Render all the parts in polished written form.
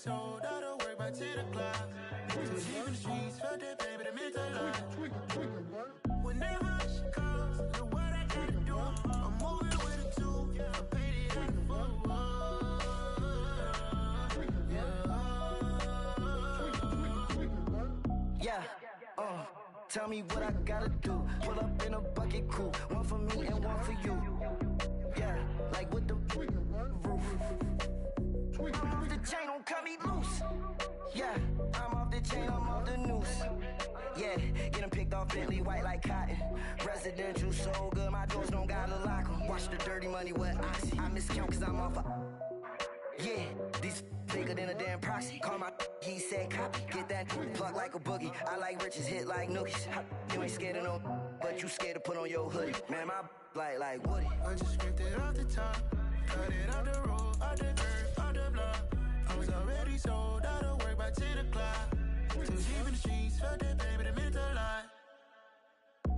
sold out of work by 10 o'clock. So deep in the streets, felt that pain, but it meant a lot. Whenever she calls, know what I gotta do. I'm moving with it too. I paid it out the full. Yeah, tell me what I gotta do. Pull up in a bucket crew, one for me and one for you. Yeah, like with the roof. I'm off the chain, don't cut me loose. Yeah, I'm off the chain, I'm off the noose. Yeah, getting picked off Bentley, white like cotton. Residential so good, my doors don't gotta lock 'em. Watch the dirty money with oxy. I miscount cause I'm off yeah, these bigger than a damn proxy. Call my he said copy. Get that plug like a boogie. I like riches, hit like nookies. You ain't scared of no, but you scared to put on your hoodie. Man, my like Woody. I just scraped it off the top. Cut it off the road, off the curb, off the block. I was already sold out of work by 10 o'clock. Too deep in the streets, felt that pain, but it meant a lot.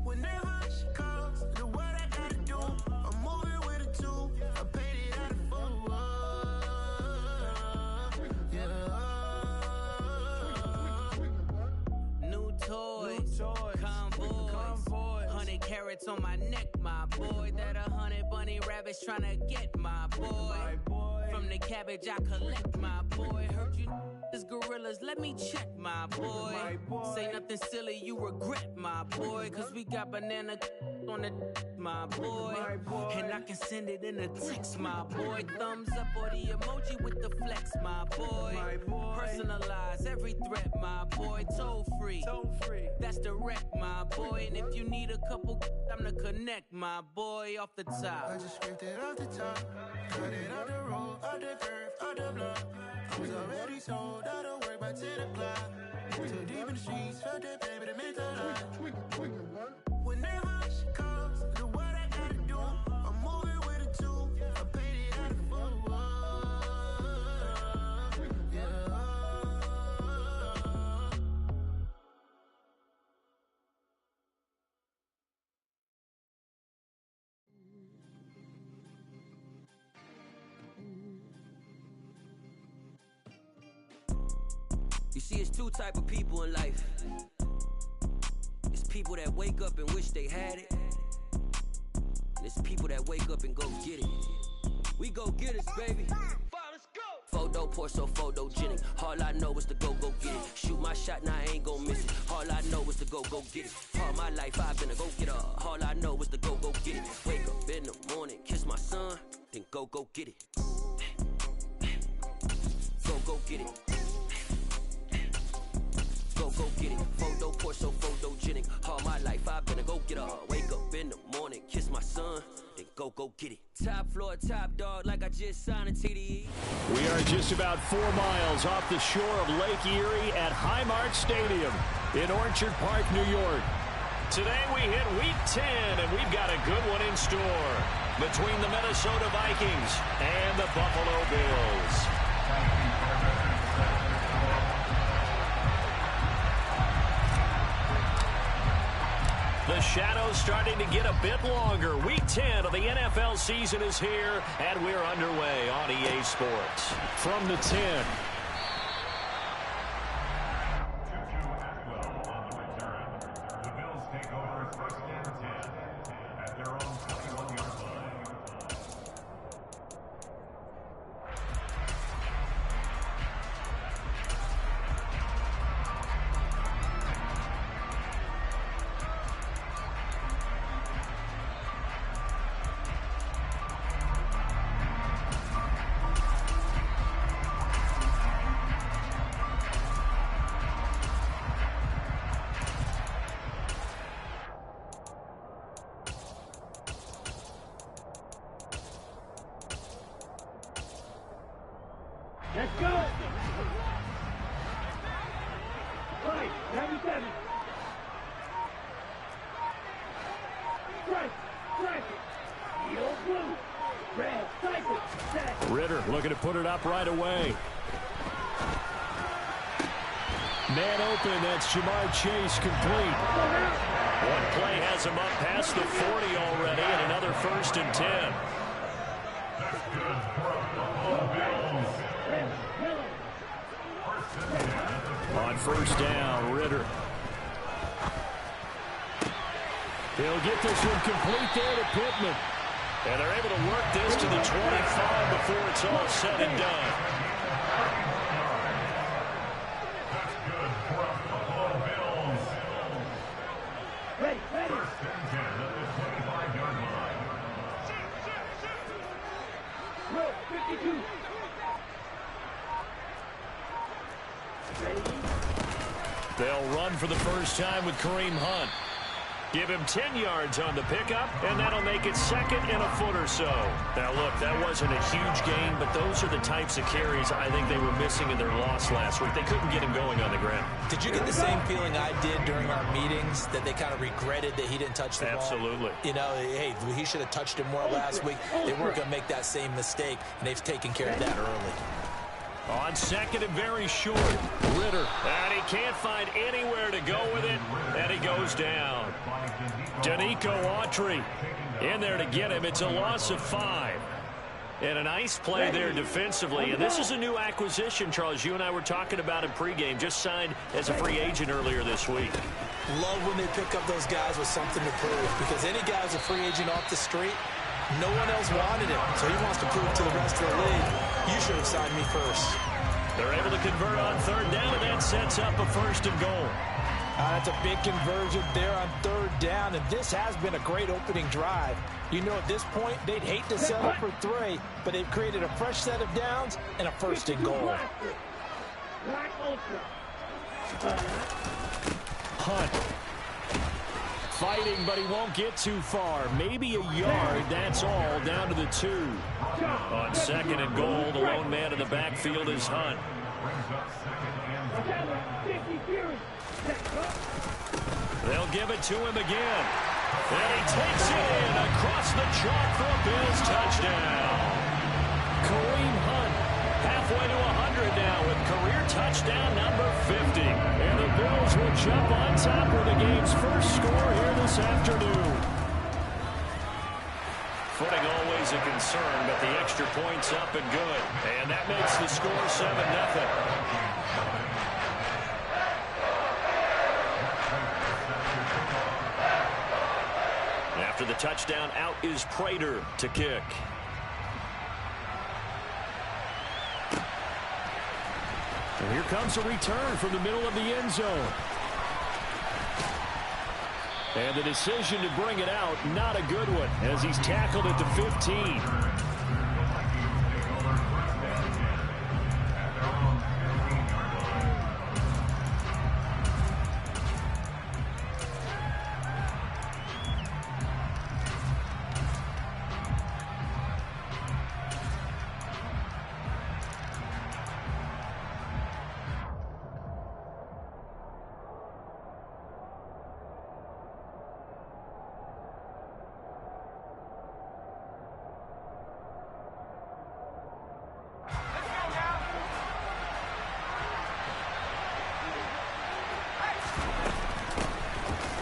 Whenever she calls, know what I gotta do. I'm moving with it too. I paid it out of full. New toys, convoys, 100 carats on my neck, my boy. That 100 bunny rabbits tryna get my boy. From the cabbage I collect, my boy. Heard you is gorillas, let me check, my boy. Say nothing silly, you regret, my boy. Cause we got banana on the my boy. And I can send it in a text, my boy. Thumbs up or the emoji with the flex, my boy. Personalize every threat, my boy. Toll free, that's direct, my boy. And if you need a couple, I'm the connect, my boy. Off the top, I just scraped it off the top. Cut it off the road, off the curve, off the block. I was already sold out of work by 10 o'clock. Too deep in the streets, felt that pain, but it meant a lot. Whenever she calls, know what I gotta do. I'm moving with it too. I paid it out of full. You see, it's two type of people in life. It's people that wake up and wish they had it. And it's people that wake up and go get it. We go get it, baby. Let's go. Photo pour so photogenic. All I know is to go get it. Shoot my shot, now I ain't gon' miss it. All I know is to go get it. All my life I've been a go getter. All I know is to go get it. Wake up in the morning, kiss my son, then go get it. Go get it. Go get it. Photo pour so photogenic. All my life I've been a go getter. Wake up in the morning, kiss my son, then go get it. Top floor, top dog, like I just signed a TDE. We are just about 4 miles off the shore of Lake Erie at Highmark Stadium in Orchard Park, New York. Today we hit week 10, and we've got a good one in store between the Minnesota Vikings and the Buffalo Bills. The shadow's starting to get a bit longer. Week 10 of the NFL season is here, and we're underway on EA Sports. From the 10. The Bills take over first and 10 at their own 21-yard line. Let's go! Right, 97. Strike, yellow, blue, red, cycle, set. Ritter looking to put it up right away. Man open, that's Jamar Chase complete. One play has him up past the 40 already, and another first and 10. That's good for the Buffalo Bills. On first down, Ritter. He'll get this one complete there to Pittman. And they're able to work this to the 25 before it's all said and done. That's good for a Buffalo Bills. Ready. First and 10 at the 25-yard line. Row 52. Ready. They'll run for the first time with Kareem Hunt. Give him 10 yards on the pickup, and that'll make it second and a foot or so. Now, look, that wasn't a huge gain, but those are the types of carries I think they were missing in their loss last week. They couldn't get him going on the ground. Did you get the same feeling I did during our meetings, that they kind of regretted that he didn't touch the ball? Absolutely. You know, hey, he should have touched it more last week. They weren't going to make that same mistake, and they've taken care of that early. On second and very short, Ritter. And he can't find anywhere to go with it, and he goes down. Danico Autry in there to get him. It's a loss of 5. And a nice play there defensively. And this is a new acquisition, Charles. You and I were talking about in pregame. Just signed as a free agent earlier this week. Love when they pick up those guys with something to prove, because any guy who's a free agent off the street, no one else wanted him, so he wants to prove to the rest of the league, you should have signed me first. They're able to convert on third down, and that sets up a first and goal. That's a big conversion there on third down, and this has been a great opening drive. You know, at this point, they'd hate to settle for 3, but they've created a fresh set of downs and a first and goal. Hunt. Fighting, but he won't get too far. Maybe a yard, that's all, down to the 2. On second and goal, the lone man in the backfield is Hunt. They'll give it to him again. And he takes it in across the chalk for a Bills touchdown. Kareem Hunt, halfway to 100 now with career touchdown number 50. And the Bills will jump on top with the game's first score here this afternoon. Footing always a concern, but the extra point's up and good. And that makes the score 7-0. After the touchdown, out is Prater to kick. And here comes a return from the middle of the end zone. And the decision to bring it out, not a good one, as he's tackled at the 15.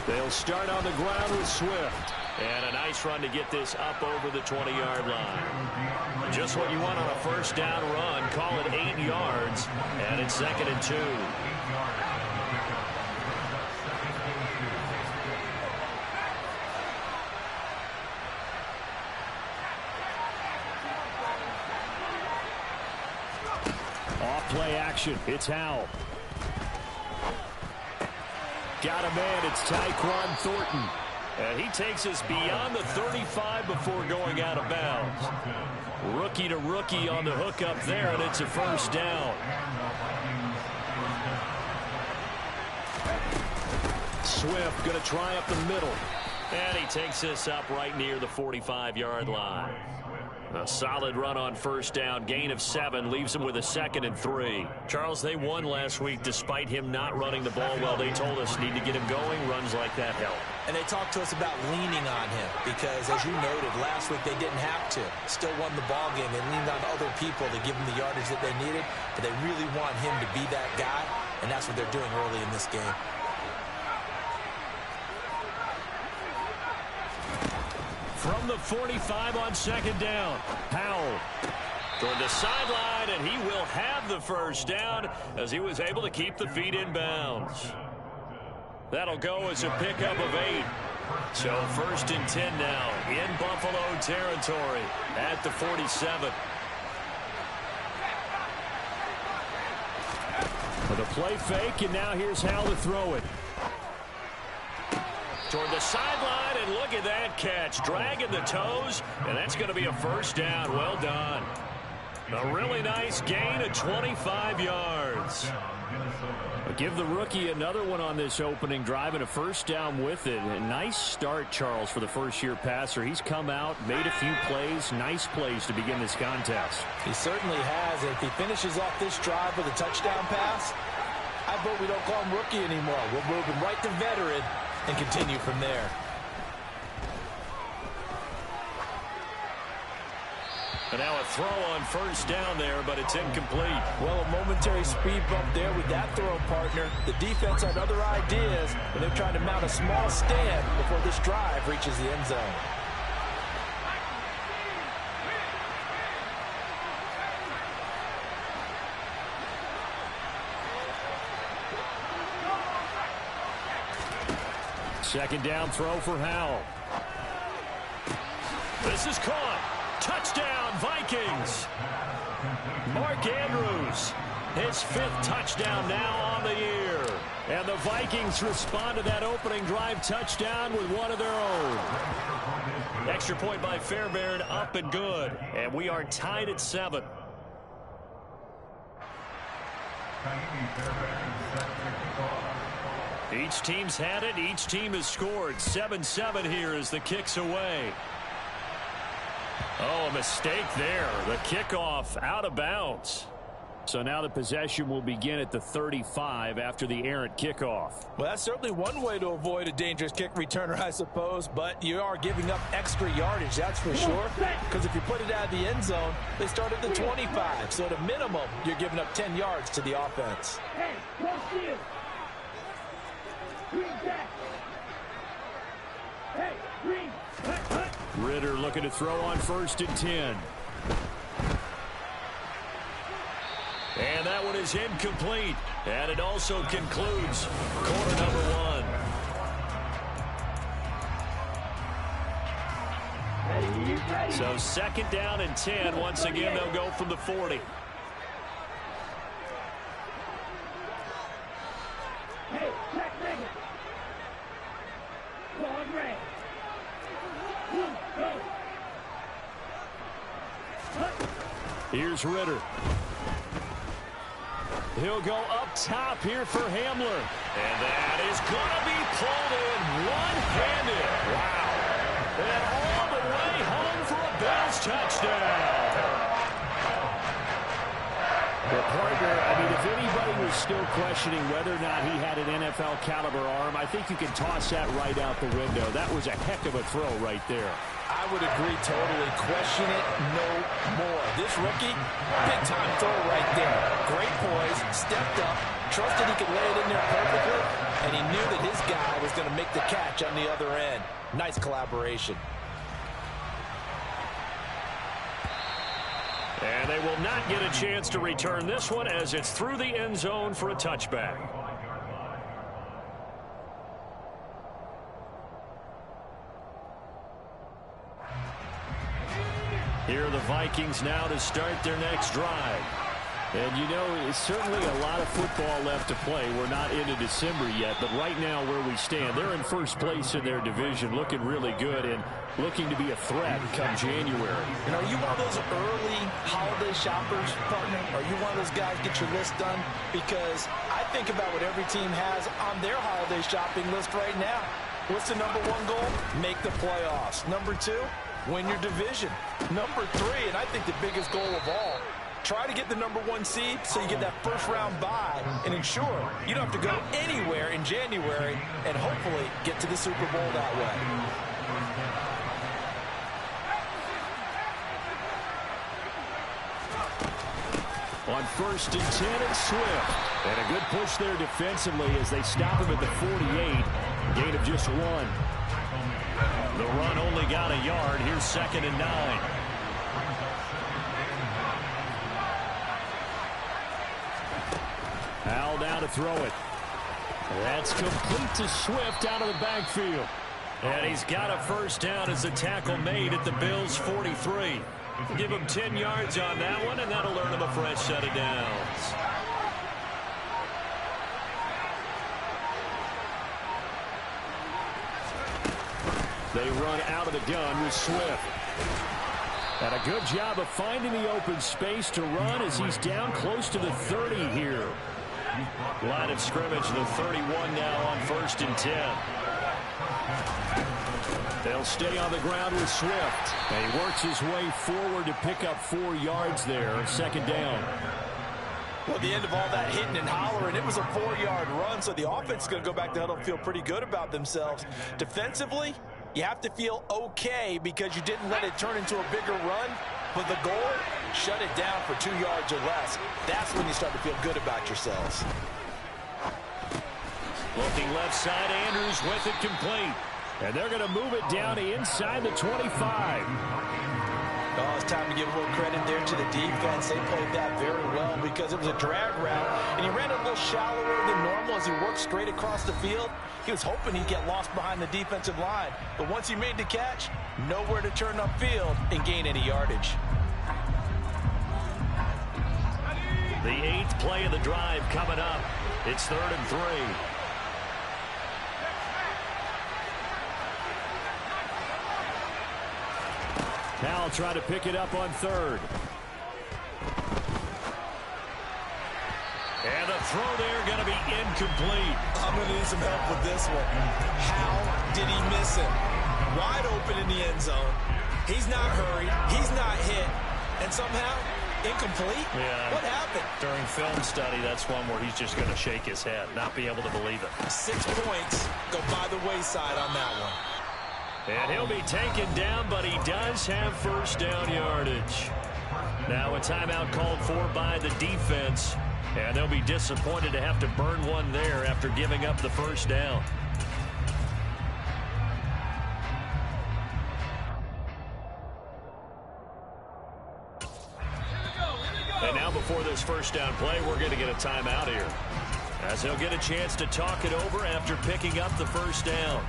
They'll start on the ground with Swift. And a nice run to get this up over the 20-yard line. Just what you want on a first down run. Call it 8 yards. And it's second and 2. Off play action. It's Howell. Got a man, it's Tyquan Thornton. And he takes us beyond the 35 before going out of bounds. Rookie to rookie on the hook up there, and it's a first down. Swift going to try up the middle. And he takes this up right near the 45-yard line. A solid run on first down. Gain of 7 leaves him with a second and 3. Charles, they won last week despite him not running the ball well. They told us need to get him going. Runs like that help. And they talked to us about leaning on him because, as you noted, last week they didn't have to. Still won the ball game. They leaned on other people to give them the yardage that they needed, but they really want him to be that guy, and that's what they're doing early in this game. From the 45 on second down, Howell. Toward the sideline, and he will have the first down as he was able to keep the feet in bounds. That'll go as a pickup of 8. So 1st and 10 now in Buffalo territory at the 47. With a play fake, and now here's how to throw it. Toward the sideline, and look at that catch. Dragging the toes, and that's going to be a first down. Well done. A really nice gain of 25 yards. Give the rookie another one on this opening drive and a first down with it. A nice start, Charles, for the first-year passer. He's come out, made a few plays, nice plays to begin this contest. He certainly has. And if he finishes off this drive with a touchdown pass, I vote we don't call him rookie anymore. We'll move him right to veteran and continue from there. And now a throw on first down there, but it's incomplete. Well, a momentary speed bump there with that throw, partner. The defense had other ideas, and they're trying to mount a small stand before this drive reaches the end zone. Second down throw for Howell. This is caught. Touchdown, Vikings. Mark Andrews, his 5th touchdown now on the year. And the Vikings respond to that opening drive touchdown with one of their own. Extra point by Fairbairn, up and good. And we are tied at 7. Each team's had it. Each team has scored. 7-7 here as the kick's away. Oh, a mistake there. The kickoff out of bounds. So now the possession will begin at the 35 after the errant kickoff. Well, that's certainly one way to avoid a dangerous kick returner, I suppose, but you are giving up extra yardage, that's for sure, because if you put it out of the end zone, they start at the 25. So at a minimum, you're giving up 10 yards to the offense. Hey, go steal. Green back. Hey, green. Ritter looking to throw on 1st and 10. And that one is incomplete. And it also concludes quarter number 1. So 2nd down and 10. Once again, they'll go from the 40. Hey, Jack Megan. Long range. Here's Ritter. He'll go up top here for Hamler. And that is going to be pulled in one-handed. Wow. And all the way home for a Bills touchdown. Well, partner, I mean, if anybody was still questioning whether or not he had an NFL caliber arm, I think you can toss that right out the window. That was a heck of a throw right there. I would agree totally. Question it no more. This rookie, big-time throw right there. Great poise, stepped up, trusted he could lay it in there perfectly, and he knew that his guy was going to make the catch on the other end. Nice collaboration. And they will not get a chance to return this one as it's through the end zone for a touchback. Here are the Vikings now to start their next drive. And, you know, it's certainly a lot of football left to play. We're not into December yet, but right now where we stand, they're in first place in their division, looking really good and looking to be a threat come January. And are you one of those early holiday shoppers, partner? Are you one of those guys get your list done? Because I think about what every team has on their holiday shopping list right now. What's the number 1 goal? Make the playoffs. Number 2, win your division. Number 3, and I think the biggest goal of all, try to get the number 1 seed so you get that first-round bye and ensure you don't have to go anywhere in January and hopefully get to the Super Bowl that way. On 1st and 10, it's Swift. And a good push there defensively as they stop him at the 48. Gain of just 1. The run only got a yard. Here's 2nd and 9. Howell now to throw it. That's complete to Swift out of the backfield. And he's got a first down as the tackle made at the Bills' 43. Give him 10 yards on that one, and that'll earn him a fresh set of downs. They run out of the gun with Swift. And a good job of finding the open space to run as he's down close to the 30 here. Line of scrimmage, the 31 now on 1st and 10. They'll stay on the ground with Swift. And he works his way forward to pick up 4 yards there. 2nd down. Well, at the end of all that hitting and hollering, it was a 4-yard run, so the offense is going to go back to huddle and feel pretty good about themselves. Defensively, you have to feel okay because you didn't let it turn into a bigger run. But the goal, shut it down for 2 yards or less. That's when you start to feel good about yourselves. Looking left side, Andrews with it complete. And they're going to move it down to inside the 25. Oh, it's time to give a little credit there to the defense. They played that very well because it was a drag route, and he ran a little shallower than normal as he worked straight across the field. He was hoping he'd get lost behind the defensive line, but once he made the catch, nowhere to turn upfield and gain any yardage. The 8th play of the drive coming up. It's 3rd and 3. Now try to pick it up on 3rd. And the throw there going to be incomplete. I'm going to need some help with this one. How did he miss him? Wide open in the end zone. He's not hurried. He's not hit. And somehow, incomplete? Yeah. What happened? During film study, that's one where he's just going to shake his head, not be able to believe it. 6 points go by the wayside on that one. And he'll be taken down, but he does have first down yardage. Now a timeout called for by the defense. And they'll be disappointed to have to burn one there after giving up the first down. And now before this first down play, we're going to get a timeout here, as he'll get a chance to talk it over after picking up the first down.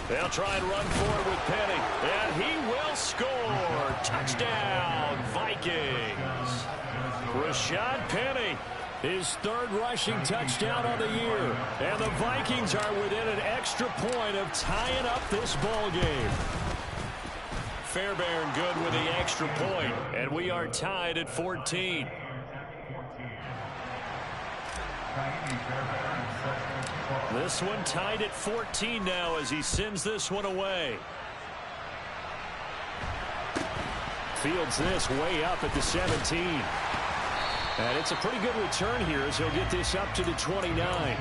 They'll try and run forward with Penny, and he will score. Touchdown, Vikings. Rashad Penny, his 3rd rushing touchdown of the year. And the Vikings are within an extra point of tying up this ball game. Fairbairn good with the extra point, and we are tied at 14. This one tied at 14 now as he sends this one away. Fields this way up at the 17. And it's a pretty good return here as he'll get this up to the 29.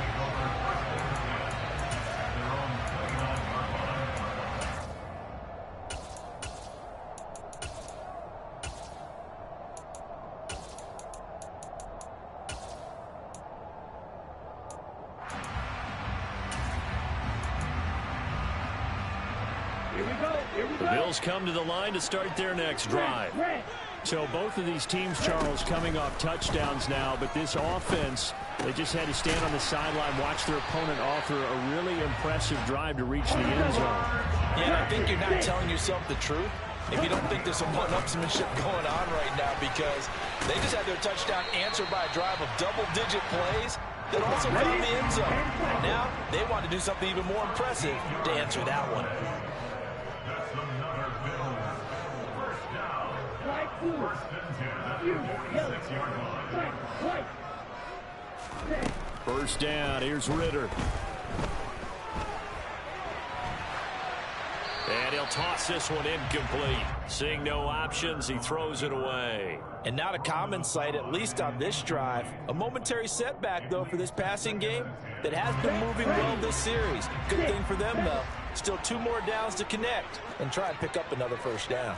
The Bills come to the line to start their next drive. So both of these teams, Charles, coming off touchdowns now, but this offense, they just had to stand on the sideline, watch their opponent offer a really impressive drive to reach the end zone. Yeah, I think you're not telling yourself the truth if you don't think there's some one-upsmanship going on right now, because they just had their touchdown answered by a drive of double-digit plays that also found the end zone. Now they want to do something even more impressive to answer that one. First down, here's Ritter. And And he'll toss this one incomplete. Seeing no options, he throws it away. And not a common sight, at least on this drive. A momentary setback, though, for this passing game that has been moving well this series. Good thing for them, though. Still 2 more downs to connect and try and pick up another first down.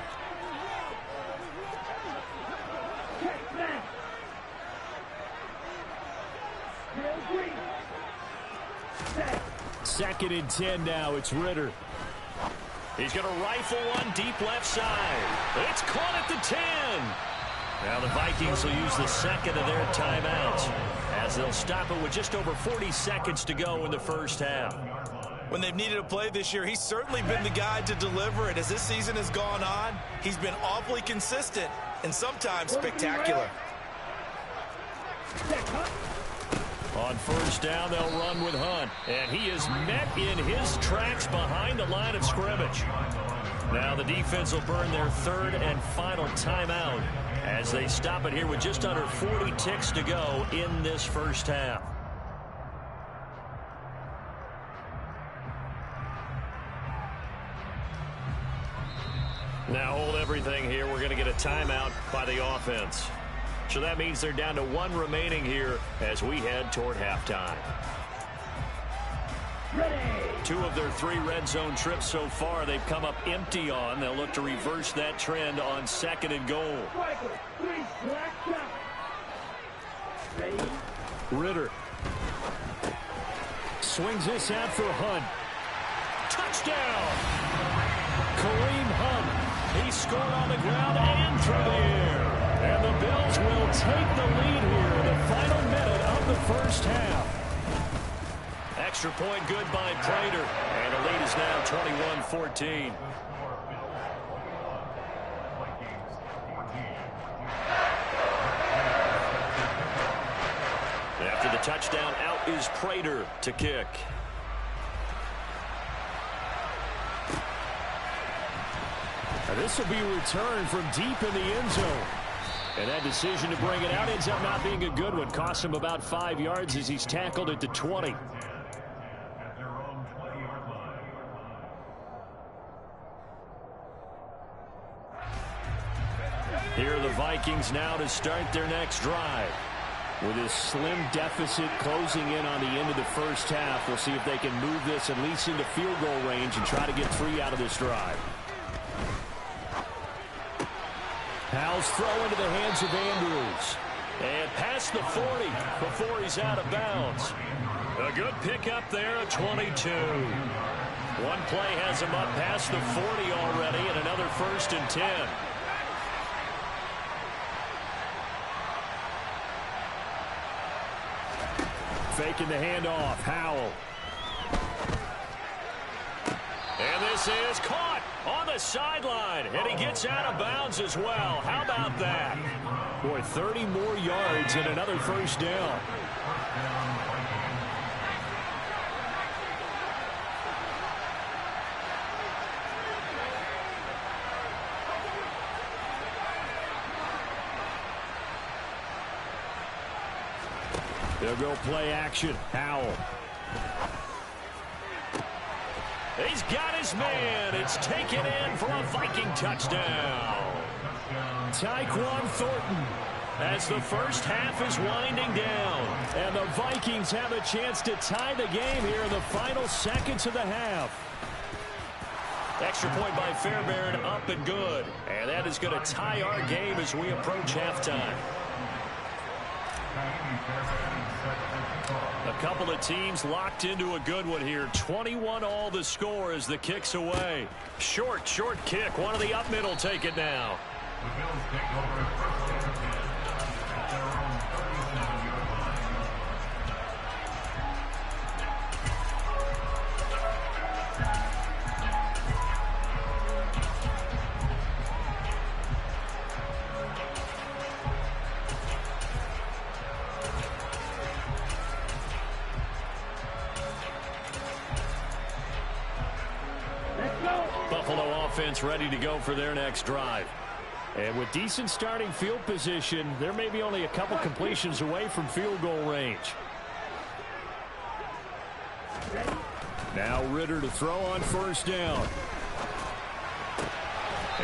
Second and 10 now. It's Ritter. He's going to rifle one deep left side. It's caught at the 10. Now the Vikings will use the second of their timeouts as they'll stop it with just over 40 seconds to go in the first half. When they've needed a play this year, he's certainly been the guy to deliver it. As this season has gone on, he's been awfully consistent and sometimes spectacular. On first down, they'll run with Hunt. And he is met in his tracks behind the line of scrimmage. Now the defense will burn their third and final timeout as they stop it here with just under 40 ticks to go in this first half. Now hold everything here. We're going to get a timeout by the offense. So that means they're down to 1 remaining here as we head toward halftime. 2 of their 3 red zone trips so far they've come up empty on. They'll look to reverse that trend on second and goal. Ritter swings this out for Hunt. Touchdown! Kareem Hunt. He scored on the ground and through the air. And the Bills will take the lead here in the final minute of the first half. Extra point good by Prater. And the lead is now 21-14. After the touchdown, out is Prater to kick. And this will be returned from deep in the end zone. And that decision to bring it out ends up not being a good one. Costs him about 5 yards as he's tackled at the 20. Here are the Vikings now to start their next drive. With this slim deficit closing in on the end of the first half, we'll see if they can move this at least into field goal range and try to get 3 out of this drive. Howell's throw into the hands of Andrews. And past the 40 before he's out of bounds. A good pickup there at 22. One play has him up past the 40 already, and another first and 10. Faking the handoff, Howell. And this is caught on the sideline, and he gets out of bounds as well. How about that? Boy, 30 more yards and another first down. They'll go play action. Howell. He's got his man. It's taken in for a Viking touchdown. Tyquan Thornton as the first half is winding down. And the Vikings have a chance to tie the game here in the final seconds of the half. Extra point by Fairbairn, up and good. And that is going to tie our game as we approach halftime. A couple of teams locked into a good one here. 21-all the score as the kick's away. Short kick. One of the up middle take it now. The Bills take over first and 10 at their own 37-yard line. Buffalo offense ready to go for their next drive. And with decent starting field position, there may be only a couple completions away from field goal range. Now Ritter to throw on first down.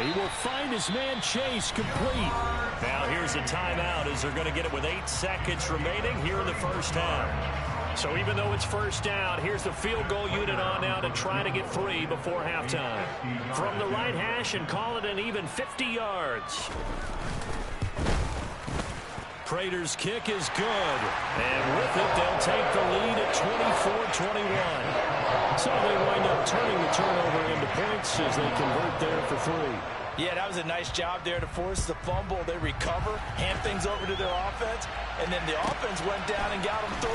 He will find his man Chase complete. Now here's a timeout as they're going to get it with 8 seconds remaining here in the first half. So even though it's first down, here's the field goal unit on now to try to get 3 before halftime. From the right hash and call it an even 50 yards. Prater's kick is good. And with it, they'll take the lead at 24-21. So they wind up turning the turnover into points as they convert there for 3. Yeah, that was a nice job there to force the fumble. They recover, hand things over to their offense, and then the offense went down and got them 3.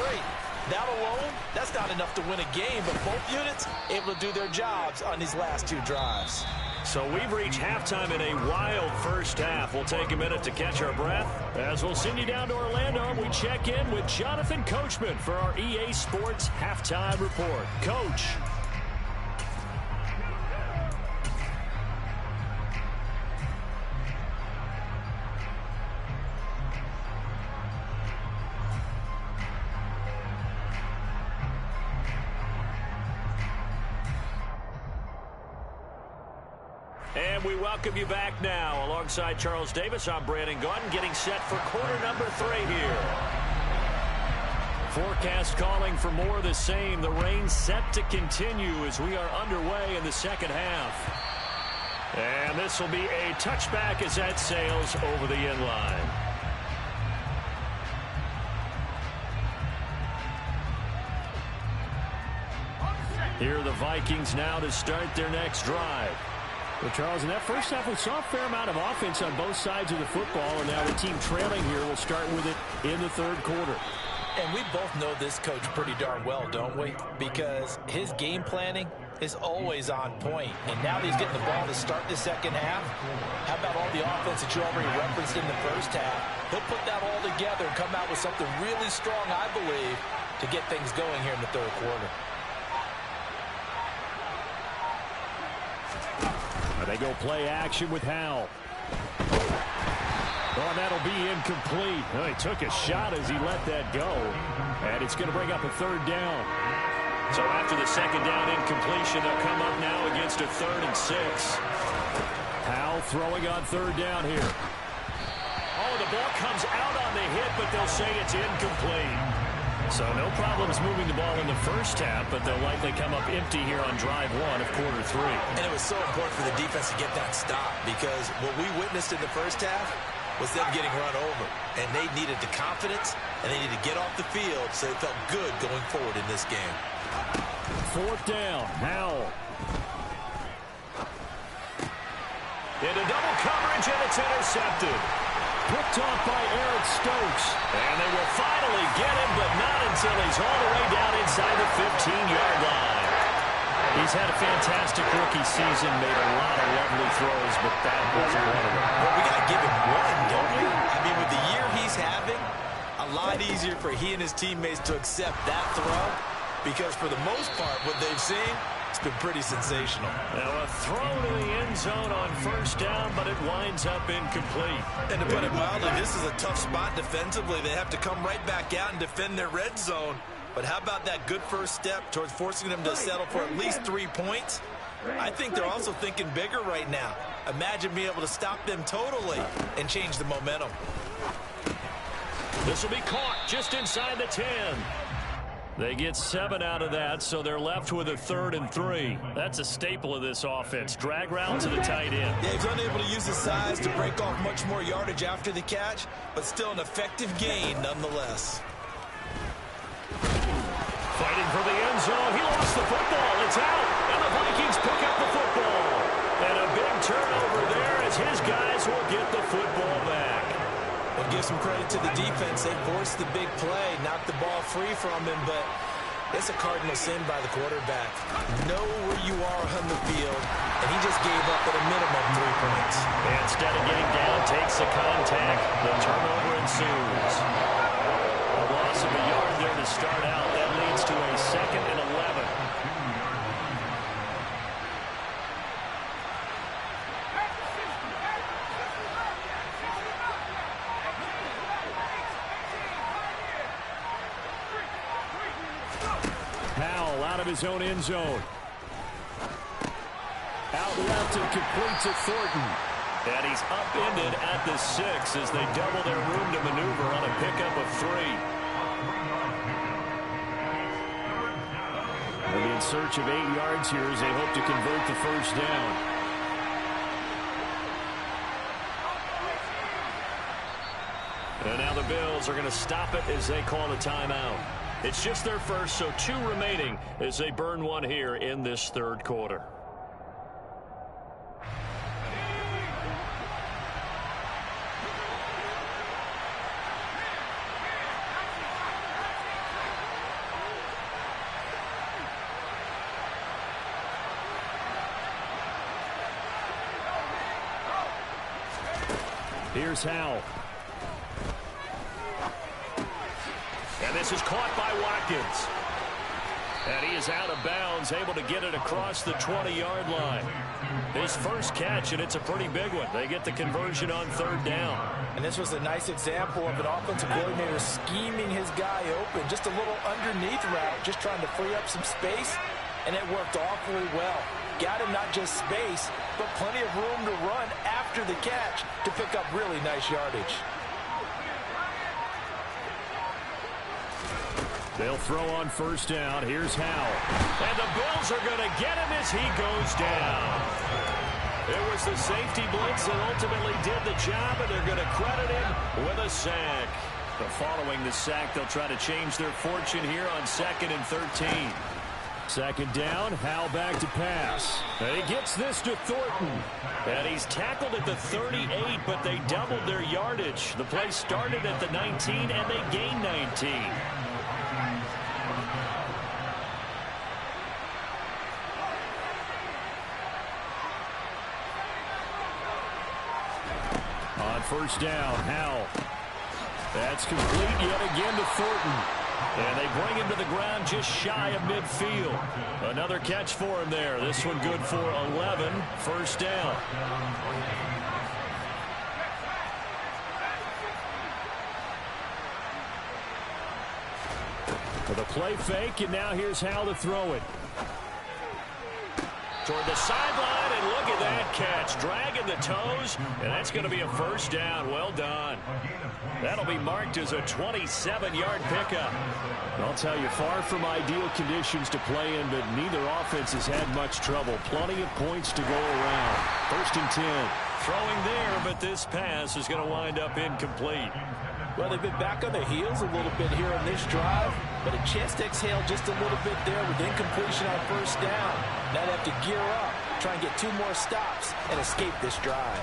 That alone, that's not enough to win a game, but both units able to do their jobs on these last 2 drives. So we've reached halftime in a wild first half. We'll take a minute to catch our breath as we'll send you down to Orlando and we check in with Jonathan Coachman for our EA Sports Halftime Report. Coach. And we welcome you back now. Alongside Charles Davis, I'm Brandon Gaudin, getting set for quarter number 3 here. Forecast calling for more of the same. The rain set to continue as we are underway in the second half. And this will be a touchback as that sails over the end line. Here are the Vikings now to start their next drive. Well, Charles, in that first half, we saw a fair amount of offense on both sides of the football, and now the team trailing here will start with it in the third quarter. And we both know this coach pretty darn well, don't we? Because his game planning is always on point. And now that he's getting the ball to start the second half, how about all the offense that you already referenced in the first half? He'll put that all together and come out with something really strong, I believe, to get things going here in the third quarter. They go play action with Howell. Oh, that'll be incomplete. Well, he took a shot as he let that go. And it's going to bring up a third down. So after the second down incompletion, they'll come up now against a 3rd and 6. Howell throwing on third down here. Oh, the ball comes out on the hit, but they'll say it's incomplete. So no problems moving the ball in the first half, but they'll likely come up empty here on drive 1 of quarter 3. And it was so important for the defense to get that stop because what we witnessed in the first half was them getting run over. And they needed the confidence, and they needed to get off the field so they felt good going forward in this game. 4th down, Howell. Into double coverage, and it's intercepted. Picked off by Eric Stokes. And they will finally get him, but not until he's all the way down inside the 15-yard line. He's had a fantastic rookie season, made a lot of lovely throws, but that wasn't one of them. Well, we got to give him one, don't we? I mean, with the year he's having, a lot easier for he and his teammates to accept that throw because for the most part, what they've seen, it's been pretty sensational. Now a throw to the end zone on first down, but it winds up incomplete. And to put it mildly, this is a tough spot defensively. They have to come right back out and defend their red zone. But how about that good first step towards forcing them to settle for at least 3 points? I think they're also thinking bigger right now. Imagine being able to stop them totally and change the momentum. This will be caught just inside the 10. They get 7 out of that, so they're left with a 3rd and 3. That's a staple of this offense. Drag route to the tight end. Yeah, he's unable to use his size to break off much more yardage after the catch, but still an effective gain nonetheless. Fighting for the end zone. He lost the football. It's out, and the Vikings pick up the football. And a big turnover there as his guys will get the football back. Well, give some credit to the defense. They forced the big play, knocked the ball free from him, but it's a cardinal sin by the quarterback. Know where you are on the field, and he just gave up at a minimum 3 points. And instead of getting down, takes the contact. The turnover ensues. A loss of a yard there to start out. That leads to a 2nd and 11. Howell out of his own end zone. Out left and complete to Thornton. And he's upended at the 6 as they double their room to maneuver on a pickup of 3. They'll be in search of 8 yards here as they hope to convert the first down. And now the Bills are going to stop it as they call a timeout. It's just their first, so 2 remaining as they burn one here in this third quarter. Here's Howell. And this is caught by Watkins. And he is out of bounds, able to get it across the 20-yard line. His first catch, and it's a pretty big one. They get the conversion on third down. And this was a nice example of an offensive coordinator scheming his guy open. Just a little underneath route, just trying to free up some space, and it worked awfully well. Got him not just space, but plenty of room to run after the catch to pick up really nice yardage. They'll throw on first down. Here's Howell. And the Bills are going to get him as he goes down. It was the safety blitz that ultimately did the job, and they're going to credit him with a sack. But following the sack, they'll try to change their fortune here on 2nd and 13. Second down, Howell back to pass. And he gets this to Thornton. And he's tackled at the 38, but they doubled their yardage. The play started at the 19, and they gained 19. On first down, Howell. That's complete yet again to Thornton. And they bring him to the ground just shy of midfield. Another catch for him there. This one good for 11. First down. With a play fake, and now here's Howell to throw it. Toward the sideline, and look at that catch. Dragging the toes, and that's going to be a first down. Well done. That'll be marked as a 27-yard pickup. I'll tell you, far from ideal conditions to play in, but neither offense has had much trouble. Plenty of points to go around. First and 10. Throwing there, but this pass is going to wind up incomplete. Well, they've been back on their heels a little bit here on this drive, but a chance to exhale just a little bit there with incompletion on first down. Now they have to gear up, try and get 2 more stops, and escape this drive.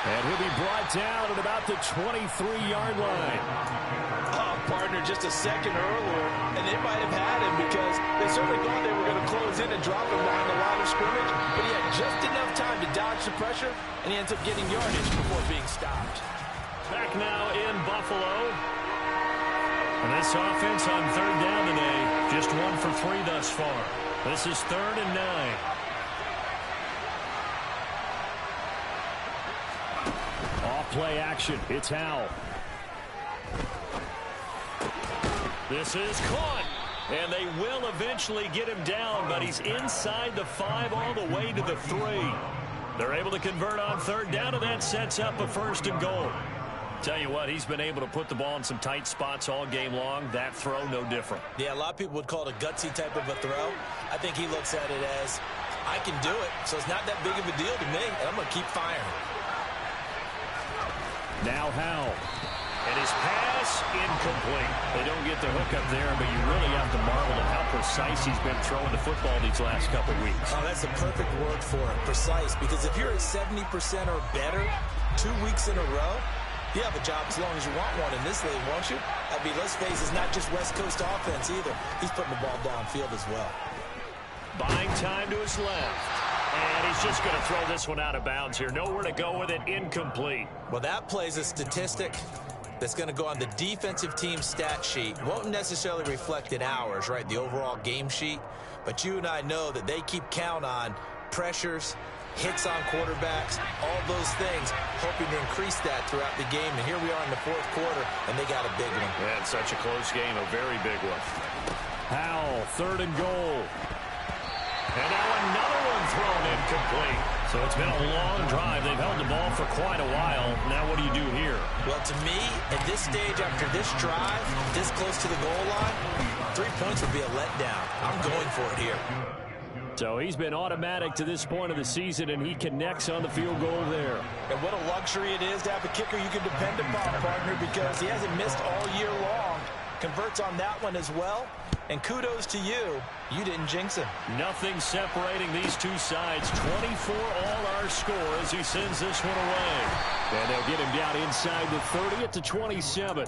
And he'll be brought down at about the 23-yard line. Oh, partner, just a second earlier, and they might have had him because they certainly thought they were going to close in and drop him behind the line of scrimmage, but he had just enough time to dodge the pressure, and he ends up getting yardage before being stopped. Back now in Buffalo. And this offense on third down today, just 1 for 3 thus far. This is 3rd and 9. Off-play action. It's Howell. This is caught. And they will eventually get him down, but he's inside the 5 all the way to the 3. They're able to convert on third down, and that sets up a 1st and goal. Tell you what, he's been able to put the ball in some tight spots all game long. That throw, no different. Yeah, a lot of people would call it a gutsy type of a throw. I think he looks at it as, I can do it, so it's not that big of a deal to me, and I'm going to keep firing. Now Howell. And his pass, incomplete. They don't get the hook up there, but you really have to marvel at how precise he's been throwing the football these last couple weeks. Oh, that's the perfect word for it, precise, because if you're at 70% or better 2 weeks in a row, you have a job as long as you want one in this league, won't you? I mean, let's face it, it's not just West Coast offense either. He's putting the ball downfield as well. Buying time to his left. And he's just going to throw this one out of bounds here. Nowhere to go with it, incomplete. Well, that plays a statistic that's going to go on the defensive team stat sheet. Won't necessarily reflect in ours, right, the overall game sheet. But you and I know that they keep count on pressures, hits on quarterbacks, all those things, hoping to increase that throughout the game. And here we are in the 4th quarter, and they got a big one. Yeah, it's such a close game, a very big one. Howell, 3rd and goal. And now another one thrown incomplete. So it's been a long drive. They've held the ball for quite a while. Now what do you do here? Well, to me, at this stage after this drive, this close to the goal line, 3 points would be a letdown. I'm going for it here. So he's been automatic to this point of the season, and he connects on the field goal there. And what a luxury it is to have a kicker you can depend upon, partner, because he hasn't missed all year long. Converts on that one as well. And kudos to you. You didn't jinx him. Nothing separating these two sides. 24 all our score as he sends this one away. And they'll get him down inside the 30 at the 27.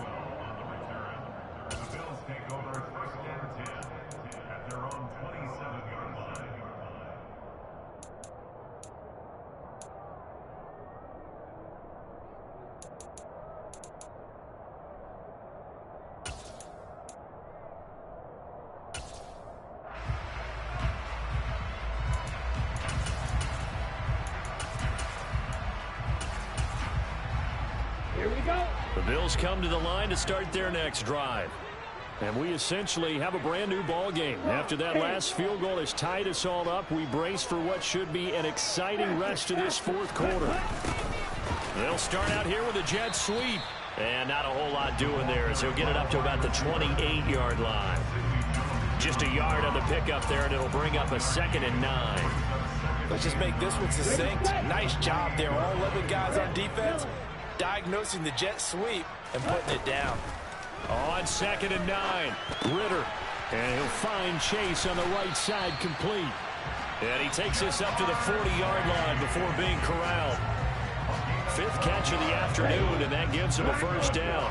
The Bills come to the line to start their next drive. And we essentially have a brand new ball game. After that last field goal has tied us all up, we brace for what should be an exciting rest of this fourth quarter. They'll start out here with a jet sweep. And not a whole lot doing there as he'll get it up to about the 28-yard line. Just a yard on the pickup there, and it'll bring up a 2nd and 9. Let's just make this one succinct. Nice job there. All 11 guys on defense diagnosing the jet sweep and putting it down. On 2nd and 9, Ritter. And he'll find Chase on the right side complete. And he takes this up to the 40-yard line before being corralled. 5th catch of the afternoon, and that gives him a first down.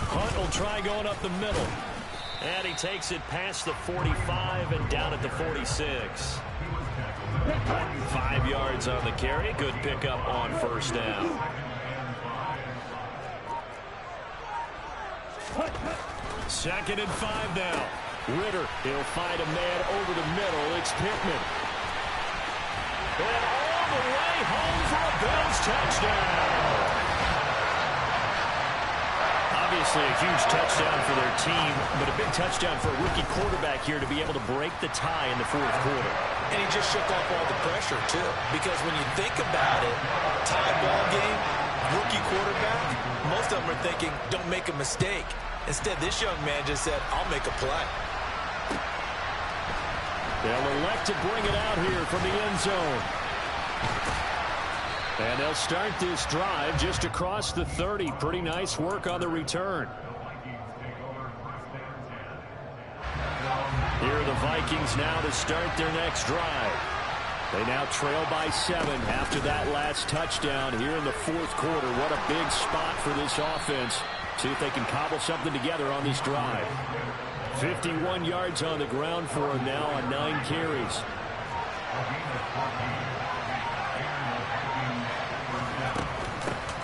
Hunt will try going up the middle. And he takes it past the 45 and down at the 46. 5 yards on the carry. Good pickup on first down. Second and 5 now. Ritter, he'll find a man over the middle. It's Pittman. And all the way home for a Bills touchdown. Obviously a huge touchdown for their team, but a big touchdown for a rookie quarterback here to be able to break the tie in the fourth quarter. And he just shook off all the pressure, too. Because when you think about it, tie ball game, rookie quarterback, most of them are thinking, don't make a mistake. Instead, this young man just said, I'll make a play. They'll elect to bring it out here from the end zone. And they'll start this drive just across the 30. Pretty nice work on the return. Here are the Vikings now to start their next drive. They now trail by 7 after that last touchdown here in the fourth quarter. What a big spot for this offense. See if they can cobble something together on this drive. 51 yards on the ground for him now on 9 carries.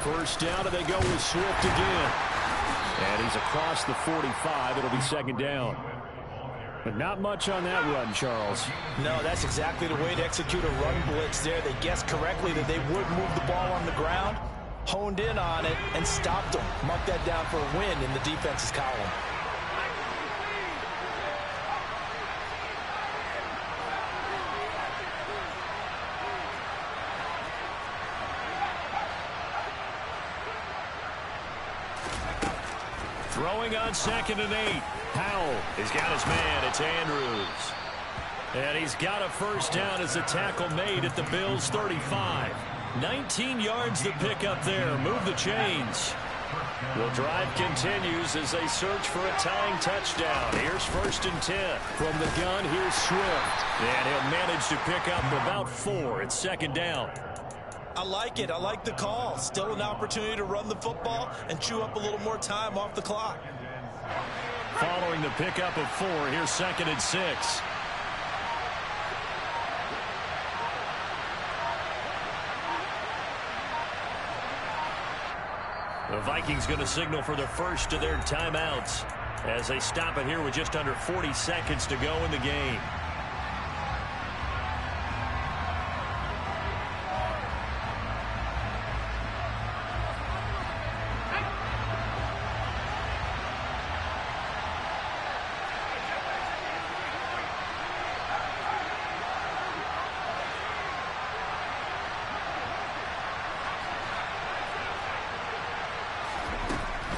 First down, and they go with Swift again. And he's across the 45. It'll be second down. But not much on that run, Charles. No, that's exactly the way to execute a run blitz there. They guessed correctly that they would move the ball on the ground, honed in on it, and stopped them. Mark that down for a win in the defense's column. Throwing on 2nd and 8. Howell has got his man. It's Andrews. And he's got a first down as the tackle made at the Bills' 35. 19 yards the pick up there. Move the chains. The drive continues as they search for a tying touchdown. Here's 1st and 10. From the gun, here's Swift. And he'll manage to pick up about 4. It's second down. I like it. I like the call. Still an opportunity to run the football and chew up a little more time off the clock. Following the pickup of 4, here's 2nd and 6. The Vikings going to signal for the first of their timeouts as they stop it here with just under 40 seconds to go in the game.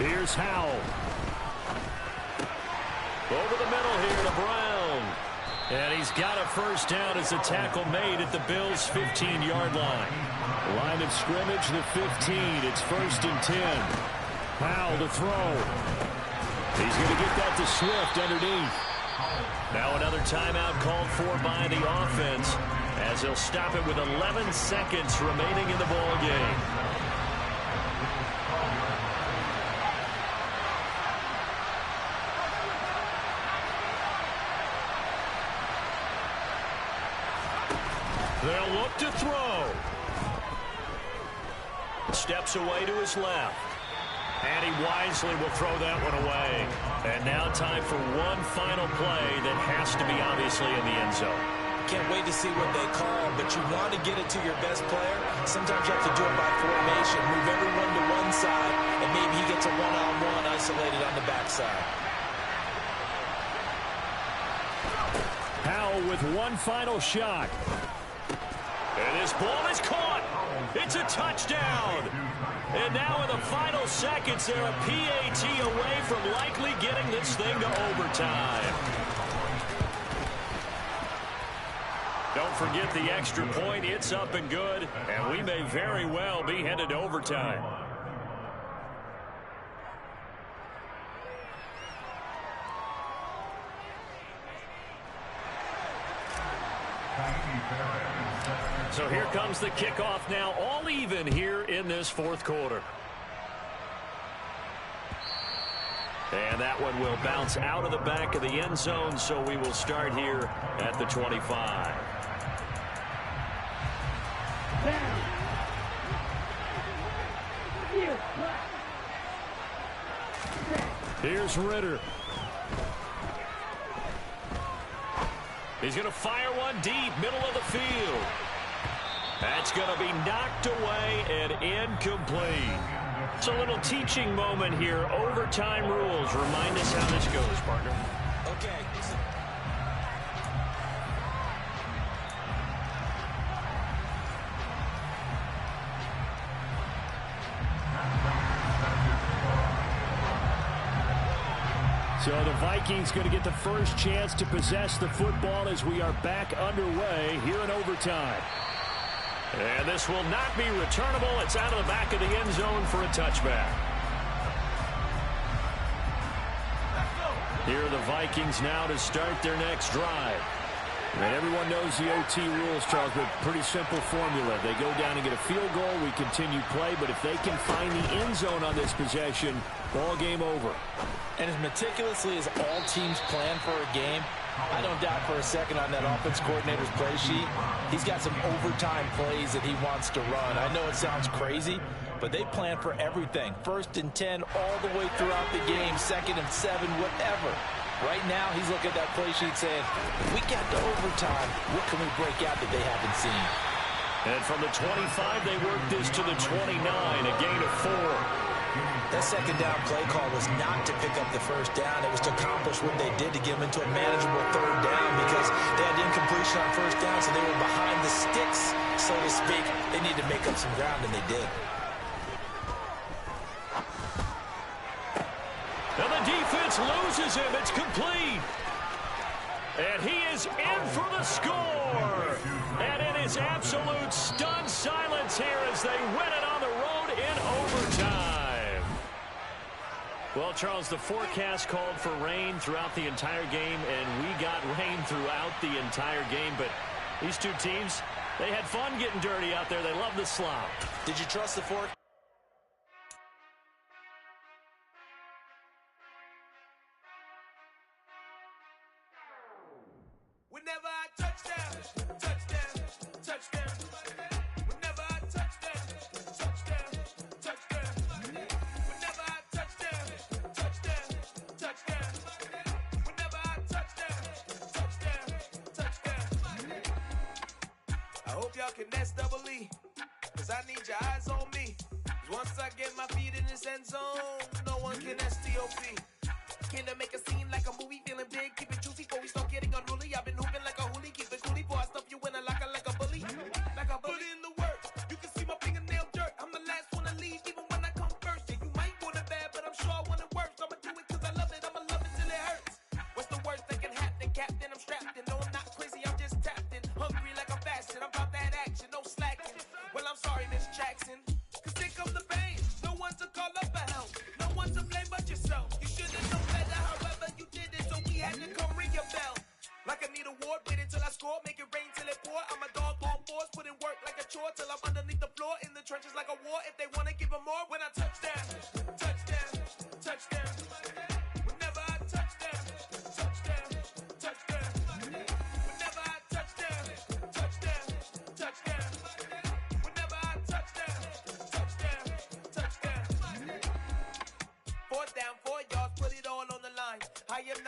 Here's Howell. Over the middle here to Brown. And he's got a first down as a tackle made at the Bills' 15-yard line. Line of scrimmage, the 15. It's 1st and 10. Howell to throw. He's going to get that to Swift underneath. Now another timeout called for by the offense as he'll stop it with 11 seconds remaining in the ball game. They'll look to throw. Steps away to his left. And he wisely will throw that one away. And now time for one final play that has to be obviously in the end zone. Can't wait to see what they call, but you want to get it to your best player. Sometimes you have to do it by formation. Move everyone to one side, and maybe he gets a one-on-one isolated on the backside. Howell with one final shot. And this ball is caught. It's a touchdown. And now in the final seconds, they're a PAT away from likely getting this thing to overtime. Don't forget the extra point. It's up and good. And we may very well be headed to overtime. So here comes the kickoff now, all even here in this fourth quarter. And that one will bounce out of the back of the end zone, so we will start here at the 25. Here's Ritter. He's going to fire one deep, middle of the field. That's going to be knocked away and incomplete. It's a little teaching moment here. Overtime rules. Remind us how this goes, partner. Okay. So the Vikings going to get the first chance to possess the football as we are back underway here in overtime. And this will not be returnable. It's out of the back of the end zone for a touchback. Here are the Vikings now to start their next drive. And everyone knows the OT rules, Charles, but pretty simple formula. They go down and get a field goal, we continue play, but if they can find the end zone on this possession, ball game over. And as meticulously as all teams plan for a game, I don't doubt for a second on that offense coordinator's play sheet, he's got some overtime plays that he wants to run. I know it sounds crazy, but they plan for everything. 1st and 10 all the way throughout the game, 2nd and 7, whatever. Right now, he's looking at that play sheet saying, if we get to overtime, what can we break out that they haven't seen? And from the 25, they work this to the 29, a gain of 4. That second down play call was not to pick up the first down. It was to accomplish what they did to get them into a manageable 3rd down because they had incompletion on 1st down, so they were behind the sticks, so to speak. They needed to make up some ground, and they did. And the defense loses him. It's complete. And he is in for the score. And it is absolute stunned silence here as they win it on the road in overtime. Well, Charles, the forecast called for rain throughout the entire game, and we got rain throughout the entire game. But these two teams, they had fun getting dirty out there. They love the slop. Did you trust the forecast? Whenever I touchdown, touchdown, touchdown. Whenever I touchdown, touchdown, touchdown. Whenever I touchdown, touchdown, touchdown. Whenever I touchdown, touchdown, touchdown. I hope y'all can nest double E, cause I need your eyes on me. Cause once I get my feet in this end zone, no one can STOP. Can I make a scene like a movie, feeling big, keep it juicy before we start getting unruly. I've been hooping like a hoolie, keep it coolie before I stuff you in a locker like a bully. Like a bully in the work, you can see my fingernail dirt. I'm the last one to leave, even when I come first. Yeah, you might want it bad, but I'm sure I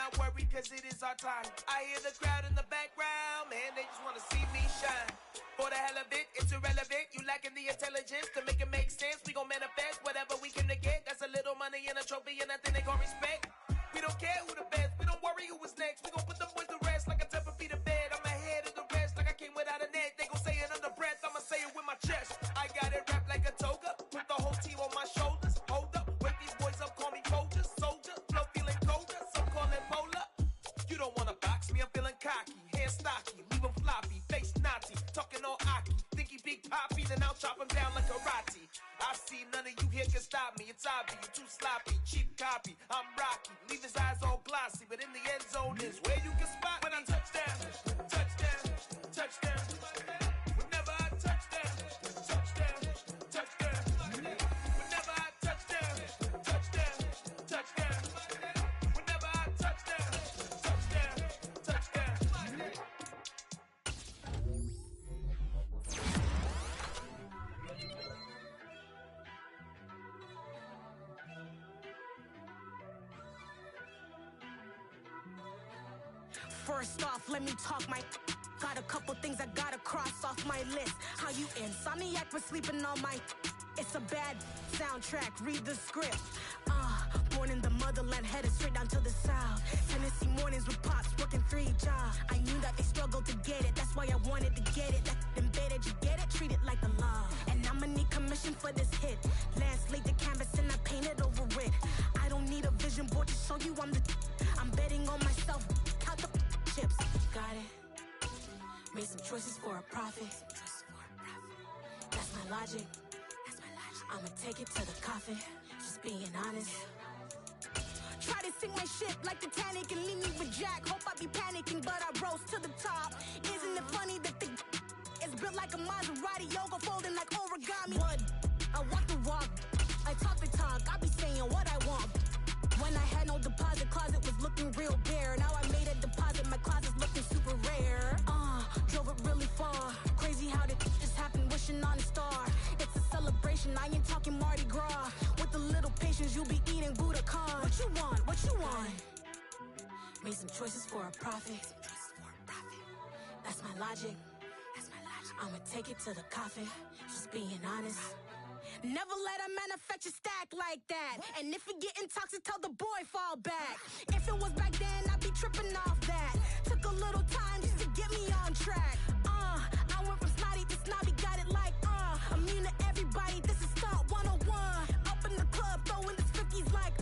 not worry, cause it is our time. I hear the crowd in the background, man, they just wanna see me shine. For the hell of it, it's irrelevant. You lacking the intelligence to make it make sense. We gon' manifest whatever we came to get. That's a little money and a trophy and nothing they gon' respect. We don't care who the best, we don't worry who was next. We gon' put the boys to rest like a temper feet of bed. I'm ahead of the rest like I came without a net. They gon' say it under breath, I'ma say it with my chest. I got it wrapped like a toga, put the whole team on my shoulders. Hold up, wake these boys up, call me Folger, soldier. Flow feeling colder, some call it polar. You don't wanna box me, I'm feeling cocky. Hair stocky, leave him floppy, face naughty. Talking all aki, think he big poppy, then I'll chop him down like karate. I see none of you here can stop me. It's obvious, you too sloppy, cheap copy. I'm Rocky, leave his eyes all glossy, but in the end zone is where you can spot when I touchdown, touchdown, touchdown. Whenever I touchdown, touchdown, touchdown. Whenever I touchdown, touchdown, touchdown. Whenever I touchdown, touchdown, touchdown. First off, let me talk my. Got a couple things I gotta cross off my list. How you insomniac for sleeping on my. It's a bad soundtrack, read the script. Born in the motherland, headed straight down to the south. Tennessee mornings with pops, working 3 jobs. I knew that they struggled to get it, that's why I wanted to get it. That embedded, you get it, treat it like the law. And I'ma need commission for this hit. Last laid the canvas and I painted over it. I don't need a vision board to show you I'm the. I'm betting on myself, count the chips. Got it. Made some choices for a profit. That's my logic. I'ma take it to the coffin. Just being honest. Try to sink my ship like Titanic and leave me with Jack. Hope I be panicking, but I rose to the top. Isn't it funny that the is built like a Maserati, yoga folding like origami? What? I walk the walk, I talk the talk. I be saying what I want. When I had no deposit, closet was looking real bare. Now I made a deposit, my closet's looking super rare. Drove it really far. Crazy how did just happen, wishing on a star. It's a celebration, I ain't talking Mardi Gras. With a little patience, you'll be eating Budokan. What you want? What you want? Made some choices for a profit. That's my logic. I'ma take it to the coffin. Just being honest. Never let a manufacture stack like that. And if it getting toxic, tell the boy fall back. If it was back then, I'd be tripping off that. Took a little time just to get me on track. I went from snotty to snobby, got it like immune to everybody, this is stunt 101. Up in the club, throwing the 50s like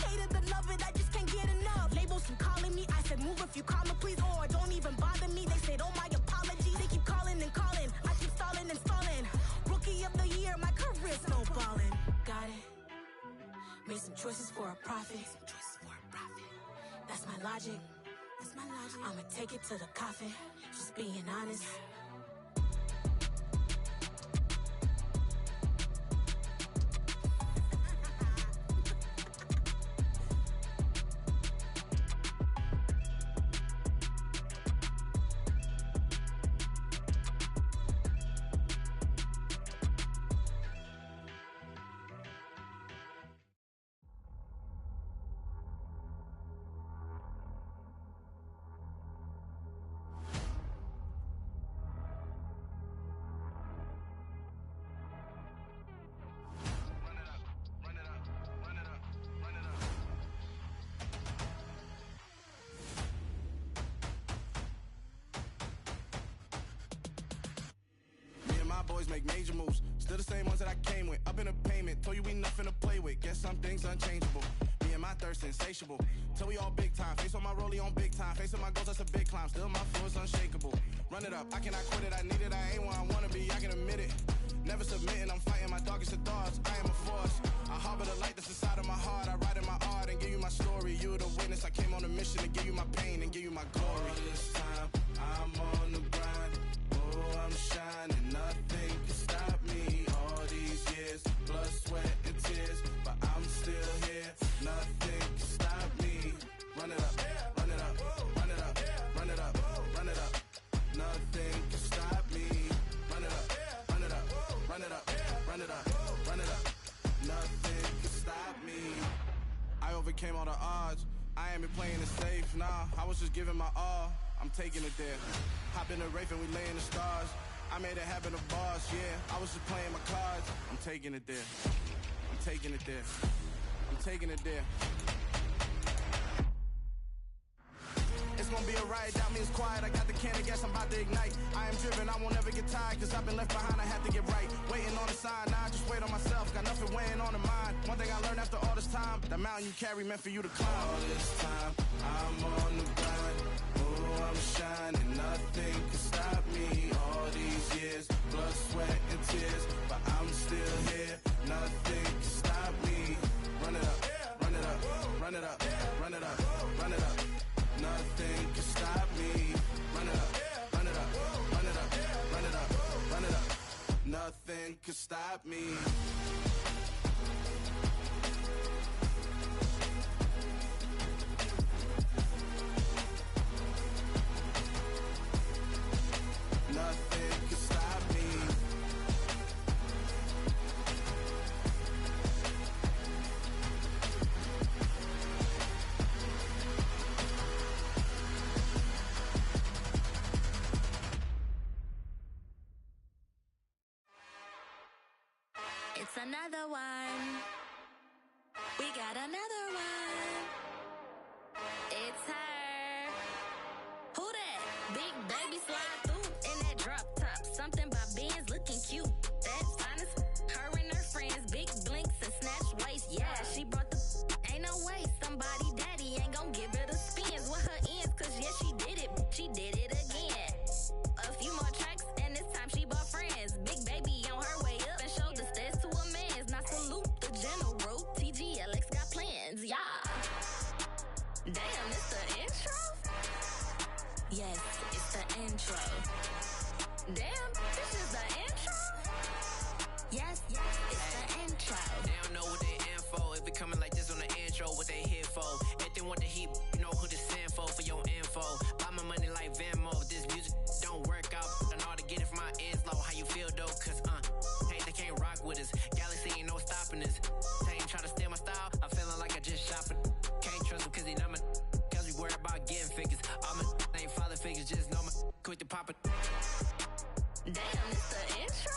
hate it or love it, I just can't get enough. Labels keep calling me, I said move if you call me please, or don't even bother me. They said oh my apologies, they keep calling and calling. I keep stalling and stalling. Rookie of the year, my career snowballing. Got it. Made some choices for a profit. That's my logic. I'ma take it to the coffin. Just being honest. Boys make major moves, still the same ones that I came with. Up in a payment, told you we nothing to play with. Guess some things unchangeable. Me and my thirst insatiable. Till we all big time. Face on my rollie on big time. Facing my goals, that's a big climb. Still my flow is unshakable. Run it up, I cannot quit it. I need it, I ain't where I wanna be. I can admit it. Never submitting, I'm fighting my darkest of thoughts. I am a force. I harbor the light that's inside of my heart. I write in my art and give you my story. You the witness. I came on a mission to give you my pain and give you my glory. All this time, I'm on the grind. Oh, I'm shining. Nothing can stop me. All these years, blood, sweat, and tears. But I'm still here. Nothing can stop me. Run it up, run it up, run it up, run it up, run it up. Nothing can stop me. Run it up, run it up, run it up, run it up, run it up. Nothing can stop me. I overcame all the odds. I ain't been playing it safe, nah. I was just giving my all, I'm taking it there. Hop in the Wraith and we lay in the stars. I made it happen, the boss, yeah. I was just playing my cards, I'm taking it there. I'm taking it there. I'm taking it there. It's gonna be a riot, doubt me it's quiet. I got the can of gas, I'm about to ignite. I am driven, I won't ever get tired, cause I've been left behind, I have to get right. Waiting on the sign, now I just wait on myself, got nothing weighing on the mind. One thing I learned after all this time, the mountain you carry meant for you to climb. All this time, I'm on the grind. Oh, I'm shining, nothing can stop me. All these years, blood, sweat, and tears, but I'm still here, nothing can stop me. Run it up, run it up, run it up, run it up, run it up. Nothing can stop me. Run it up, run it up, run it up, run it up, run it up. Nothing can stop me. Nothing can stop me. It's another one. We got another one. It's her. Who that? Big baby slide through in that drop top. Something by Benz looking cute. That's honest. Her and her friends, big blinks and snatch waist. Yeah, she brought the. Ain't no way somebody daddy ain't gon' give her the spins with her ends. Cause yeah, she did it. She did it again. A few more tracks and this time she bought friends. Big baby on her way up and showed the stairs to a man's. Now salute the general. TGLX got plans, yeah. Damn, it's the intro? Yes, it's the intro. Damn, this is the intro? Yes, it's the intro. They don't know what they in for. If it coming like this on the intro, what they here for? If they want the heat, you know who to send for your info. Buy my money like Venmo. If this music don't work out, I know how to get it from my ends low. How you feel though? Cause hey, they can't rock with us. Galaxy ain't no stopping us. They ain't try to steal my style. I'm feeling like I just shop it. Can't trust them cause they not my. Cause we worried about getting figures. All my ain't father figures, just know my quick to pop it. Damn, it's the intro?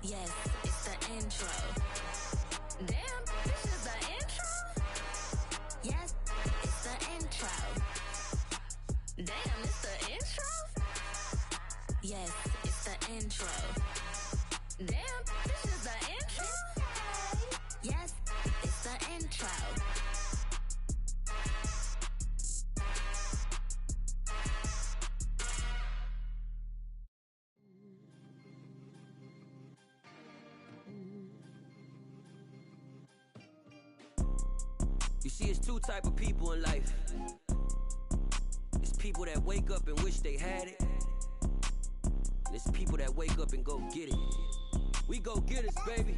Yes, it's the intro. Damn, this is the intro? Yes, it's the intro. Damn, it's the intro? Yes, it's the intro. Damn, this is the intro? Yes, it's the intro. You see, it's two type of people in life. It's people that wake up and wish they had it. And it's people that wake up and go get it. We go get it, baby.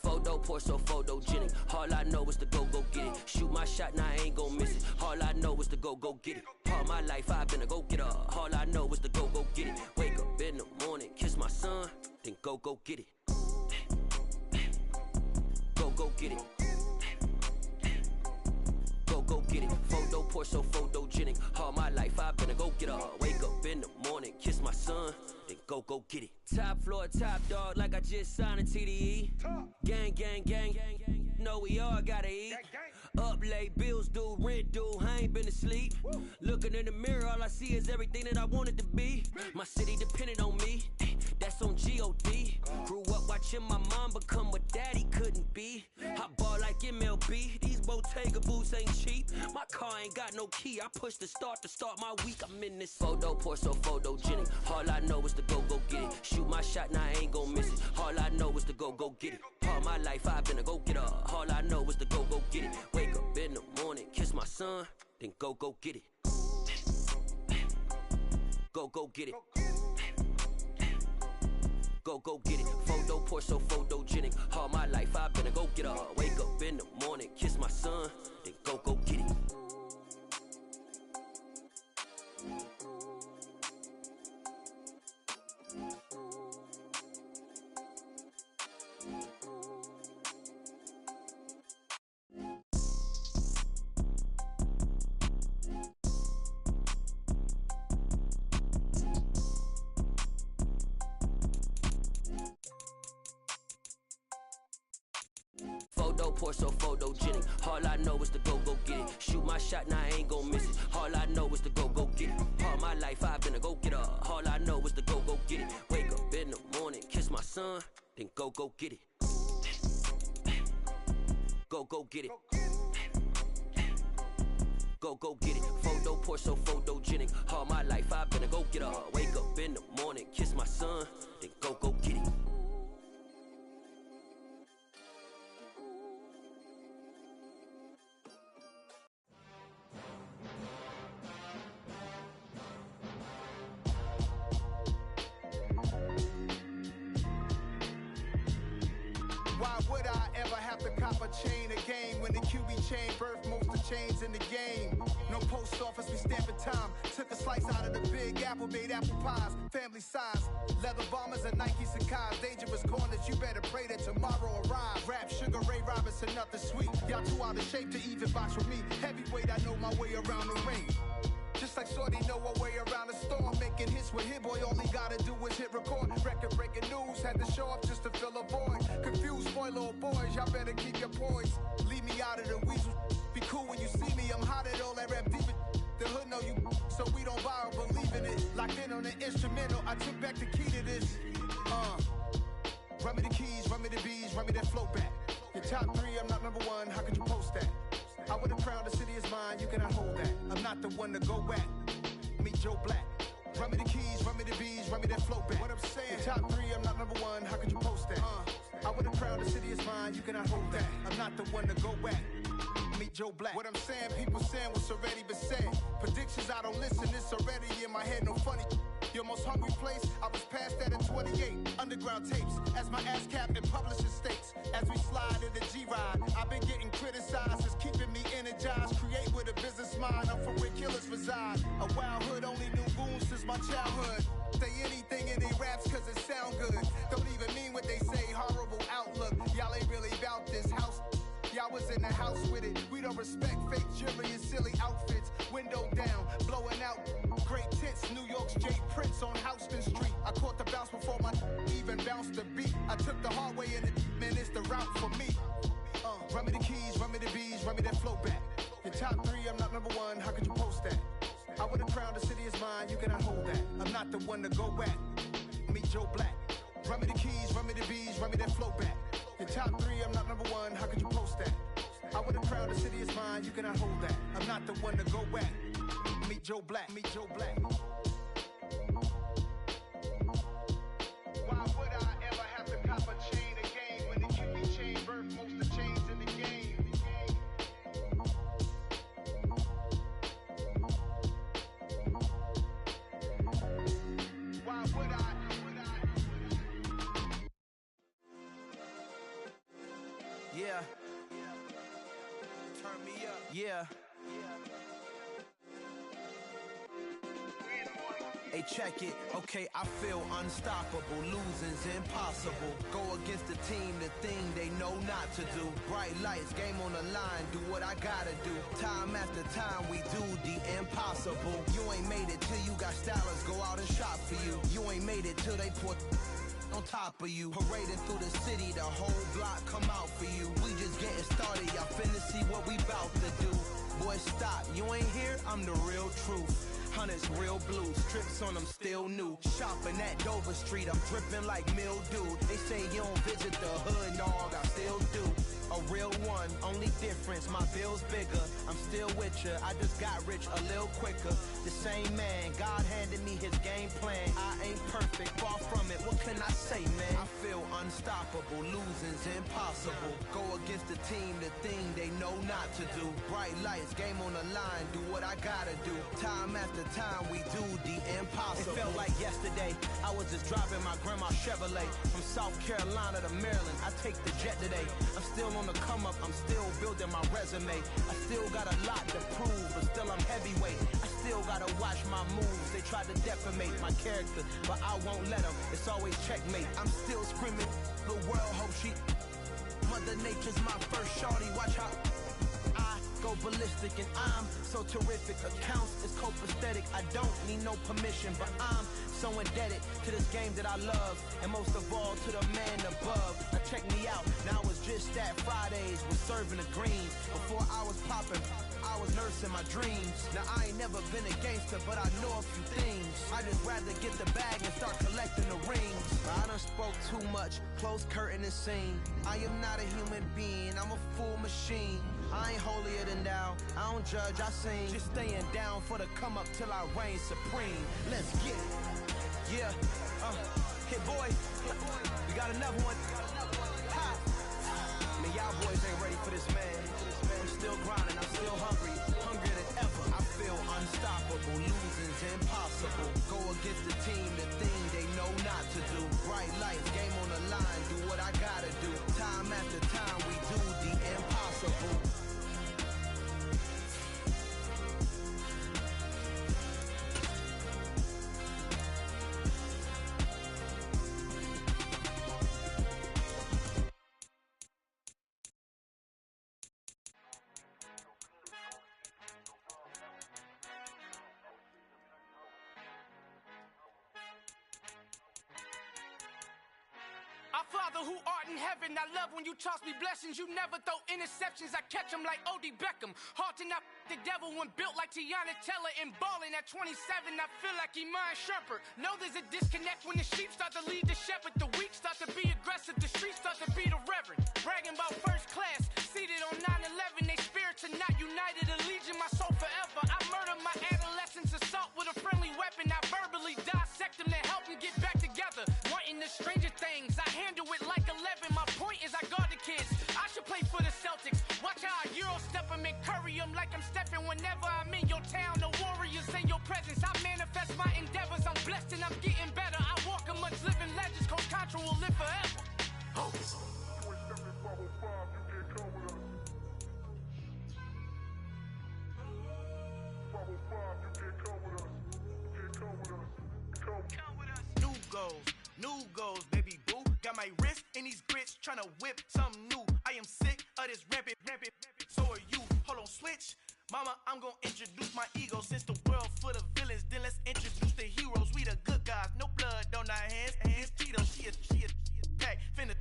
Photo poor, so photogenic. All I know is to go get it. Shoot my shot, now I ain't gon' miss it. All I know is to go get it. All my life I've been a go-getter. All I know is to go get it. Wake up in the morning, kiss my son, then go get it. Go get it. Go get it. Photo poor, so photogenic. All my life I've been a go-getter. Wake up in the morning, kiss my son, then go get it. Top floor, top dog, like I just signed a TDE. Gang, gang, gang, gang, gang. Know we all gotta eat. Up late, bills due, rent due, I ain't been asleep. Looking in the mirror, all I see is everything that I wanted to be. My city depended on me, that's on G.O.D. Grew up watching my mom become what daddy couldn't be. I ball like MLB, these Bottega boots ain't cheap. My car ain't got no key, I push the start to start my week. I'm in this photo poor, so photogenic. All I know is to go get it. Shoot my shot, now I ain't gon' miss it. All I know is to go get it. All my life I've been a go-getter. All I know is to go get it. Wake up in the morning, kiss my son, then go get it. Go get it. Go get it. Photo poor, so photogenic. All my life I've been a go-getter. Wake up in the morning, kiss my son, then go get it. Photo poor, so photogenic. All I know is to go get it. Shoot my shot, now I ain't gon' miss it. All I know is to go get it. All my life I've been a go-getter. All I know is to go get it. Wake up in the morning, kiss my son, then go get it. Go get it. Go get it. Photo poor, so photogenic. All my life I've been a go-getter. Wake up in the morning, kiss my son, then go get it. Why would I ever have to cop a chain again when the QB chain birthed most of chains in the game? No post office, we stamping time. Took a slice out of the big apple, made apple pies, family size. Leather bombers and Nike Sacai's. Dangerous corners, you better pray that tomorrow arrives. Rap, Sugar Ray Robinson, nothing sweet. Y'all too out of shape to even box with me. Heavyweight, I know my way around the ring. Just like Shorty know her way around the storm. Making hits with Hit Boy, all he gotta do is hit record. Record breaking news, had to show up just to fill a void. Confused, spoil little boys, y'all better keep your poise. Leave me out of the weasel. Be cool when you see me, I'm hot at all that rap deep. The hood know you, so we don't borrow, believe in it. Locked in on the instrumental, I took back the key to this. Run me the keys, run me the bees, run me that flow back. Your top three, I'm not number one, how could you post that? I would have crowned the city is mine, you cannot hold that. I'm not the one to go back. Meet Joe Black. Run me the keys, run me the bees, run me that flow back. What I'm saying, your top three, I'm not number one, how could you post that? I would have crowned the city is mine, you cannot hold that. I'm not the one to go back. Meet Joe Black. What I'm saying, people saying what's already been said. Predictions, I don't listen, it's already in my head, no funny. Your most hungry place, I was past that at 28. Underground tapes, as my ass cap in publishing states. As we slide in the G-Ride, I've been getting criticized, it's keeping me energized. Create with a business mind, I'm from where killers reside. A wild hood, only knew goons since my childhood. Say anything in they raps cause it sound good. Don't even mean what they say, horrible outlook. Y'all ain't really about this house. Y'all was in the house with it. We don't respect fake jewelry and silly outfits. Window down, blowing out great tits. New York's J. Prince on Houston Street. I caught the bounce before my even bounced the beat. I took the hard way and it, man, it's the route for me. Run me the keys, run me the bees, run me that flow back. Your top three, I'm not number one, how could you post that? I would have crowned the city is mine, you cannot hold that. I'm not the one to go back. Meet Joe Black. Run me the keys, run me the bees, run me that flow back. Your top three, I'm not number one, how could you post that? I would have crowned the city is mine, you cannot hold that. I'm not the one to go back. Meet Joe Black, meet Joe Black. Why would I ever have to cop a chain again when the QB chain birthed most of chains in the game? Why would I? Yeah. Turn me up. Yeah. Hey, check it. Okay, I feel unstoppable. Losing's impossible. Go against the team, the thing they know not to do. Bright lights, game on the line. Do what I gotta do. Time after time, we do the impossible. You ain't made it till you got stylers go out and shop for you. You ain't made it till they put on top of you. Parading through the city, the whole block come out for you. We just getting started, y'all finna see what we bout to do. Boy, stop, you ain't here, I'm the real truth. Hunters, real blue, strips on them still new. Shopping at Dover Street, I'm dripping like mildew. They say you don't visit the hood, dog, I still do. A real one, only difference, my bill's bigger. I'm still with ya, I just got rich a little quicker. The same man, God handed me his game plan. I ain't perfect, far from it, what can I say, man? I feel unstoppable, losing's impossible. Go against the team, the thing they know not to do. Bright lights, game on the line, do what I gotta do. Time after time, we do the impossible. It felt like yesterday, I was just driving my grandma's Chevrolet. From South Carolina to Maryland, I take the jet today. I'm still on the come up, I'm still building my resume. I still got a lot to prove, but still I'm heavyweight. I still gotta watch my moves, they try to defamate my character, but I won't let them, it's always checkmate. I'm still screaming, the world hope she Mother Nature's my first shorty, watch how I go go ballistic, and I'm so terrific. Accounts is copacetic. I don't need no permission, but I'm so indebted to this game that I love, and most of all to the man above. Now check me out, now it's just that Fridays was serving the greens. Before I was popping, I was nursing my dreams. Now I ain't never been a gangster, but I know a few things. I just rather get the bag and start collecting the rings. I done spoke too much, close curtain and scene. I am not a human being, I'm a full machine. I ain't holier than thou, I don't judge, I sing. Just staying down for the come up till I reign supreme. Let's get it. Yeah, hit boy, we got another one. Ha. Man, y'all boys ain't ready for this, man. I'm still grinding, I'm still hungry, hungrier than ever. I feel unstoppable, losing's impossible. Go against the team, the thing they know not to do. Bright lights, game on the line, do what I gotta do. Time after time, we do the impossible. Our Father who art in heaven, I love when you toss me blessings. You never throw interceptions, I catch them like O.D. Beckham. Hard to not the devil when built like Tiana Teller and balling at 27. I feel like Iman Shumpert. Know there's a disconnect when the sheep start to lead the shepherd. The weak start to be aggressive, the streets start to be the reverend. Bragging about first class, seated on 9/11. They spirits are not united, allegiance my soul forever. I murder my adolescence, assault with a friendly weapon. I verbally dissect them to help them get back together. Wanting the stranger things, I handle it like 11. My point is I guard the kids. I should play for the Celtics. Watch how I Euro step them and curry them like I'm stepping. Whenever I'm in your town, the Warriors in your presence. I manifest my endeavors. I'm blessed and I'm getting better. I walk amongst living legends. Coach Contra will live forever. Oh. New goals, baby boo. Got my wrist in these grits, tryna whip something new. I am sick of this rampant. So are you. Hold on, switch. Mama, I'm gonna introduce my ego. Since the world full of villains, then let's introduce the heroes. We the good guys, no blood on our hands. Hands Tito, she a pack. Finna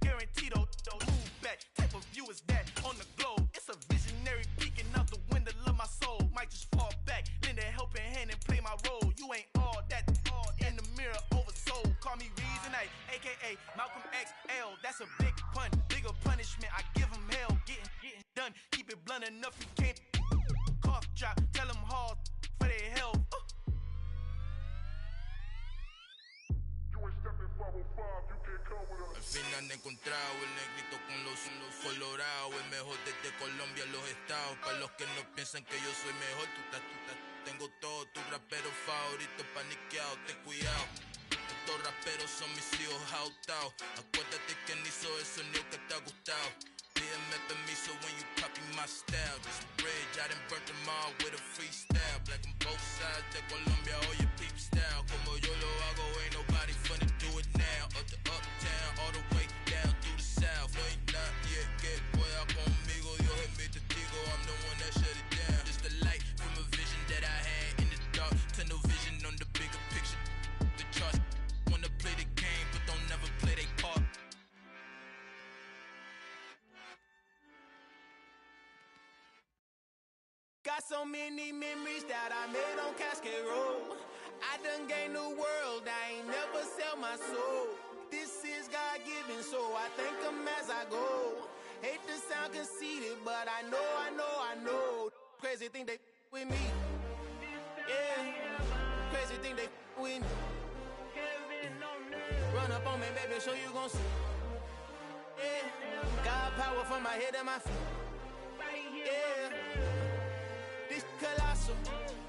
guarantee though. Move back. Type of view is that on the globe? It's a visionary peeking out the window of my soul. Might just fall back, lend a helping hand and play my role. You ain't all that in the mirror oversold. Call me Reason A, aka Malcolm XL. That's a big pun, bigger punishment. I give him hell, getting done. Keep it blunt enough, you can't cough drop. Tell them hard for their health. Al fin han encontrado el negrito con los colorados, el mejor desde Colombia, los estados. Para los que no piensan que yo soy mejor, tengo todo, tus raperos favoritos paniqueados, ten cuidado. Estos raperos son mis hijos jautados. Acuérdate que ni hizo el sonido que te ha gustado. Pídeme permiso when you copy my style. This bridge, I done burnt them all with a freestyle. Black on both sides de Colombia, oye peep style. Como yo lo hago, ain't nobody funny do it now. Up to uptown, all the way down through the south. No hay nadie que pueda conmigo, Dios es mi testigo. I'm the one that shut it down. Just the light from a vision that I had in the dark. Tunnel vision on the bigger picture. The charts wanna play the game, but don't never play their part. Got so many memories that I made on Cascade Road. I done gained the world, I ain't never sell my soul. This is God-given, so I thank him as I go. Hate to sound conceited, but I know. Crazy thing they with me. Yeah, crazy thing they with me. Run up on me, baby, show you gon' see. Yeah, God power from my head and my feet. Yeah. This colossal,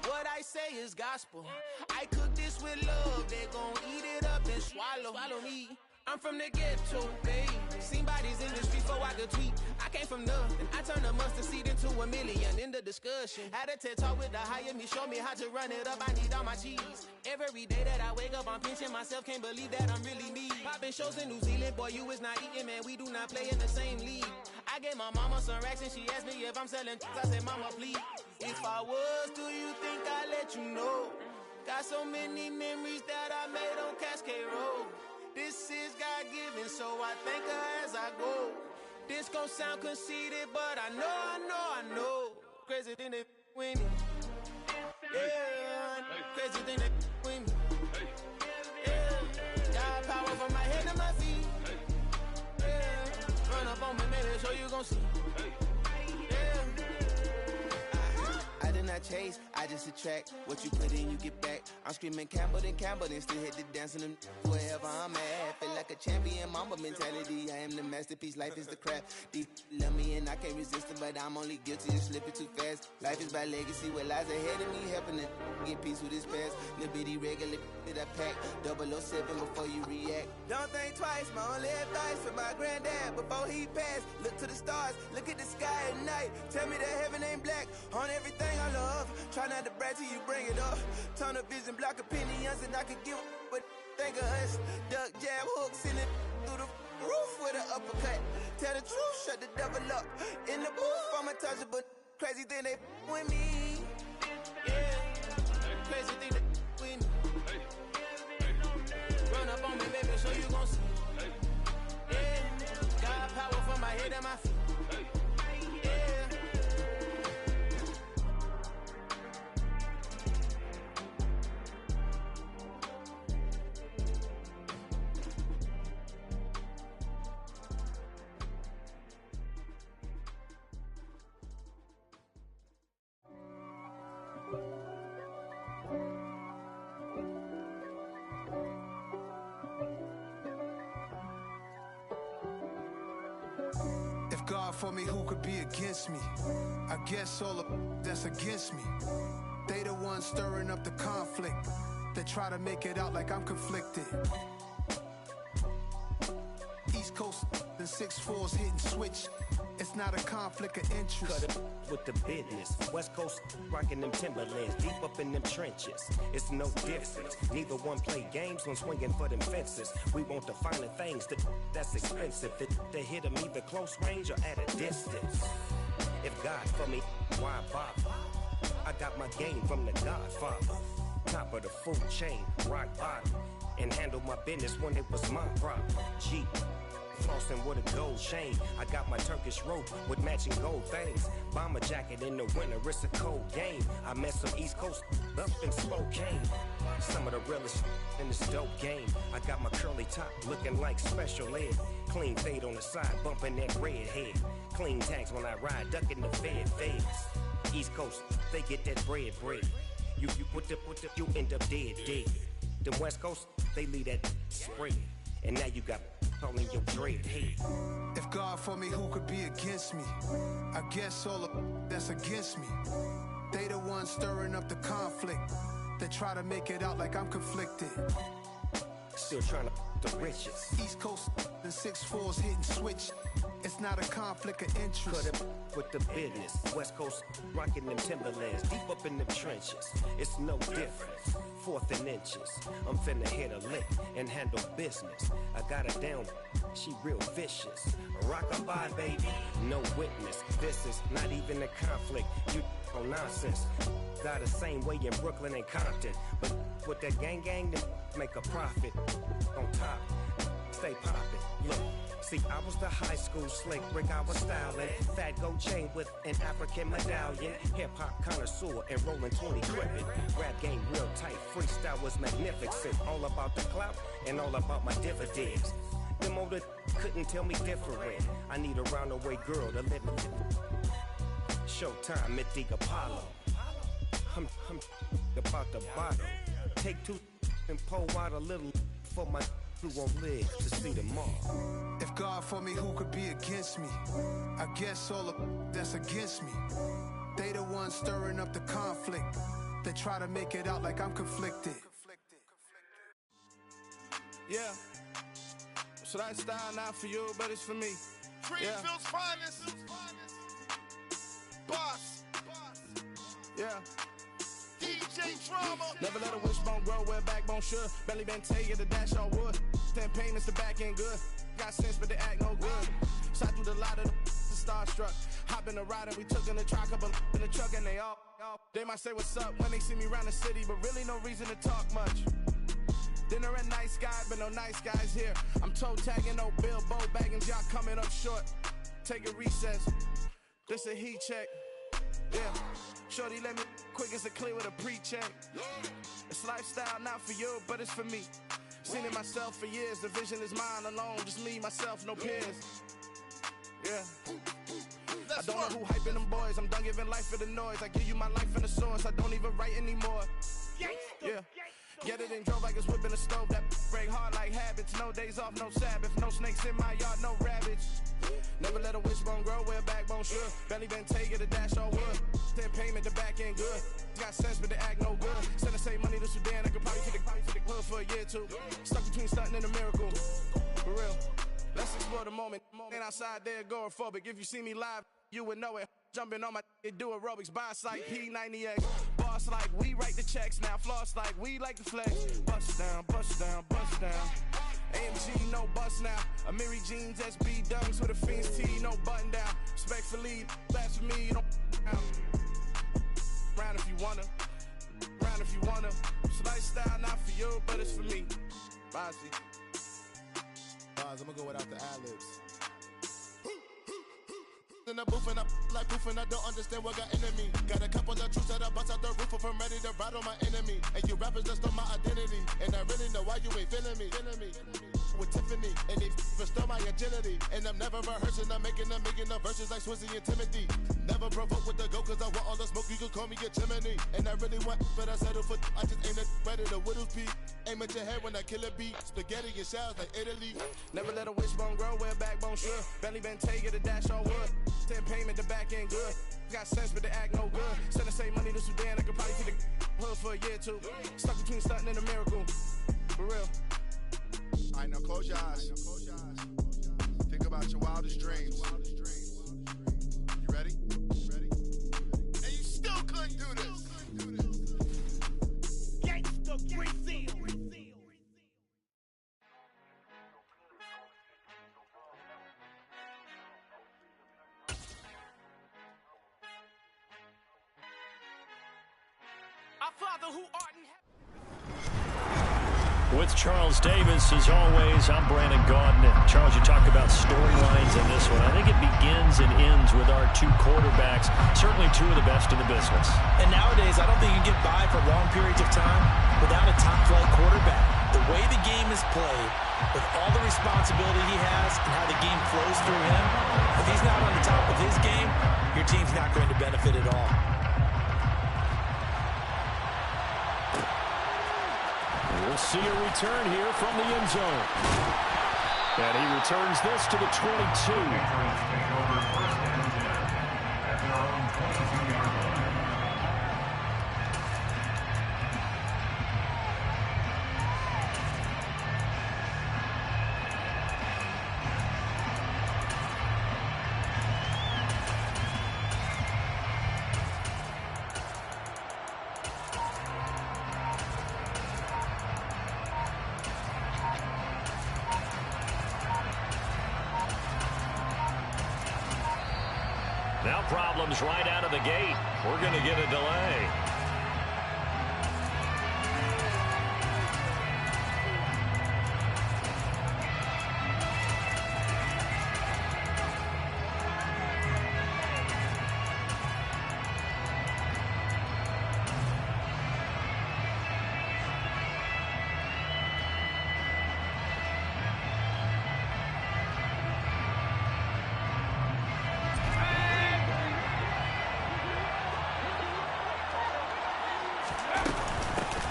what I say is gospel. I cook this with love, they gon' eat it up and swallow me. I'm from the ghetto, babe. Seen bodies in the streets before I could tweet. I came from nothing, I turned a mustard seed into a million. In the discussion, had a TED talk with the higher me, show me how to run it up. I need all my cheese. Every day that I wake up, I'm pinching myself, can't believe that I'm really me. Popping shows in New Zealand, boy, you is not eating, man. We do not play in the same league. I gave my mama some racks and she asked me if I'm selling. I said, mama, please. If I was, do you think I'd let you know? Got so many memories that I made on Cascade Road. This is God-given, so I thank her as I go. This gon' sound conceited, but I know. Crazy thing that with me. Yeah, crazy thing that with me. Yeah, got power from my head to my feet. Yeah, run up on me, maybe so you gon' see. I did not chase, I just attract. What you put in, you get back. I'm screaming Campbell, then still hit the dancing and wherever I'm at. Feel like a champion, mamba mentality. I am the masterpiece, life is the crap. Deep love me and I can't resist it, but I'm only guilty of slipping too fast. Life is by legacy, what lies ahead of me, helping to get peace with this past. Little bitty regular that I pack, 007 before you react. Don't think twice, my only advice for my granddad before he passed. Look to the stars, look at the sky at night. Tell me that heaven ain't black on everything I love. Try not to brag till you bring it up. Tunnel vision, block opinions, and I could give but think of us. Duck, jab, hooks in it through the roof with an uppercut. Tell the truth, shut the devil up. In the booth, I'm untouchable. Crazy thing they with me. Yeah, crazy thing they with me. Run up on me, baby, so you gon' see. Yeah, got power from my head and my feet. God for me, who could be against me? I guess all of that's against me. They the ones stirring up the conflict. They try to make it out like I'm conflicted. East Coast and 6'4s hitting switch. It's not a conflict of interest. Cut it with the business. West Coast rocking them Timberlands, deep up in them trenches. It's no difference. Neither one play games when swinging for them fences. We want the finer things that's expensive. They hit them either close range or at a distance. If God for me, why bother? I got my game from the Godfather. Top of the food chain, rock bottom. And handle my business when it was my problem. Jeep. Flossing with a gold chain. I got my Turkish rope with matching gold things. Bomber jacket in the winter, it's a cold game. I met some East Coast up in Spokane. Some of the realest in this dope game. I got my curly top looking like special ed. Clean fade on the side, bumping that red head. Clean tags when I ride, ducking the feds. East Coast, they get that bread. You put the, you end up dead. Them West Coast, they leave that spread. And now you got calling your dread head. If God for me, who could be against me? I guess all of that's against me. They the ones stirring up the conflict. They try to make it out like I'm conflicted. Still trying to the riches. East Coast and 6'4s hitting switch. It's not a conflict of interest. Cut it with the business. West Coast rocking them Timberlands, deep up in them trenches. It's no difference. 4th and inches. I'm finna hit a lick and handle business. I got her down, she real vicious. Rockabye, baby, no witness. This is not even a conflict. You on nonsense. Got the same way in Brooklyn and Compton. But with that gang, then make a profit. On top, stay poppin'. Look. See, I was the high school slick brick, I was styling. Fat gold chain with an African medallion. Hip-hop connoisseur and rolling 20 crippin'. Rap game real tight, freestyle was magnificent. All about the clout and all about my dividends. Them older couldn't tell me different. I need a roundaway girl to live in. Showtime, Mythic Apollo. I'm about the bottle. Take 2 and pour out a little for my who won't live to see tomorrow. If God for me, who could be against me? I guess all of that's against me. They the ones stirring up the conflict. They try to make it out like I'm conflicted. Yeah. So that style not for you, but it's for me. Greenfield's finest. Boss. Yeah. DJ Drama. Never let a wishbone grow where backbone should. Belly been take the dash on wood. 10 payments, the back end good. Got sense, but they act no good. Shot through the lot of the starstruck. Hop in the ride and we took in the truck, couple in the truck, and they might say what's up when they see me around the city, but really no reason to talk much. Dinner at Nice Guy, but no nice guys here. I'm toe tagging, no Bilbo Baggins, y'all coming up short. Take a recess. This a heat check. Yeah. Shorty let me quick as a clear with a pre-check. It's lifestyle, not for you, but it's for me. Seen it myself for years. The vision is mine alone. Just me, myself, no peers. Yeah. I don't know who hyping them boys. I'm done giving life for the noise. I give you my life in the source. I don't even write anymore. Yeah. Get it and drove like it's whipping a stove. That break hard like habits. No days off, no Sabbath. No snakes in my yard, no rabbits. Never let a wishbone grow where a backbone should. Belly been taking a dash all wood. Then payment, the back end good. Got sense, but the act no good. Send the same money to Sudan. I could probably take the hood for a year or two. Stuck between stunting and a miracle. For real. Let's explore the moment. Ain't outside there agoraphobic. If you see me live, you would know it. Jumping on my do aerobics. Boss like P90X. Boss like we write the checks now. Floss like we like the flex. Bust down, bust down, bust down. AMG, no bust now. Amiri jeans, SB dunks with a Fiends tee, no button down. Respectfully, that's for me, you don't down. Round if you wanna. Round if you wanna. It's lifestyle, not for you, but it's for me. Bossy. Bars, I'm gonna go without the ad-libs. In the booth and I like proof and I don't understand what got into me. Got a couple of truths that I bust out the roof if I'm ready to ride on my enemy. And you rappers just stole my identity. And I really know why you ain't feeling me. With Tiffany, and they restore my agility. And I'm never rehearsing, I'm making up verses like Swizzy and Timothy. Never provoke with the go, cause I want all the smoke, you can call me a chimney. And I really want, but I settle for, I just ain't ready to whittles peak. Aim at your head when I kill a beat. Spaghetti and shells like Italy. Never let a wishbone grow where a backbone should. Belly been taking a dash all wood. 10 payment, the back end good. Got sense, but the act no good. Send the same money to Sudan, I could probably take the hood for a year or two. Stuck between stunting and a miracle. For real. Alright, now close your eyes. Think about your wildest dreams. You ready? And you still couldn't do this. Gangsta Brazil. Our Father who art in heaven. With Charles Davis, as always, I'm Brandon Gaudin. Charles, you talk about storylines in this one. I think it begins and ends with our two quarterbacks, certainly two of the best in the business. And nowadays, I don't think you can get by for long periods of time without a top-flight quarterback. The way the game is played, with all the responsibility he has and how the game flows through him, if he's not on the top of his game, your team's not going to benefit at all. We'll see a return here from the end zone. And he returns this to the 22. Now problems right out of the gate. We're going to get a delay.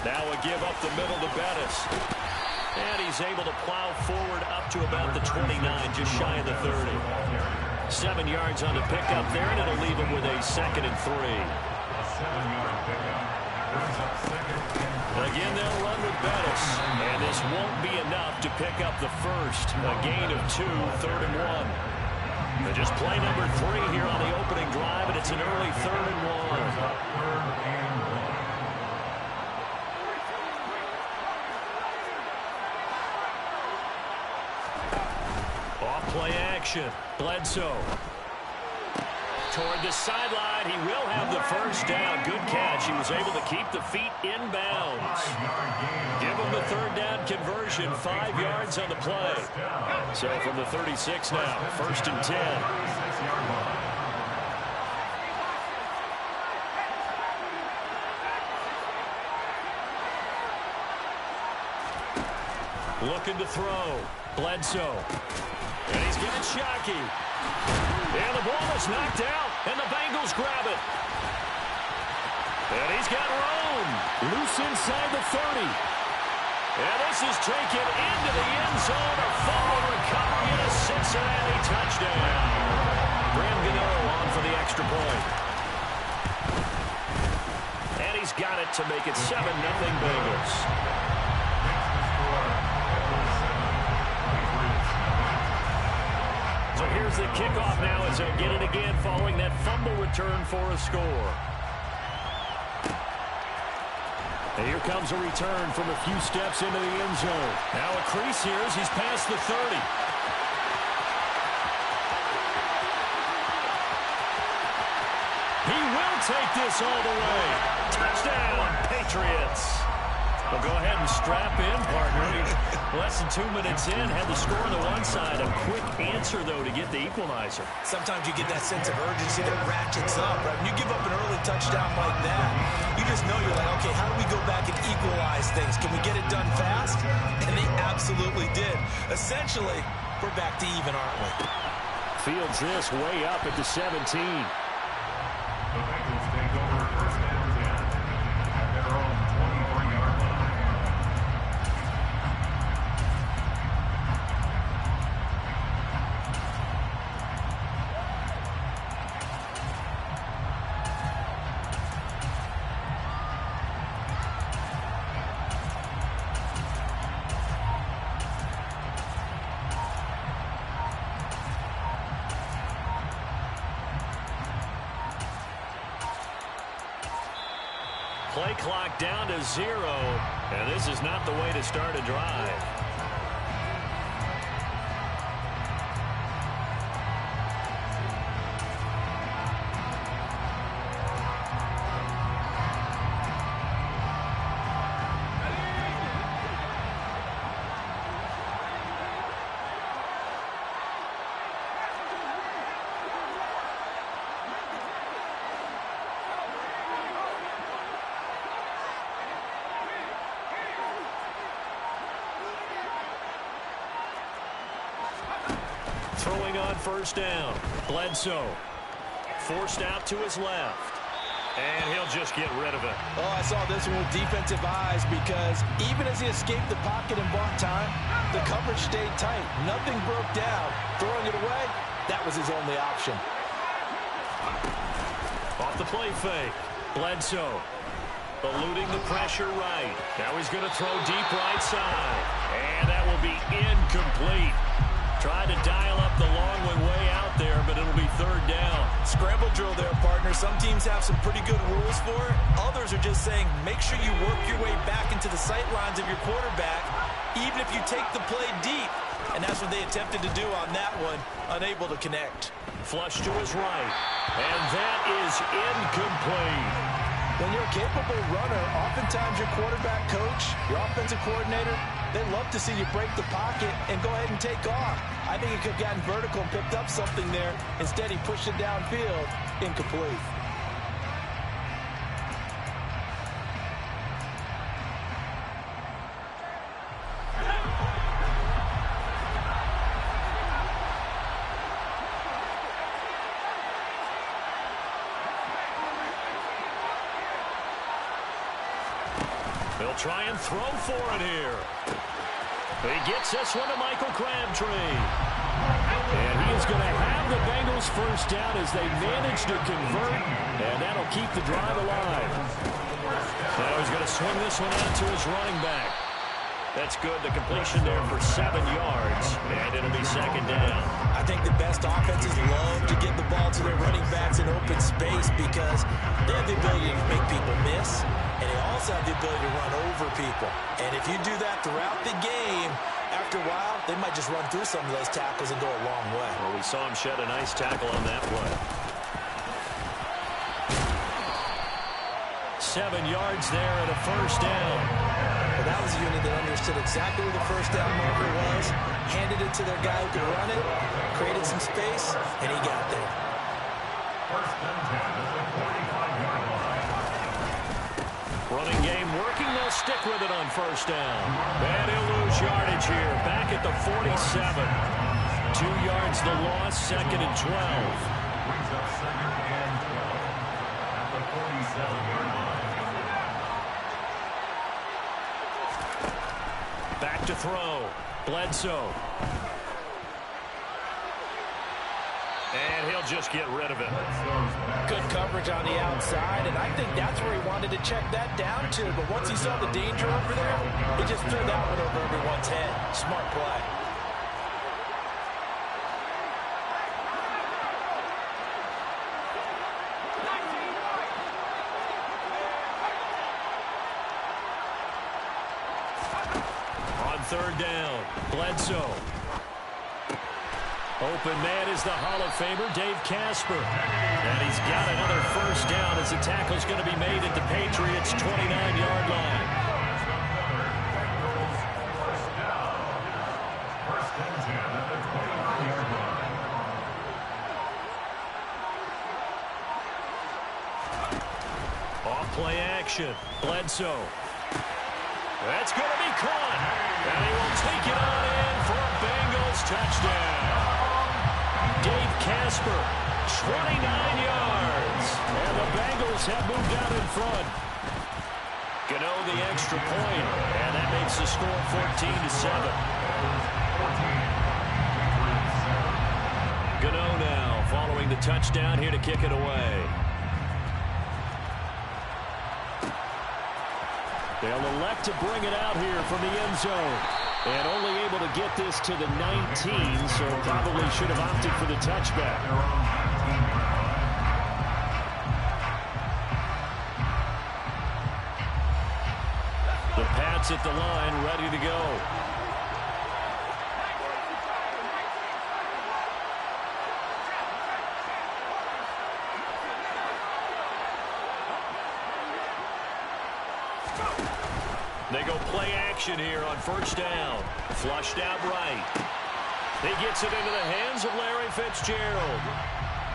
Now a give up the middle to Bettis. And he's able to plow forward up to about the 29, just shy of the 30. 7 yards on the pickup there, and it'll leave him with a 2nd and 3. Again, they'll run with Bettis. And this won't be enough to pick up the first. A gain of 2, 3rd and 1. And just play number 3 here on the opening drive, and it's an early 3rd and 1. Play action. Bledsoe. toward the sideline. He will have the first down. Good catch. He was able to keep the feet in bounds. Give him the third down conversion. 5 yards on the play. So from the 36 now, 1st and 10. Looking to throw. Bledsoe. And he's got Shockey. And the ball is knocked out, and the Bengals grab it. And he's got Rome. Loose inside the 30. And this is taken into the end zone. A fumble recovery and a Cincinnati touchdown. Graham Gano on for the extra point. And he's got it to make it 7-0 Bengals. So here's the kickoff now as they get it again following that fumble return for a score. And here comes a return from a few steps into the end zone. Now a crease here as he's past the 30. He will take this all the way. Touchdown, Patriots. Well, go ahead and strap in, partner. Less than 2 minutes in, had the score on the one side. A quick answer, though, to get the equalizer. Sometimes you get that sense of urgency that ratchets up, right? When you give up an early touchdown like that, you just know you're like, okay, how do we go back and equalize things? Can we get it done fast? And they absolutely did. Essentially, we're back to even, aren't we? Fields this way up at the 17. The Bengals take over 1st and 10 at their own 23-yard line. Play clock down to 0, and this is not the way to start a drive. Throwing on 1st down. Bledsoe. Forced out to his left. And he'll just get rid of it. Oh, I saw this one with defensive eyes because even as he escaped the pocket and bought time, the coverage stayed tight. Nothing broke down. Throwing it away, that was his only option. Off the play fake. Bledsoe. Eluding the pressure right. Now he's going to throw deep right side. And that will be incomplete. Tried to dial up the long one way out there, but it'll be 3rd down. Scramble drill there, partner. Some teams have some pretty good rules for it. Others are just saying, make sure you work your way back into the sight lines of your quarterback, even if you take the play deep. And that's what they attempted to do on that one, unable to connect. Flush to his right, and that is incomplete. When you're a capable runner, oftentimes your quarterback coach, your offensive coordinator, they love to see you break the pocket and go ahead and take off. I think he could have gotten vertical and picked up something there. Instead, he pushed it downfield. Incomplete. They'll try and throw for it here. He gets this one to Michael Crabtree. And he is going to have the Bengals 1st down as they manage to convert. And that'll keep the drive alive. Now he's going to swing this one out to his running back. That's good. The completion there for 7 yards. And it'll be 2nd down. I think the best offenses love to get the ball to their running backs in open space because they have the ability to make people miss. And they also have the ability to run over people. And if you do that throughout the game, after a while, they might just run through some of those tackles and go a long way. Well, we saw him shed a nice tackle on that play. 7 yards there and a first down. Well, that was a unit that understood exactly where the first down marker was, handed it to their guy who could run it, created some space, and he got there. First and 10 at the 45-yard line. Running game working. They'll stick with it on first down. And he'll lose yardage here. Back at the 47. 2 yards the loss, second and 12. Brings up second and 12 at the 47-yard line. Back to throw. Bledsoe. And he'll just get rid of it. Good coverage on the outside, and I think that's where he wanted to check that down to. But once he saw the danger over there, he just threw that one over everyone's head. Smart play. On third down, Bledsoe. Open man is the Hall of Famer, Dave Casper. And he's got another first down as the tackle's going to be made at the Patriots' 29-yard line. First and 10 at the 29-yard line. Off play action, Bledsoe. That's going to be caught. And he will take it on in for a Bengals touchdown. Dave Casper, 29 yards. And the Bengals have moved out in front. Gano the extra point, and that makes the score 14-7. Gano now following the touchdown here to kick it away. They'll elect to bring it out here from the end zone. And only able to get this to the 19, so probably should have opted for the touchback. The Pats at the line, ready to go. They go play action here on first down. Flushed out right. He gets it into the hands of Larry Fitzgerald.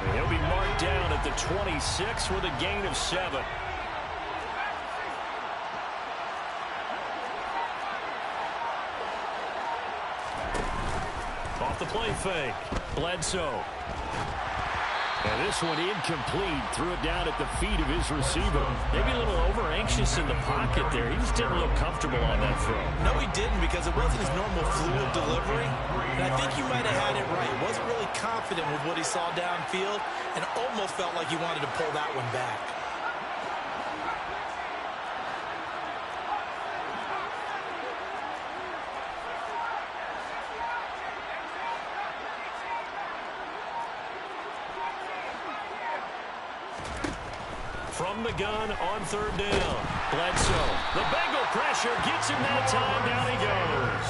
And he'll be marked down at the 26 with a gain of 7. Off the play fake. Bledsoe. And this one incomplete. Threw it down at the feet of his receiver. Maybe a little over-anxious in the pocket there. He just didn't look comfortable on that throw. No, he didn't, because it wasn't his normal fluid delivery. And I think he might have had it right. Wasn't really confident with what he saw downfield and almost felt like he wanted to pull that one back. From the gun on third down. Bledsoe. The Bengal pressure gets him that time. Down he goes.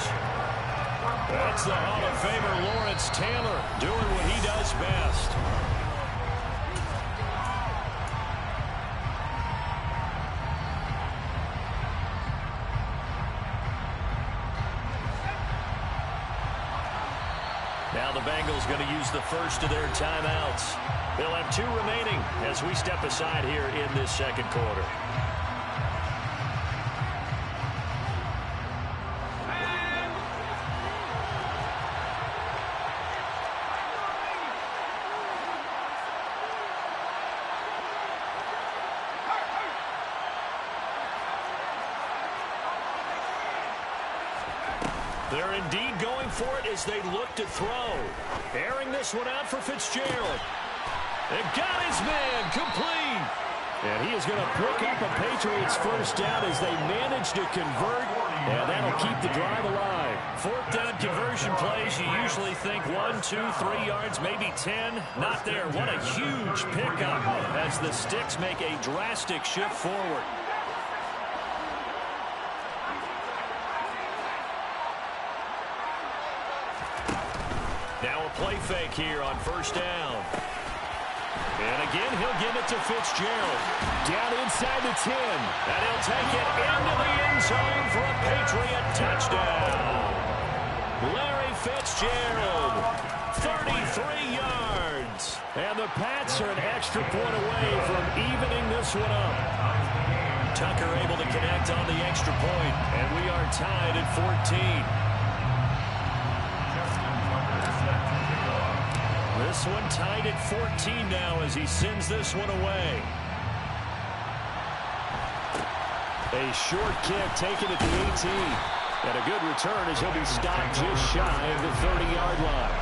That's the Hall of Famer Lawrence Taylor doing what he does best. Now the Bengals going to use the first of their timeouts. They'll have 2 remaining as we step aside here in this second quarter. They're indeed going for it as they look to throw. Airing this one out for Fitzgerald. And got his man complete. And he is going to pick up a Patriots first down as they manage to convert. And that'll keep the drive alive. Fourth down conversion plays, you usually think 1, 2, 3 yards, maybe 10. Not there. What a huge pickup as the Sticks make a drastic shift forward. Now a play fake here on first down. And again, he'll give it to Fitzgerald. Down inside the 10. And he'll take it into the end zone for a Patriot touchdown. Larry Fitzgerald, 33 yards. And the Pats are an extra point away from evening this one up. Tucker able to connect on the extra point, and we are tied at 14. This one tied at 14 now as he sends this one away. A short kick taken at the 18. And a good return as he'll be stopped just shy of the 30-yard line.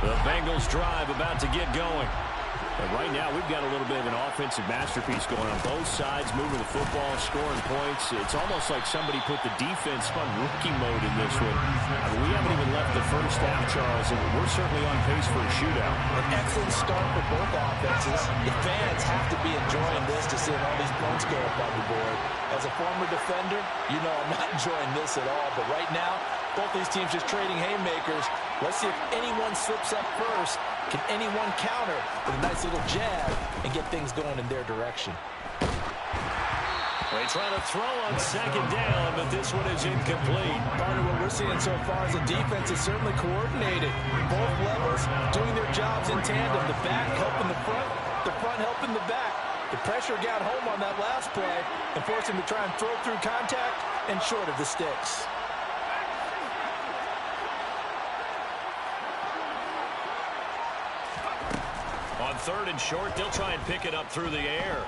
The Bengals drive about to get going. And right now, we've got a little bit of an offensive masterpiece going on both sides, moving the football, scoring points. It's almost like somebody put the defense on rookie mode in this one. I mean, we haven't even left the first half, Charles, and we're certainly on pace for a shootout. An excellent start for both offenses. The fans have to be enjoying this to see all these points go up on the board. As a former defender, you know I'm not enjoying this at all. But right now, both these teams just trading haymakers. Let's see if anyone slips up first. Can anyone counter with a nice little jab and get things going in their direction? They try to throw on second down, but this one is incomplete. Partner, what we're seeing so far is the defense is certainly coordinated. Both levels doing their jobs in tandem. The back helping the front helping the back. The pressure got home on that last play and forced him to try and throw through contact and short of the sticks. On third and short, they'll try and pick it up through the air.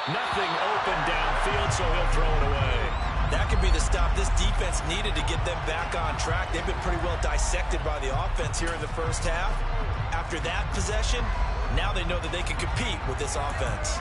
Nothing open downfield, so he'll throw it away. That could be the stop this defense needed to get them back on track. They've been pretty well dissected by the offense here in the first half. After that possession, now they know that they can compete with this offense.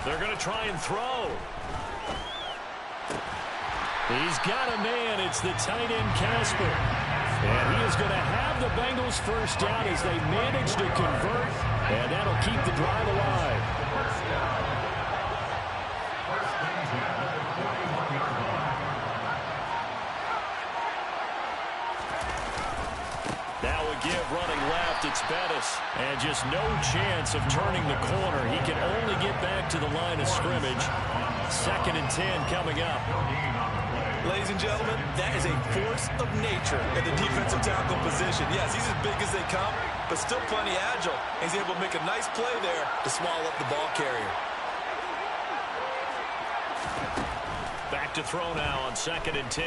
They're going to try and throw. He's got a man. It's the tight end, Casper. And he is going to have the Bengals first down as they manage to convert. And that'll keep the drive alive. Now a give running left. It's Bettis. And just no chance of turning the corner. He can only get back to the line of scrimmage. 2nd and 10 coming up. Ladies and gentlemen, that is a force of nature in the defensive tackle position. Yes, he's as big as they come, but still plenty agile. He's able to make a nice play there to swallow up the ball carrier. Back to throw now on 2nd and 10.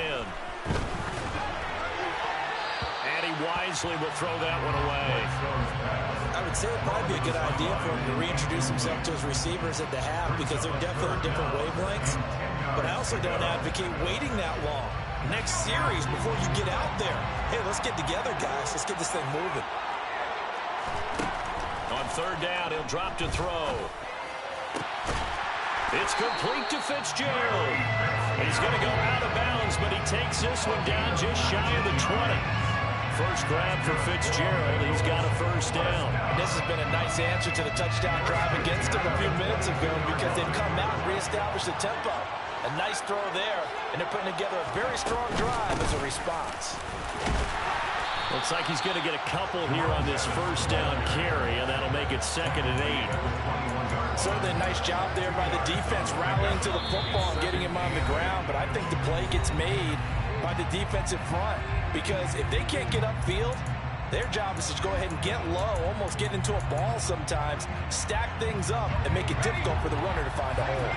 And he wisely will throw that one away. I would say it'd probably be a good idea for him to reintroduce himself to his receivers at the half because they're definitely on different wavelengths. But I also don't advocate waiting that long. Next series before you get out there. Hey, let's get together, guys. Let's get this thing moving. On 3rd down, he'll drop to throw. It's complete to Fitzgerald. He's going to go out of bounds, but he takes this one down just shy of the 20. First grab for Fitzgerald. He's got a first down. And this has been a nice answer to the touchdown drive against him a few minutes ago because they've come out and reestablished the tempo. A nice throw there, and they're putting together a very strong drive as a response. Looks like he's going to get a couple here on this first down carry, and that'll make it 2nd and 8. Certainly a nice job there by the defense rallying to the football and getting him on the ground, but I think the play gets made by the defensive front because if they can't get upfield, their job is to go ahead and get low, almost get into a ball sometimes, stack things up, and make it difficult for the runner to find a hole.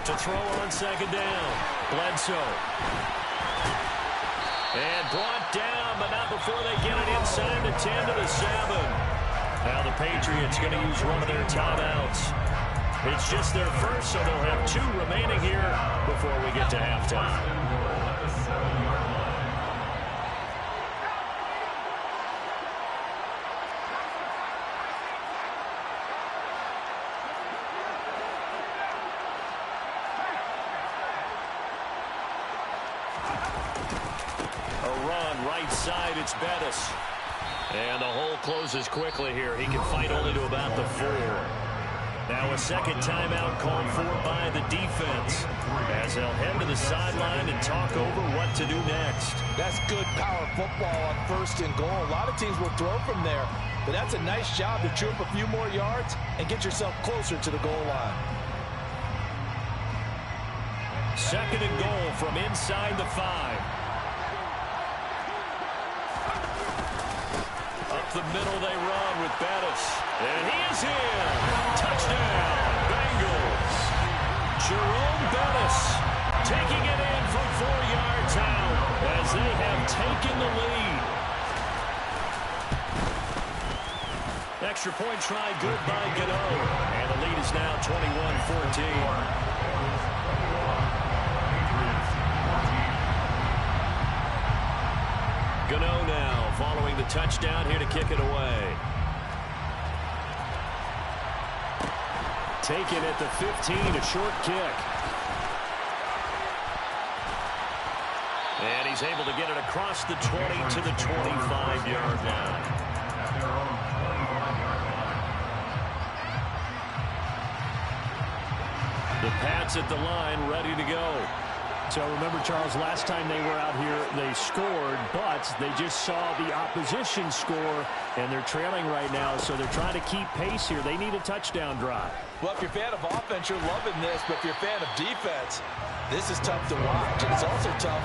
To throw on 2nd down. Bledsoe. And brought down, but not before they get it inside the 10 to the 7. Now the Patriots going to use one of their timeouts. It's just their first, so they'll have 2 remaining here before we get to halftime. A run right side, it's Bettis. And the hole closes quickly here. He can fight only to about the 4. Now a second timeout called for by the defense as they'll head to the sideline and talk over what to do next. That's good power football on 1st and goal. A lot of teams will throw from there, but that's a nice job to chew up a few more yards and get yourself closer to the goal line. 2nd and goal from inside the 5. Up the middle they run with Bettis. And he is in. Touchdown, Bengals. Jerome Bettis taking it in from 4 yards out as they have taken the lead. Extra point try good by Gano. And the lead is now 21-14. Gano now following the touchdown here to kick it away. Taken at the 15, a short kick. And he's able to get it across the 20 to the 25-yard line. The Pats at the line, ready to go. So remember, Charles, last time they were out here, they scored, but they just saw the opposition score, and they're trailing right now, so they're trying to keep pace here. They need a touchdown drive. Well, if you're a fan of offense, you're loving this, but if you're a fan of defense, this is tough to watch. And it's also tough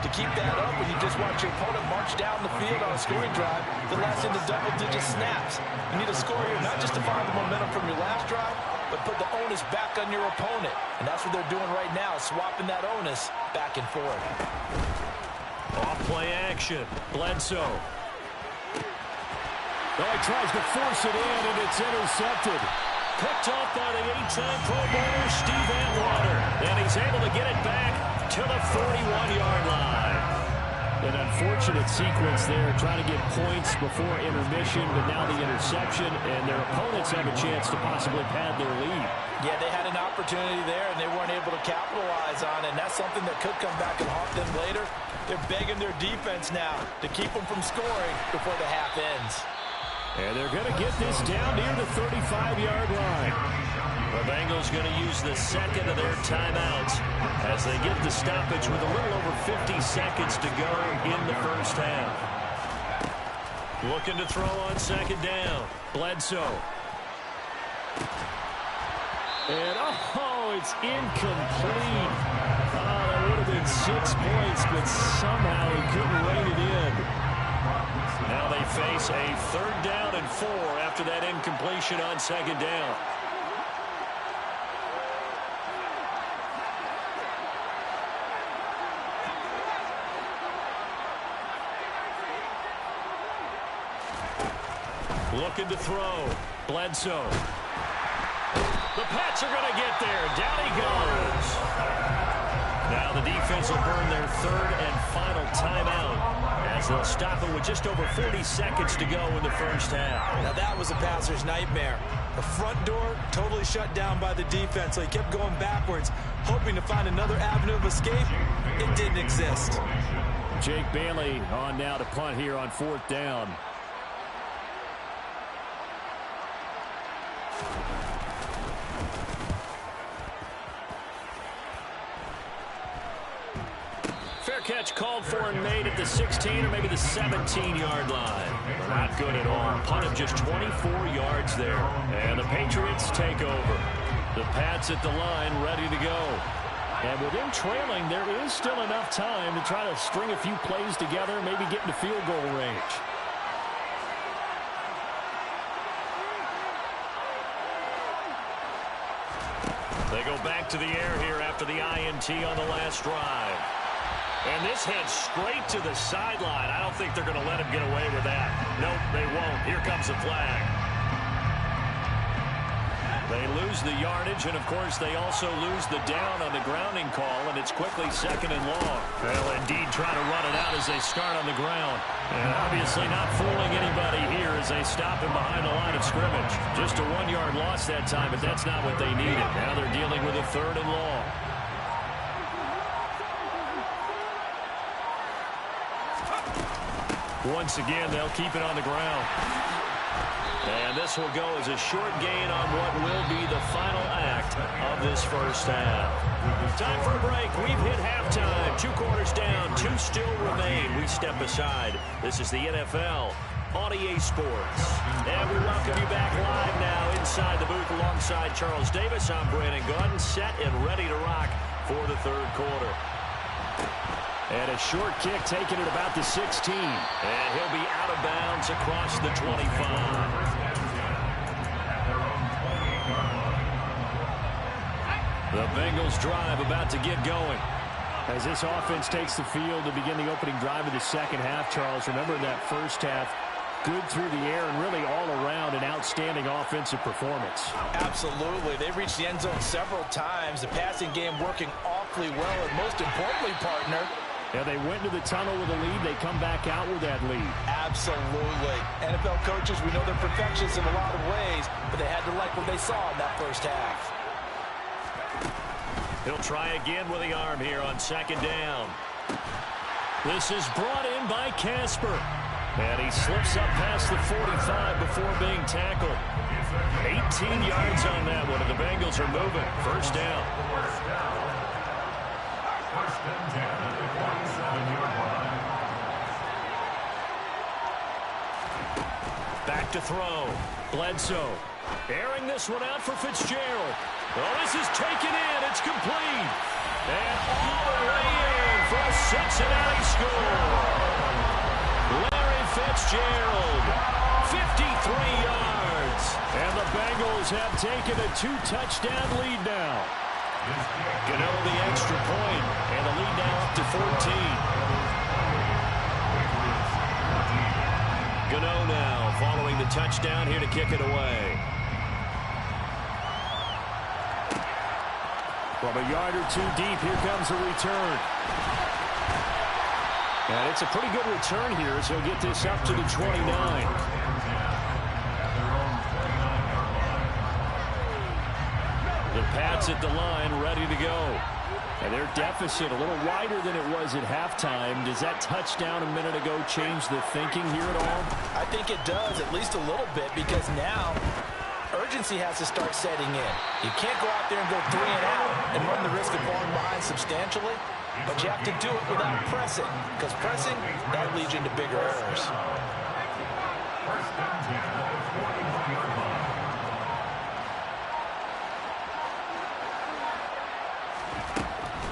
to keep that up when you just watch your opponent march down the field on a scoring drive that lasts into double-digit snaps. You need a score here, not just to find the momentum from your last drive, but put the onus back on your opponent. And that's what they're doing right now, swapping that onus back and forth. Off-play action. Bledsoe. Oh, he tries to force it in, and it's intercepted. Picked off by the 8-time Pro Bowler, Steve Atwater. And he's able to get it back to the 41-yard line. An unfortunate sequence there, trying to get points before intermission, but now the interception, and their opponents have a chance to possibly pad their lead. Yeah, they had an opportunity there, and they weren't able to capitalize on it, and that's something that could come back and haunt them later. They're begging their defense now to keep them from scoring before the half ends. And they're going to get this down near the 35-yard line. The Bengals going to use the second of their timeouts as they get the stoppage with a little over 50 seconds to go in the first half. Looking to throw on 2nd down. Bledsoe. And, oh, it's incomplete. Oh, that would have been 6 points, but somehow he couldn't rein it in. Now they face a 3rd down and 4 after that incompletion on 2nd down. Looking to throw. Bledsoe. The Pats are going to get there. Down he goes. Now the defense will burn their 3rd and final timeout as they'll stop it with just over 40 seconds to go in the first half. Now that was a passer's nightmare. The front door totally shut down by the defense, so he kept going backwards, hoping to find another avenue of escape. It didn't exist. Jake Bailey on now to punt here on 4th down. Fair catch called for and made at the 16 or maybe the 17-yard line. Not good at all. Punt of just 24 yards there. And the Patriots take over. The Pats at the line ready to go. And with them trailing, there is still enough time to try to string a few plays together, maybe get into field goal range. They go back to the air here after the INT on the last drive. And this heads straight to the sideline. I don't think they're going to let him get away with that. Nope, they won't. Here comes the flag. They lose the yardage, and, of course, they also lose the down on the grounding call, and it's quickly 2nd and long. They'll indeed try to run it out as they start on the ground. And obviously not fooling anybody here as they stop him behind the line of scrimmage. Just a 1-yard loss that time, but that's not what they needed. Now they're dealing with a 3rd and long. Once again, they'll keep it on the ground. And this will go as a short gain on what will be the final act of this first half. Time for a break. We've hit halftime. 2 quarters down. 2 still remain. We step aside. This is the NFL on EA Sports. And we welcome you back live now inside the booth alongside Charles Davis. I'm Brandon Gunn, set and ready to rock for the 3rd quarter. And a short kick taken at about the 16. And he'll be out of bounds across the 25. The Bengals drive about to get going. As this offense takes the field to begin the opening drive of the second half, Charles, remember that first half, good through the air and really all around an outstanding offensive performance. Absolutely. They've reached the end zone several times. The passing game working awfully well, and most importantly, partner, yeah, they went to the tunnel with a lead. They come back out with that lead. Absolutely. NFL coaches, we know they're perfectionists in a lot of ways, but they had to like what they saw in that first half. He'll try again with the arm here on 2nd down. This is brought in by Casper. And he slips up past the 45 before being tackled. 18 yards on that one, and the Bengals are moving. First down. First and 10 at the 47-yard line. Back to throw. Bledsoe. Airing this one out for Fitzgerald. Well, this is taken in. It's complete. And all the way in for a Cincinnati score. Larry Fitzgerald. 53 yards. And the Bengals have taken a 2-touchdown lead now. Gano the extra point, and the lead now up to 14. Gano now following the touchdown here to kick it away. From a yard or 2 deep, here comes the return. And it's a pretty good return here as he'll get this up to the 29. The Pats at the line, ready to go. And their deficit a little wider than it was at halftime. Does that touchdown a minute ago change the thinking here at all? I think it does, at least a little bit, because now urgency has to start setting in. You can't go out there and go 3 and out and run the risk of falling behind substantially, but you have to do it without pressing, because pressing, that leads you into bigger errors. First and 10 at the 41-yard line.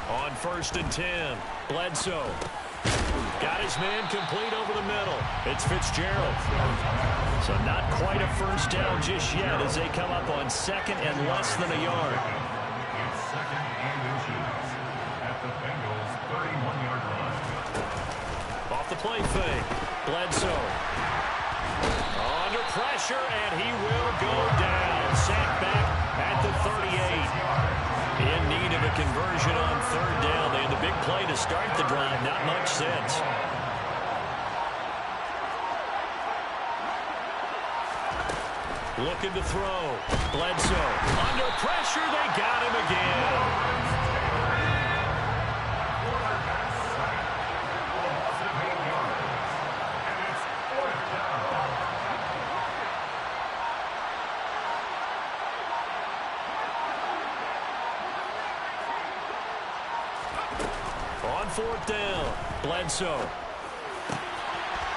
On 1st and 10, Bledsoe. Got his man complete over the middle. It's Fitzgerald. So not quite a first down just yet as they come up on 2nd and less than a yard. It's 2nd and inches at the Bengals' 31-yard line. Off the play fake. Bledsoe. Under pressure, and he will go down. Sacked back at the 38. In need of a conversion on 3rd down. They had the big play to start the drive. Not much sense. Looking to throw. Bledsoe. Under pressure, they got him again. On 4th down, Bledsoe.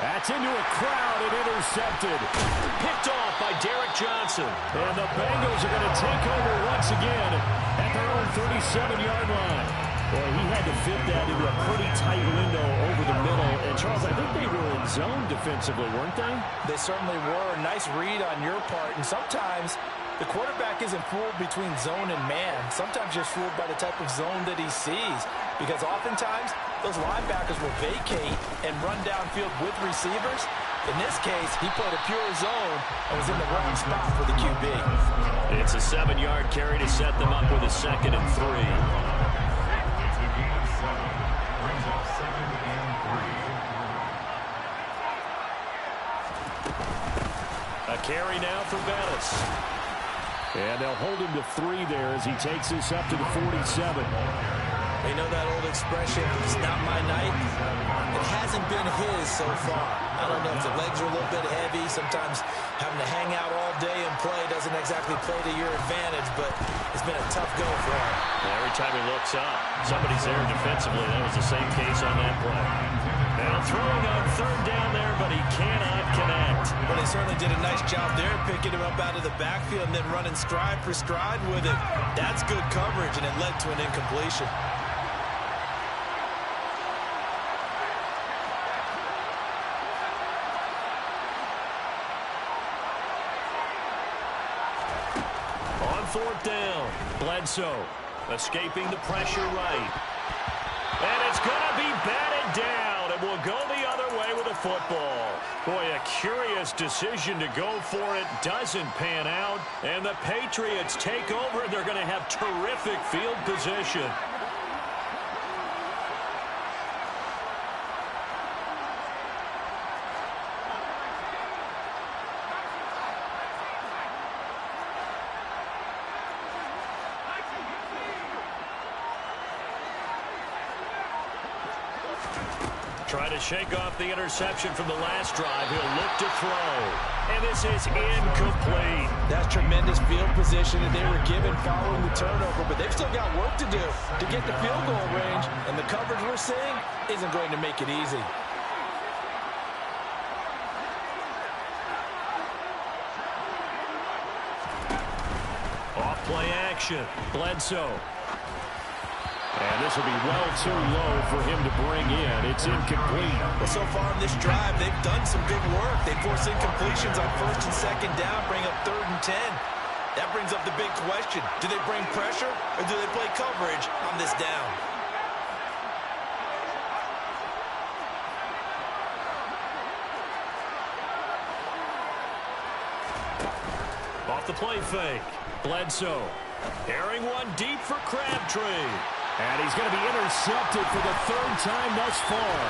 That's into a crowd and intercepted. Picked off by Derek Johnson. And the Bengals are going to take over once again at their own 37-yard line. Boy, he had to fit that into a pretty tight window over the middle. And, Charles, I think they were in zone defensively, weren't they? They certainly were. Nice read on your part. And sometimes the quarterback isn't fooled between zone and man. Sometimes just fooled by the type of zone that he sees. Because oftentimes, those linebackers will vacate and run downfield with receivers. In this case, he played a pure zone and was in the wrong spot for the QB. It's a 7-yard carry to set them up with a 2nd and 3. It's a gain of 7. Brings up 2nd and 3. A carry now for Bettis. And they'll hold him to 3 there as he takes this up to the 47. You know that old expression, it's not my night? It hasn't been his so far. I don't know if the legs are a little bit heavy. Sometimes having to hang out all day and play doesn't exactly play to your advantage, but it's been a tough go for him. Every time he looks up, somebody's there defensively. That was the same case on that play. Now throwing on 3rd down there, but he cannot connect. Well, they certainly did a nice job there, picking him up out of the backfield and then running stride for stride with it. That's good coverage, and it led to an incompletion. On 4th down, Bledsoe escaping the pressure right. And it's going to be batted down, and will go the other way with the football. Boy, a curious decision to go for it. Doesn't pan out, and the Patriots take over. They're going to have terrific field position. Trying to shake off the interception from the last drive. He'll look to throw. And this is incomplete. That's tremendous field position that they were given following the turnover, but they've still got work to do to get the field goal range, and the coverage we're seeing isn't going to make it easy. Off play action. Bledsoe. And this will be well too low for him to bring in. It's incomplete. Well, so far in this drive, they've done some good work. They force incompletions on 1st and 2nd down, bring up 3rd and 10. That brings up the big question. Do they bring pressure or do they play coverage on this down? Off the play fake. Bledsoe. Airing one deep for Crabtree. And he's going to be intercepted for the 3rd time thus far.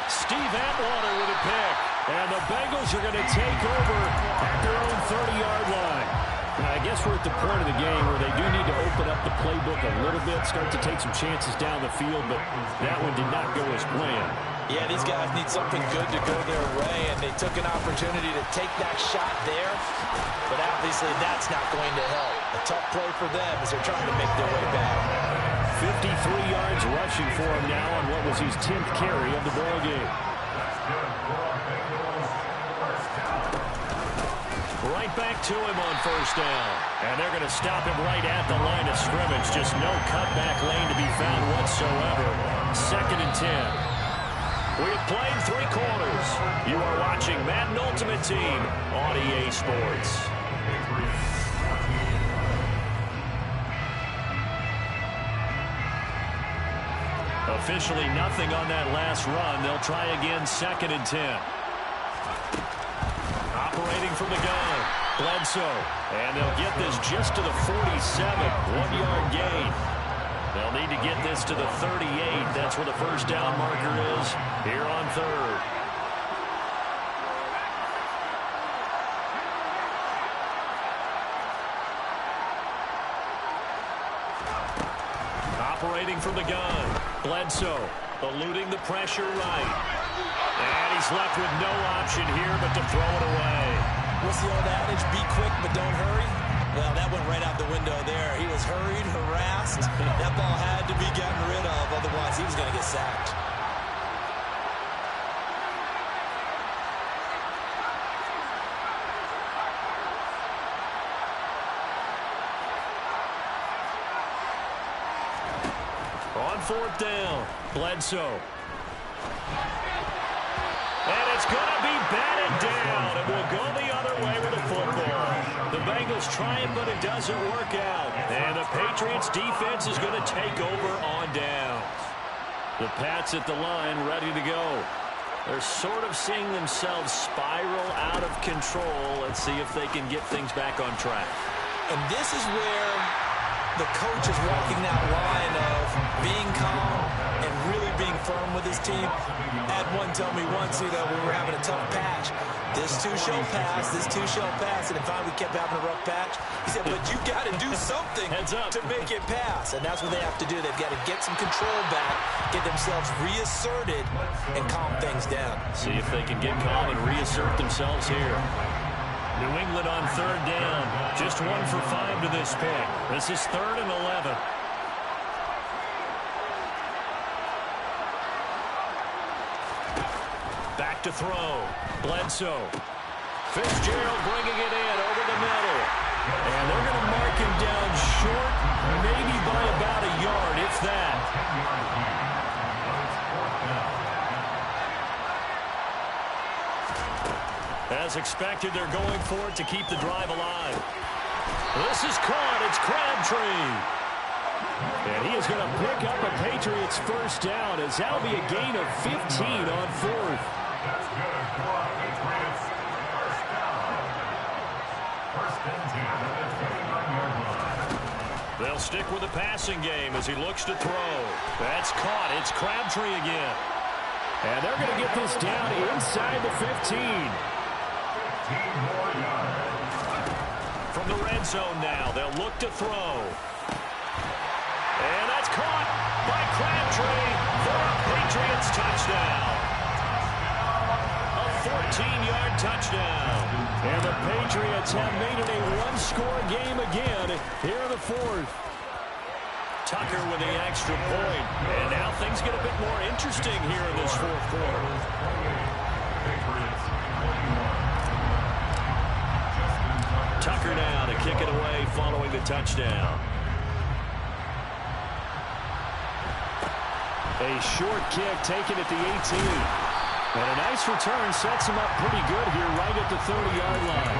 Steve Atwater with a pick. And the Bengals are going to take over at their own 30-yard line. Now, I guess we're at the point of the game where they do need to open up the playbook a little bit, start to take some chances down the field, but that one did not go as planned. Yeah, these guys need something good to go their way, and they took an opportunity to take that shot there, but obviously that's not going to help. A tough play for them as they're trying to make their way back. 53 yards rushing for him now on what was his 10th carry of the ball game. Right back to him on 1st down. And they're going to stop him right at the line of scrimmage. Just no cutback lane to be found whatsoever. 2nd and 10. We have played 3 quarters. You are watching Madden Ultimate Team on EA Sports. Officially nothing on that last run. They'll try again 2nd and 10. Operating from the gun, Bledsoe. And they'll get this just to the 47, 1-yard gain. They'll need to get this to the 38. That's where the 1st down marker is here on 3rd. Operating from the gun, Bledsoe eluding the pressure right. And he's left with no option here but to throw it away. What's the old adage? Be quick, but don't hurry. Well, that went right out the window there. He was hurried, harassed. That ball had to be gotten rid of, otherwise he was going to get sacked. On 4th down, Bledsoe. And it's going to be batted down. It will go the other way with the football. The Bengals try it, but it doesn't work out. And the Patriots defense is going to take over on downs. The Pats at the line, ready to go. They're sort of seeing themselves spiral out of control. Let's see if they can get things back on track. And this is where the coach is walking that line of being calm and really being firm with his team. I had one tell me once, we were having a tough patch. This too shall pass, this too shall pass. And if we kept having a rough patch, he said, but you got to do something to make it pass. And that's what they have to do. They've got to get some control back, get themselves reasserted, and calm things down. See if they can get calm and reassert themselves here. New England on third down. Just 1 for 5 to this pick. This is 3rd and 11. Back to throw. Bledsoe. Fitzgerald bringing it in over the middle. And they're going to mark him down short, maybe by about a yard, if that. As expected, they're going for it to keep the drive alive. This is caught. It's Crabtree. And he is going to pick up a Patriots first down, as that'll be a gain of 15 on 4th. That's good for Patriots. First down. First and 10 at the 29-yard line. They'll stick with the passing game as he looks to throw. That's caught. It's Crabtree again. And they're going to get this down inside the 15. 15 more yards. From the red zone now, they'll look to throw. And that's caught by Crabtree for a Patriots touchdown. A 14-yard touchdown. And the Patriots have made it a one-score game again here in the 4th. Tucker with the extra point. And now things get a bit more interesting here in this 4th quarter. Tucker now to kick it away following the touchdown. A short kick taken at the 18. And a nice return sets him up pretty good here right at the 30-yard line.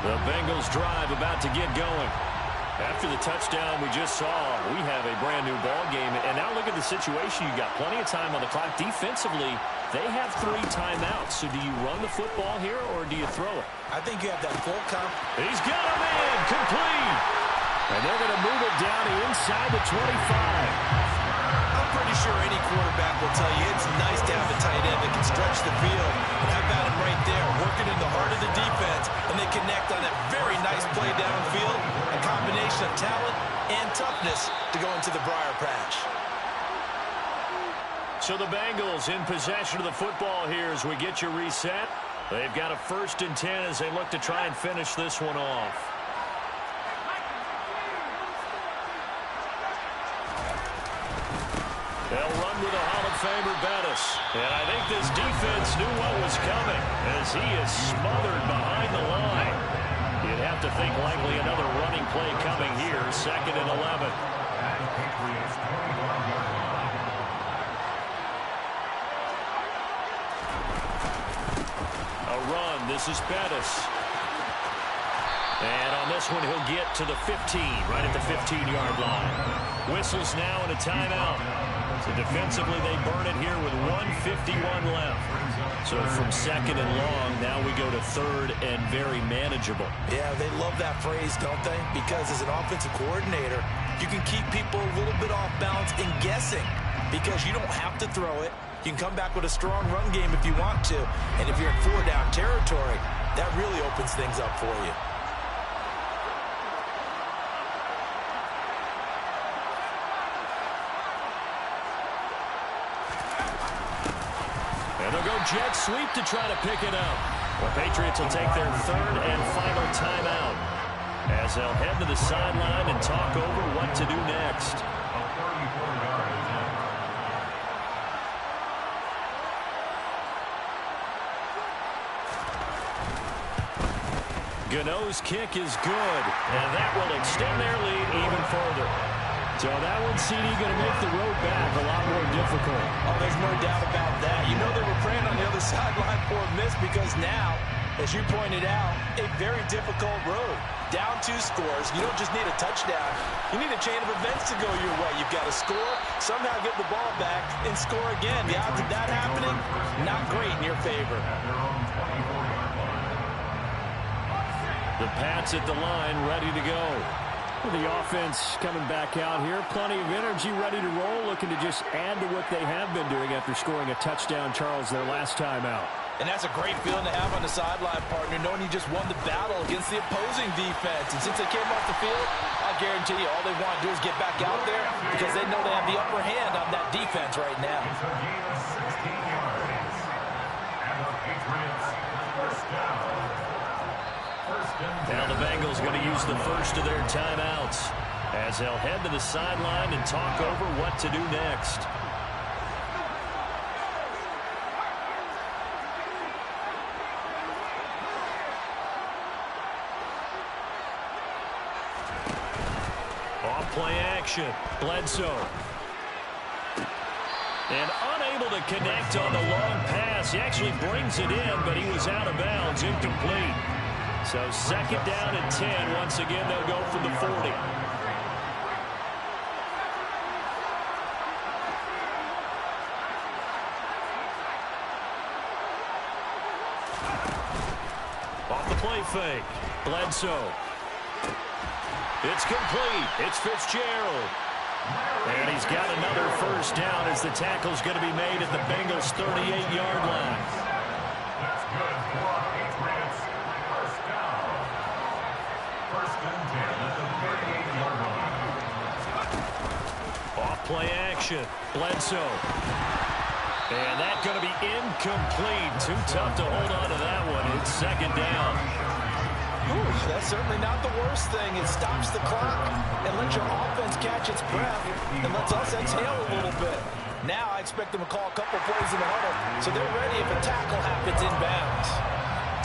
The Bengals drive about to get going. After the touchdown we just saw, we have a brand new ball game. And now look at the situation. You've got plenty of time on the clock. Defensively, they have 3 timeouts. So do you run the football here or do you throw it? I think you have that full count. He's got him in. Complete. And they're going to move it down inside the 25. I'm pretty sure any quarterback will tell you it's nice to have a tight end that can stretch the field. And how about him right there, working in the heart of the defense, and they connect on that very nice play downfield. A combination of talent and toughness to go into the briar patch. So the Bengals in possession of the football here as we get you reset. They've got a 1st and 10 as they look to try and finish this one off. They'll run with a Hall of Famer, Bettis. And I think this defense knew what was coming as he is smothered behind the line. You'd have to think likely another running play coming here, 2nd and 11. A run, this is Bettis. And on this one, he'll get to the 15, right at the 15-yard line. Whistles now and a timeout. So defensively, they burn it here with 1:51 left. So from 2nd and long, now we go to 3rd and very manageable. Yeah, they love that phrase, don't they? Because as an offensive coordinator, you can keep people a little bit off balance and guessing because you don't have to throw it. You can come back with a strong run game if you want to. And if you're in 4-down territory, that really opens things up for you. And they'll go jet sweep to try to pick it up. The Patriots will take their 3rd and final timeout as they'll head to the sideline and talk over what to do next. Gano's kick is good, and that will extend their lead even further. So that one, CD, going to make the road back a lot more difficult. Oh, there's no doubt about that. You know they were praying on the other sideline for a miss because now As you pointed out, a very difficult road. Down 2 scores. You don't just need a touchdown. You need a chain of events to go your way. You've got to score, somehow get the ball back, and score again. The odds of that happening, not great in your favor. The Pats at the line, ready to go. The offense coming back out here. Plenty of energy, ready to roll, looking to just add to what they have been doing after scoring a touchdown, Charles, their last time out. And that's a great feeling to have on the sideline, partner, knowing you just won the battle against the opposing defense. And since they came off the field, I guarantee you all they want to do is get back out there because they know they have the upper hand on that defense right now. It's a gain of 16 yards. And the Patriots first down. Now the Bengals going to use the first of their timeouts as they'll head to the sideline and talk over what to do next. Off-play action. Bledsoe. And unable to connect on the long pass. He actually brings it in, but he was out of bounds, incomplete. So second down and 10. Once again, they'll go from the 40. Off the play fake. Bledsoe. It's complete. It's Fitzgerald. And he's got another first down as the tackle's going to be made at the Bengals' 38-yard line. That's good for Patriots. First down. First and 10 at the 38-yard line. Off-play action. Bledsoe. And that's going to be incomplete. Too tough to hold on to that one. It's second down. Ooh, that's certainly not the worst thing. It stops the clock and lets your offense catch its breath and lets us exhale a little bit. Now I expect them to call a couple plays in the huddle, so they're ready if a tackle happens inbounds.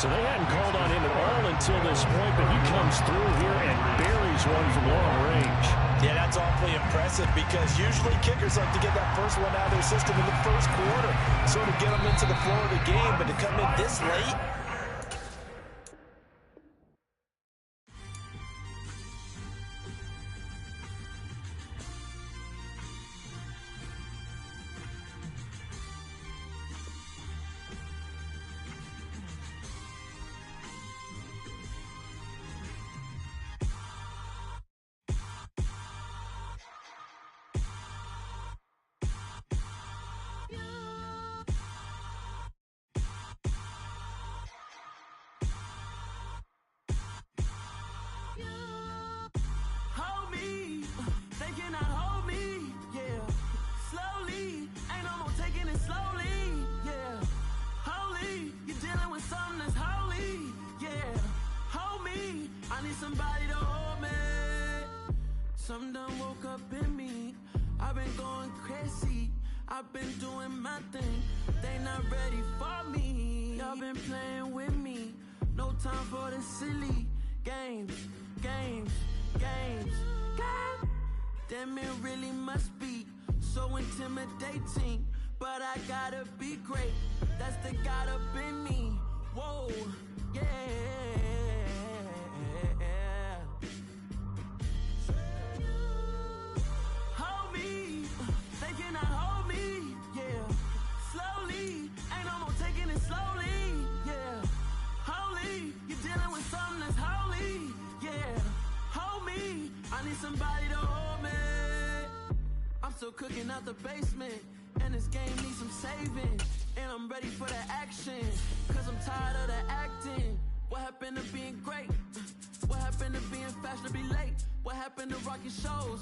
So they hadn't called on him at all until this point, but he comes through here and buries one from long range. Yeah, that's awfully impressive because usually kickers like to get that first one out of their system in the first quarter, sort of get them into the flow of the game, but to come in this late, somebody to hold me. Something done woke up in me. I've been going crazy. I've been doing my thing. They not ready for me. Y'all been playing with me. No time for the silly games. Damn, it really must be so intimidating. But I gotta be great. That's the God up in me. Whoa, yeah. Hold me, they cannot hold me, yeah. Slowly, ain't no more taking it slowly, yeah. Holy, you're dealing with something that's holy, yeah. Hold me, I need somebody to hold me. I'm still cooking out the basement, and this game needs some saving. And I'm ready for the action, cause I'm tired of the acting. What happened to being great? What happened to being fashionably late? What happened to rocking shows?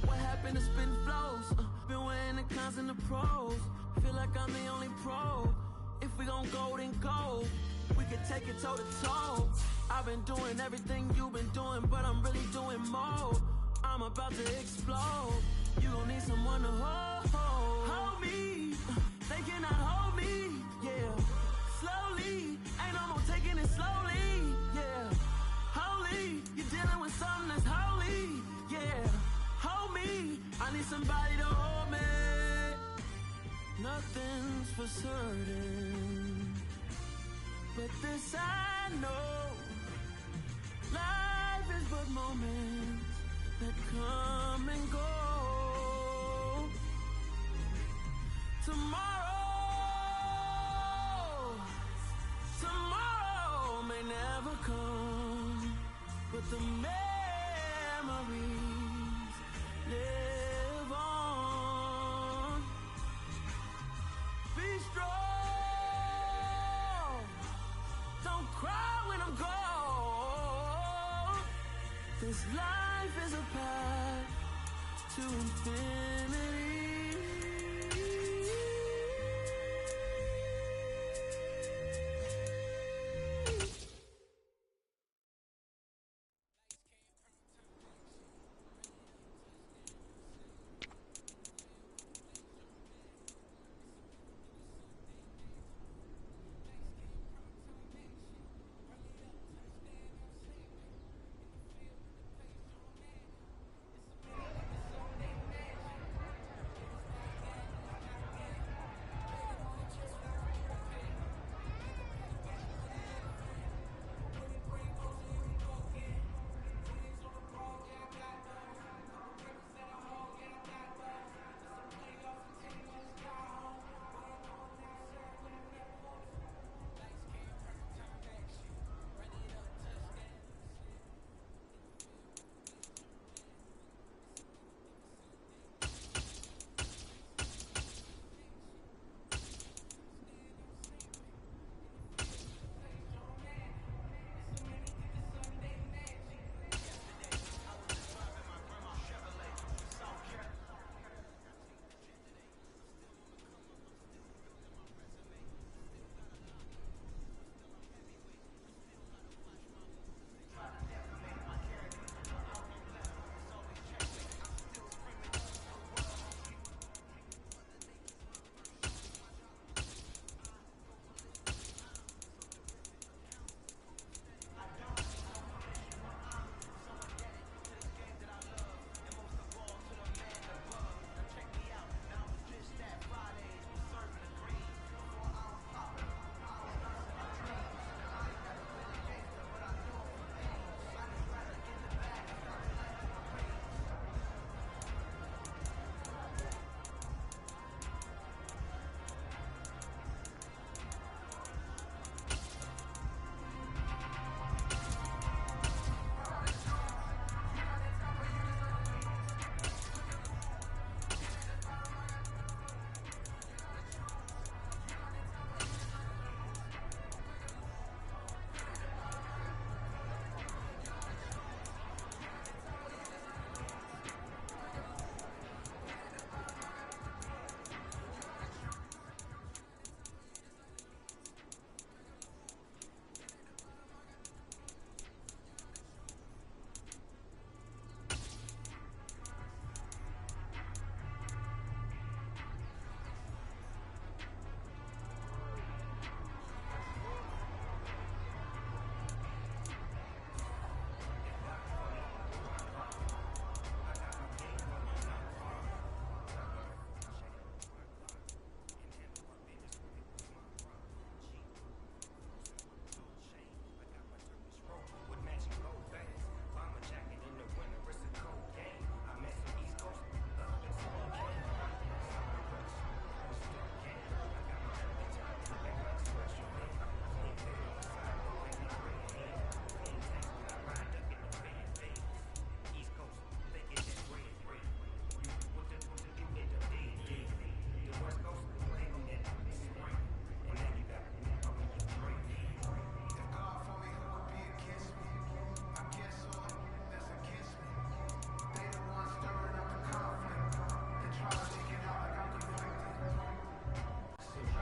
What happened to spitting flows? Been weighing the cons and the pros. Feel like I'm the only pro. If we gon' go, then go. We could take it toe to toe. I've been doing everything you've been doing, but I'm really doing more. I'm about to explode. You gon' need someone to hold me. They cannot hold me, yeah. Slowly, ain't no more taking it slowly, yeah. Holy, you're dealing with something that's holy, yeah. Hold me, I need somebody to hold me. Nothing's for certain. But this I know, life is but moments that come and go. Tomorrow may never come, but the memories live on. Be strong, don't cry when I'm gone. This life is a path to infinity.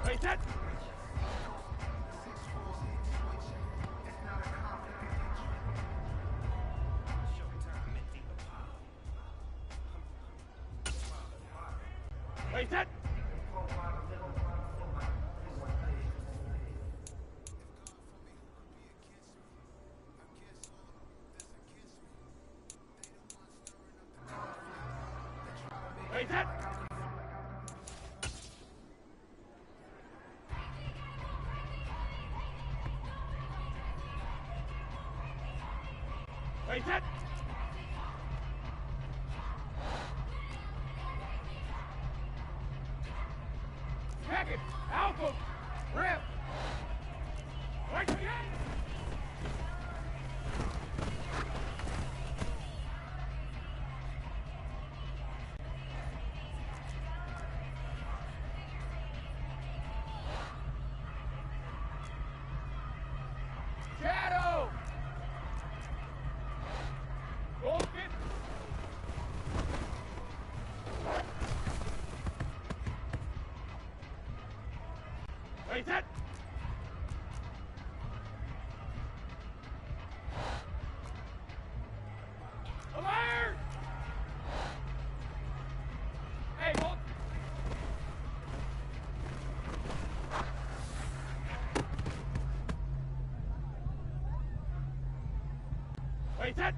Hey, that... Hey, that... Hey, that... Wait, set. Second, alpha, rip. Wait, again. Shadow. Goal kick. Wait, set. Alert! Hey, hold. Wait, set.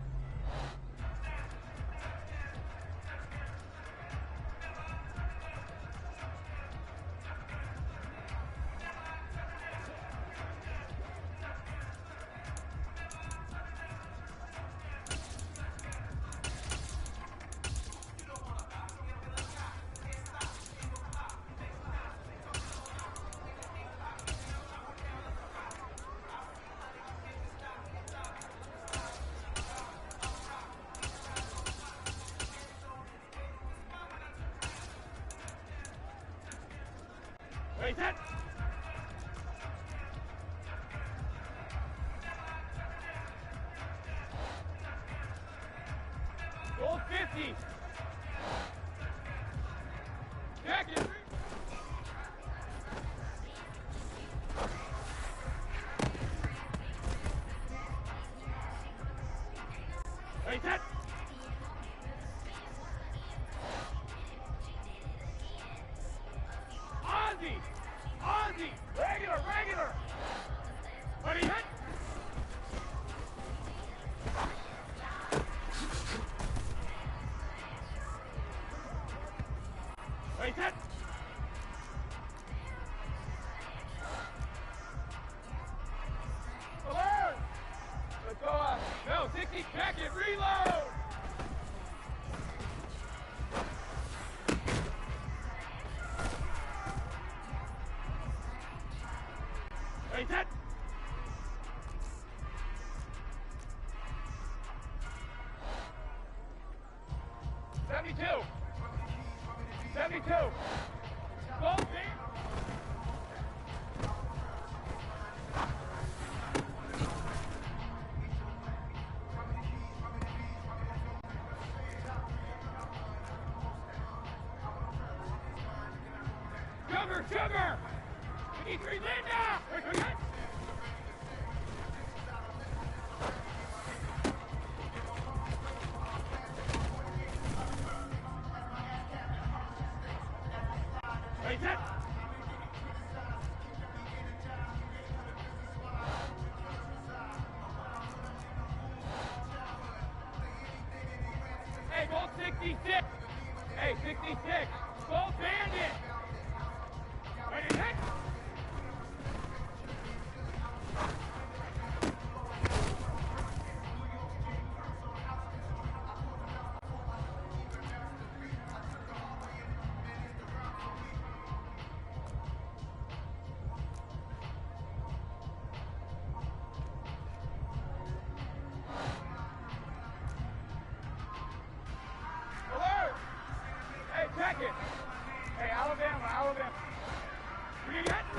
Wait, set. Goal 50. Jacket. Wait, set. Ozzy! Ozzy! Regular! What do you hit? Wait, set! Alert! Let's go up. No, 60 jacket, reload! Wait, set! Goal team! Sugar! 83 Linda! Hey, set! Hey, goal 66! Hey, 66! Goal bandit! Ready, hit! Alert! Hey, check it! Hey, Alabama! Bring it in!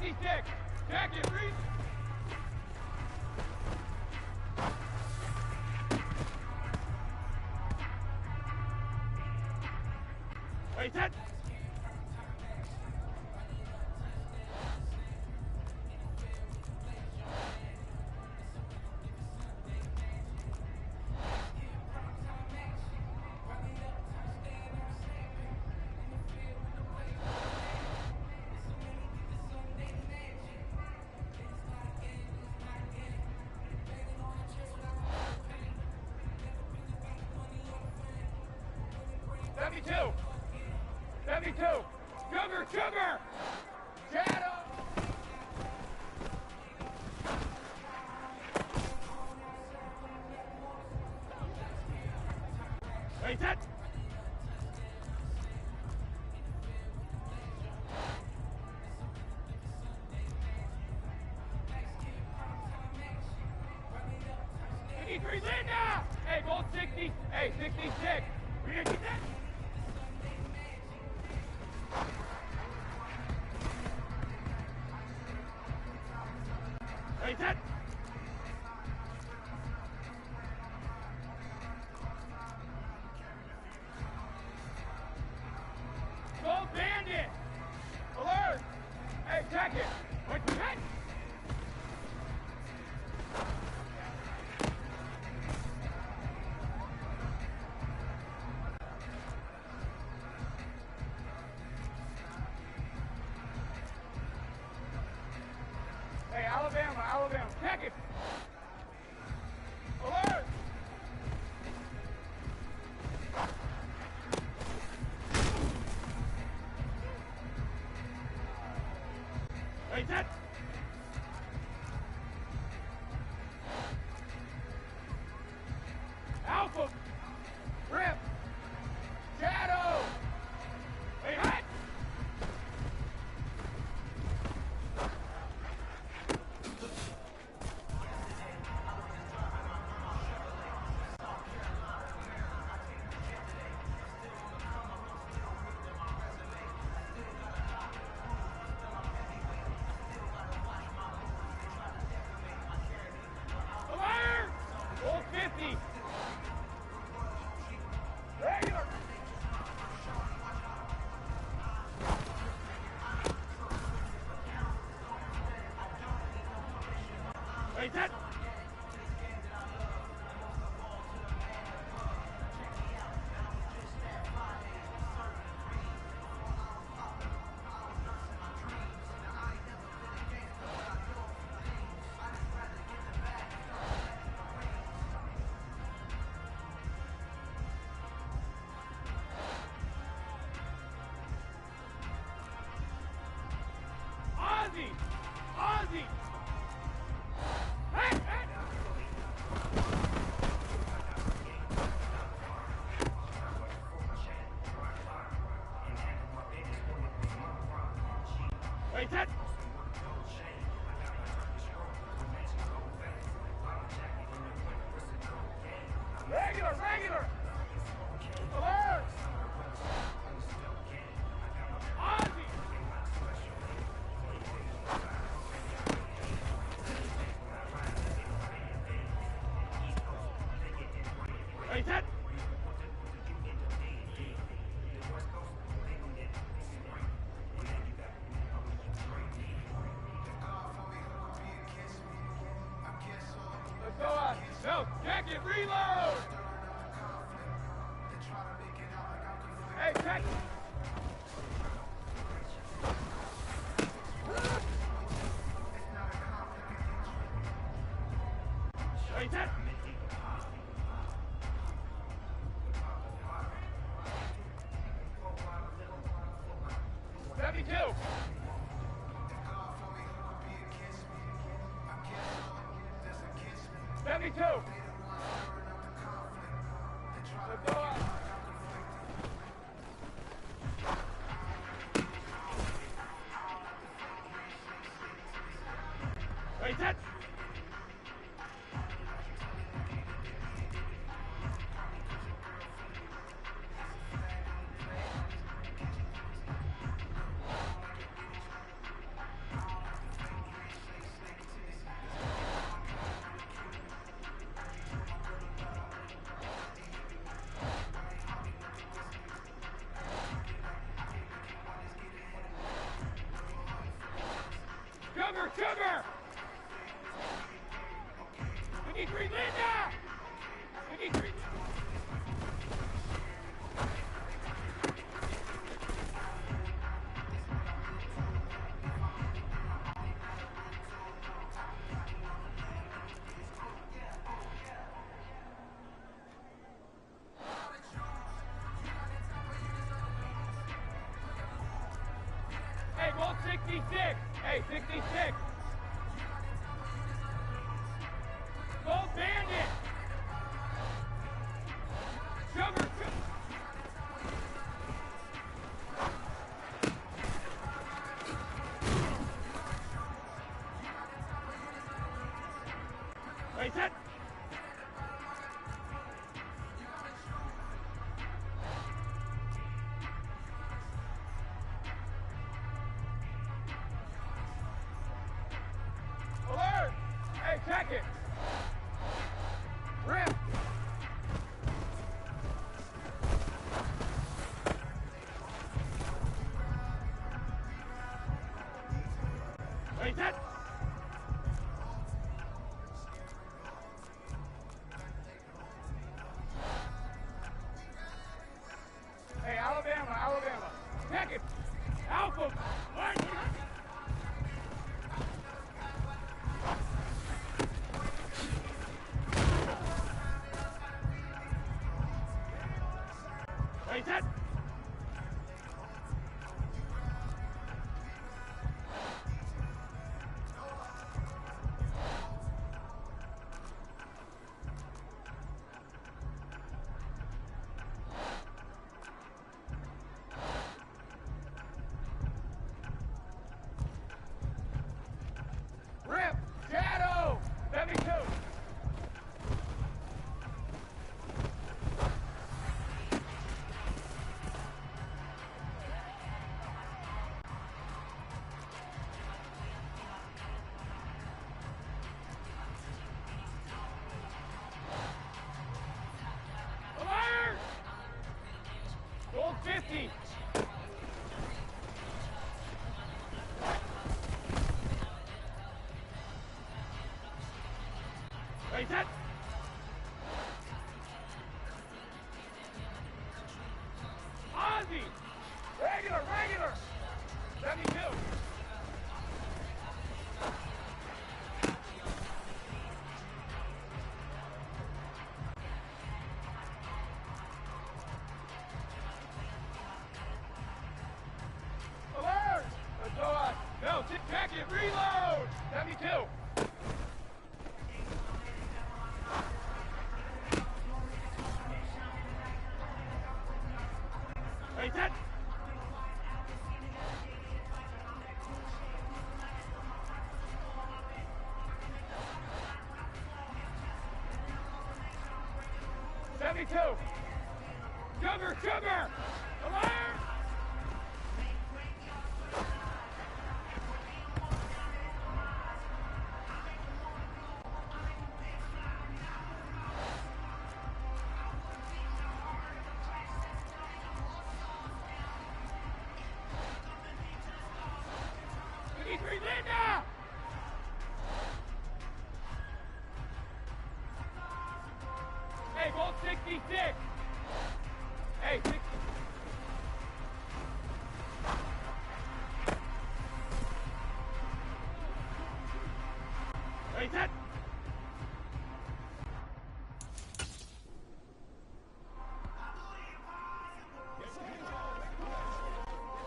66. Jacket, reach. Wait, set. Sugar! Shadow! Wait, set! Three's in now! Hey, gold 60. Hey, 66. We gonna get that? Hey, set! Gold bandit! Alert! Hey, jacket! What's your head? Hey, Alabama, check it! Alert! Hey, set! Alpha! Rip! Shadow! Hey, hot! Alert! Gold 50! Regular! Hey, set! Ozzy! Ozzy! Hey, hey! Wait, set! Regular! Alert! Ozzy! Hey, set! Let's go on. No, jacket, reload! Hey, check! Hey, set! 72! 72! Let's go on. Wait, set! Sugar! We need 3, Linda! We need 3. Hey, goal 66! Hey, 66! Gold Bandit! Sugar! Wait, set! Alert! Hey, check it! Rip! Wait, set! Hey, Alabama! Check it! Alpha! What? Wait, set! Rip! Shadow! 72! Alert! Gold 50! Wait, set! Ozzy! Regular! 72! Alert! Let's go on. No, check it, reload! 72! Wait, set! Sugar! Alert! Linda! Hey, Bolt 66! Hey, 60. Hey, set!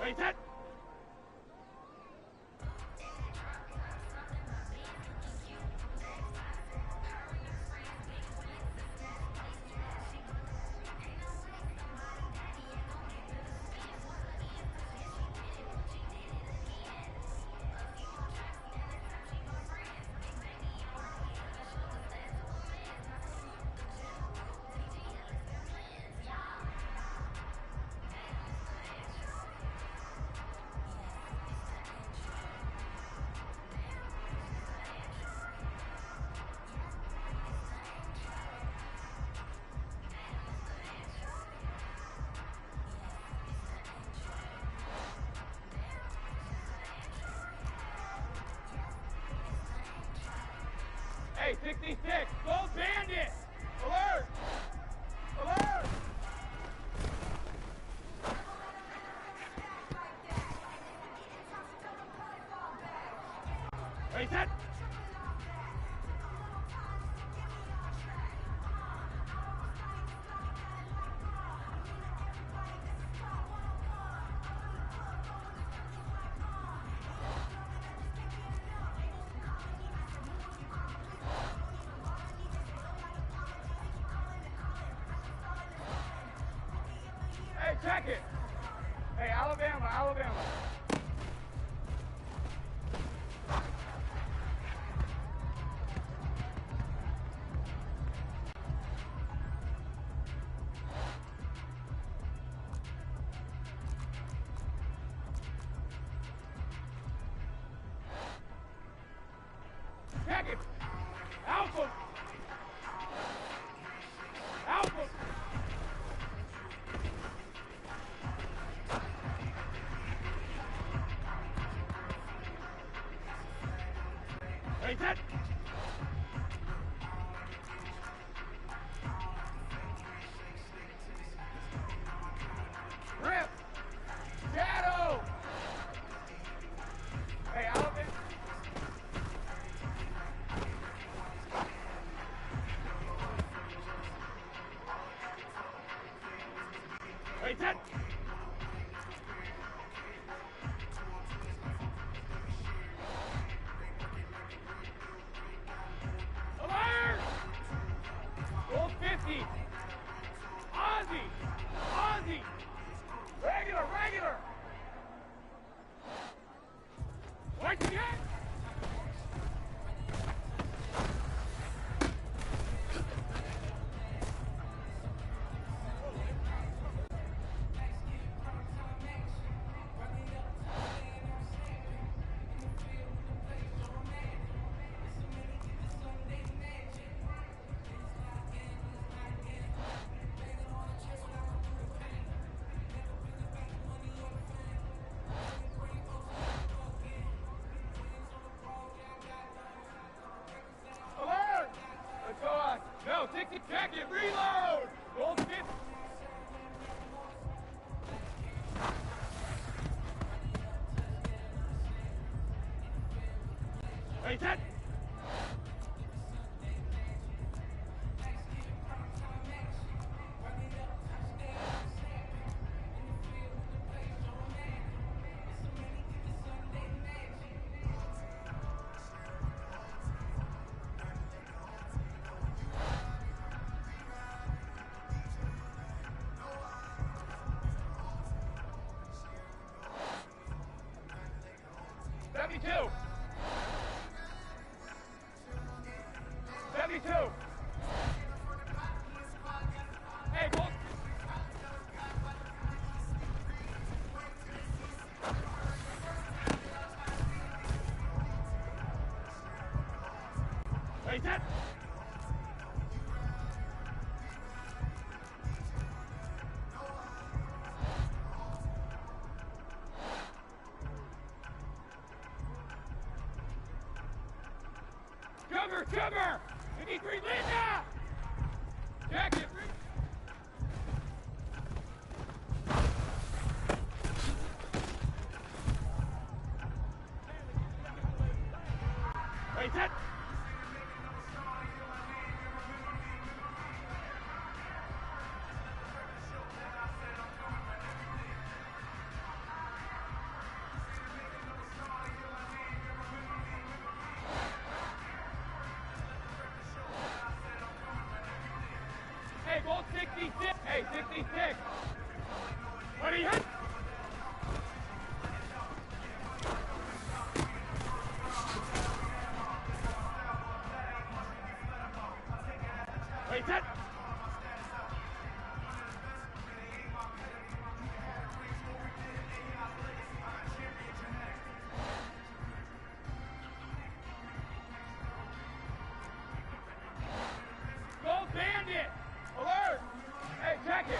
Hey, set! Hey, 66, Gold Bandit! Alert! Alert! Hey, set! Hey, check it! Hey, Alabama, Alabama. Check it! Alpha! Alpha! Hey, set! Rip! Shadow! Hey, Alabama! Hey, set! Alert! Gold 50! Ozzy! Ozzy! Regular, regular! Once again! Alert! Let's go on. No, 60 second, reload! Gold 50. Hey, set! Seventy-two. 72. Hey, gold. Hey, set. Sugar, sugar! 53, Linda! Jacket! Hey, set! Hey, gold 66. Hey, 66. What do you hit? Hey, set. Gold Bandit! Alert! Hey, check it!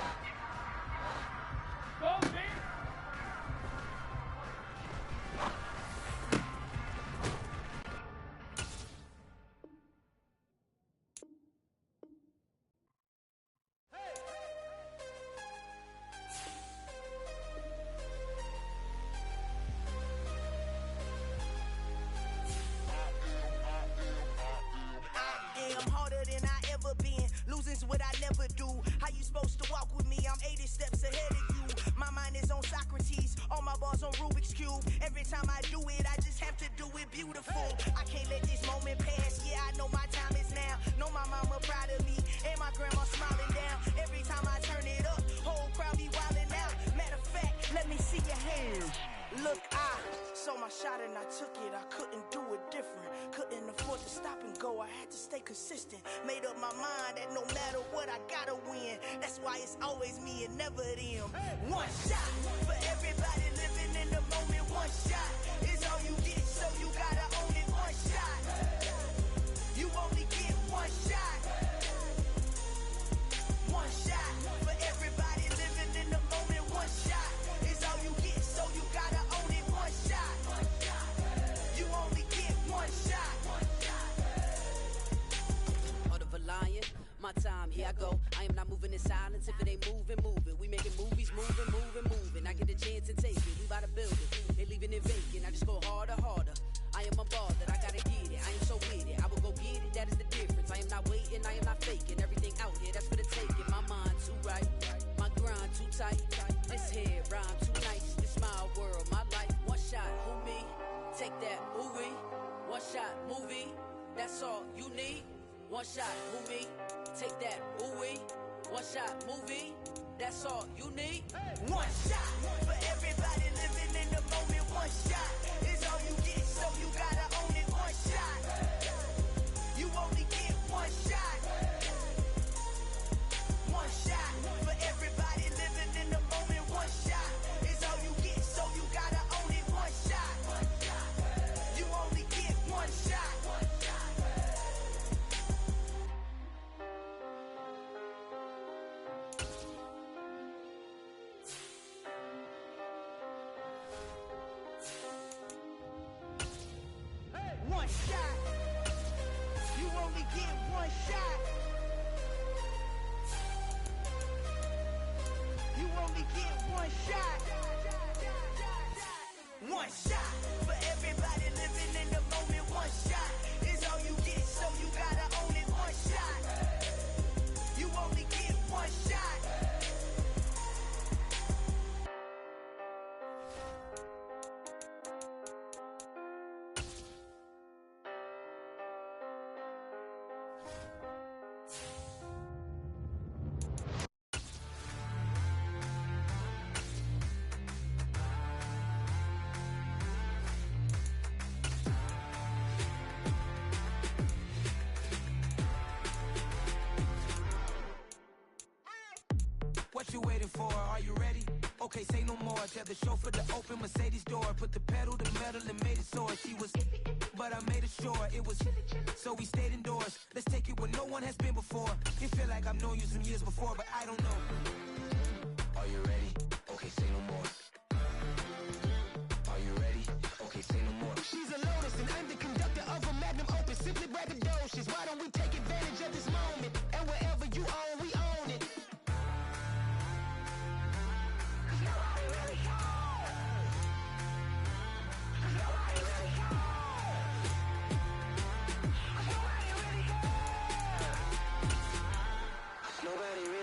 Gold Bandit! losing's what I never do. How you supposed to walk with me? I'm 80 steps ahead of you. My mind is on Socrates, all my balls on Rubik's Cube. Every time I do it, I just have to do it beautiful. I can't let this moment pass. Yeah, I know my time is now. Know my mama proud of me, and my grandma smiling down. Every time I turn it up, whole crowd be wildin' out. Matter of fact, let me see your hands. Look, I saw my shot and I took it. I couldn't do it different. Couldn't afford to stop and go. I had to stay consistent. Made up my mind that no matter what, I gotta win. That's why it's always me and never them. One shot for everybody living in the moment. One shot is all you get, so you gotta own it. One shot. You only get one shot. One shot for everybody living in the moment. One shot is all you get, so you gotta own it. One shot. You only get one shot. Heart of a lion, my time, here I go. I am not moving in silence. If it ain't moving, moving. We making movies, moving. I get a chance to take it. We bout to build it. They leaving it vacant. I just go harder. I am a ball that I gotta get it. I am so with it. I will go get it. That is the difference. I am not waiting. I am not faking. Everything out here, that's for the taking. My mind too right. My grind too tight. This head rhyme too nice. This my world, my life. One shot, who me? Take that, movie. One shot, movie. That's all you need. One shot, who me? Take that, movie. One shot, movie. That's all you need. One shot for everybody living in the moment. One shot is all you get, so you gotta own it. One shot. You only get one shot. One shot for everybody living in the moment. One shot is all you get, so you gotta own it. One shot. You only get one shot. One shot. You only get one shot. You only get one shot. One shot for everybody living in the moment. One shot is all you get, so you gotta own it. One shot. You only get one shot. What you waiting for? Are you ready? Okay, say no more. Tell the chauffeur to open Mercedes door. Put the pedal to metal and made it soar. She was, but I made it sure it was. So we stayed indoors. Let's take it where no one has been before. It feel like I've known you some years before, but I don't know. Are you ready? Okay, say no more. Are you ready? Okay, say no more. She's a lotus and I'm the conductor of a magnum opus. Simply braggadocious. Why don't we take advantage of this moment? And wherever you own, we own it.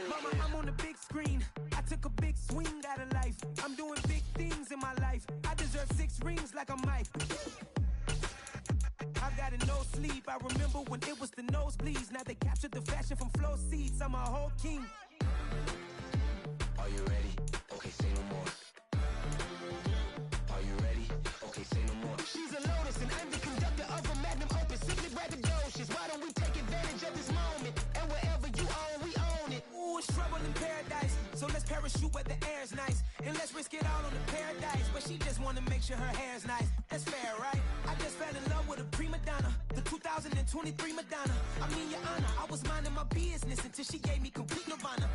Mama, I'm on the big screen. I took a big swing out of life. I'm doing big things in my life. I deserve 6 rings like I'm Mike. I've got a no sleep. I remember when it was the nosebleeds. Now they captured the fashion from flow seats. I'm a whole king. Are you ready? Okay, say no more. Are you ready? Okay, say no more. She's a lotus and I'm the conductor of a magnum opus. Simply braggadocious. Why don't we take advantage of this moment? And wherever you own, we own it. Ooh, it's trouble in paradise. So let's parachute where the air's nice. And let's risk it all on the paradise. But she just wanna make sure her hair's nice. That's fair, right? I just fell in love with a prima donna. The 2023 Madonna. I mean, your honor, I was minding my business until she gave me complete nirvana.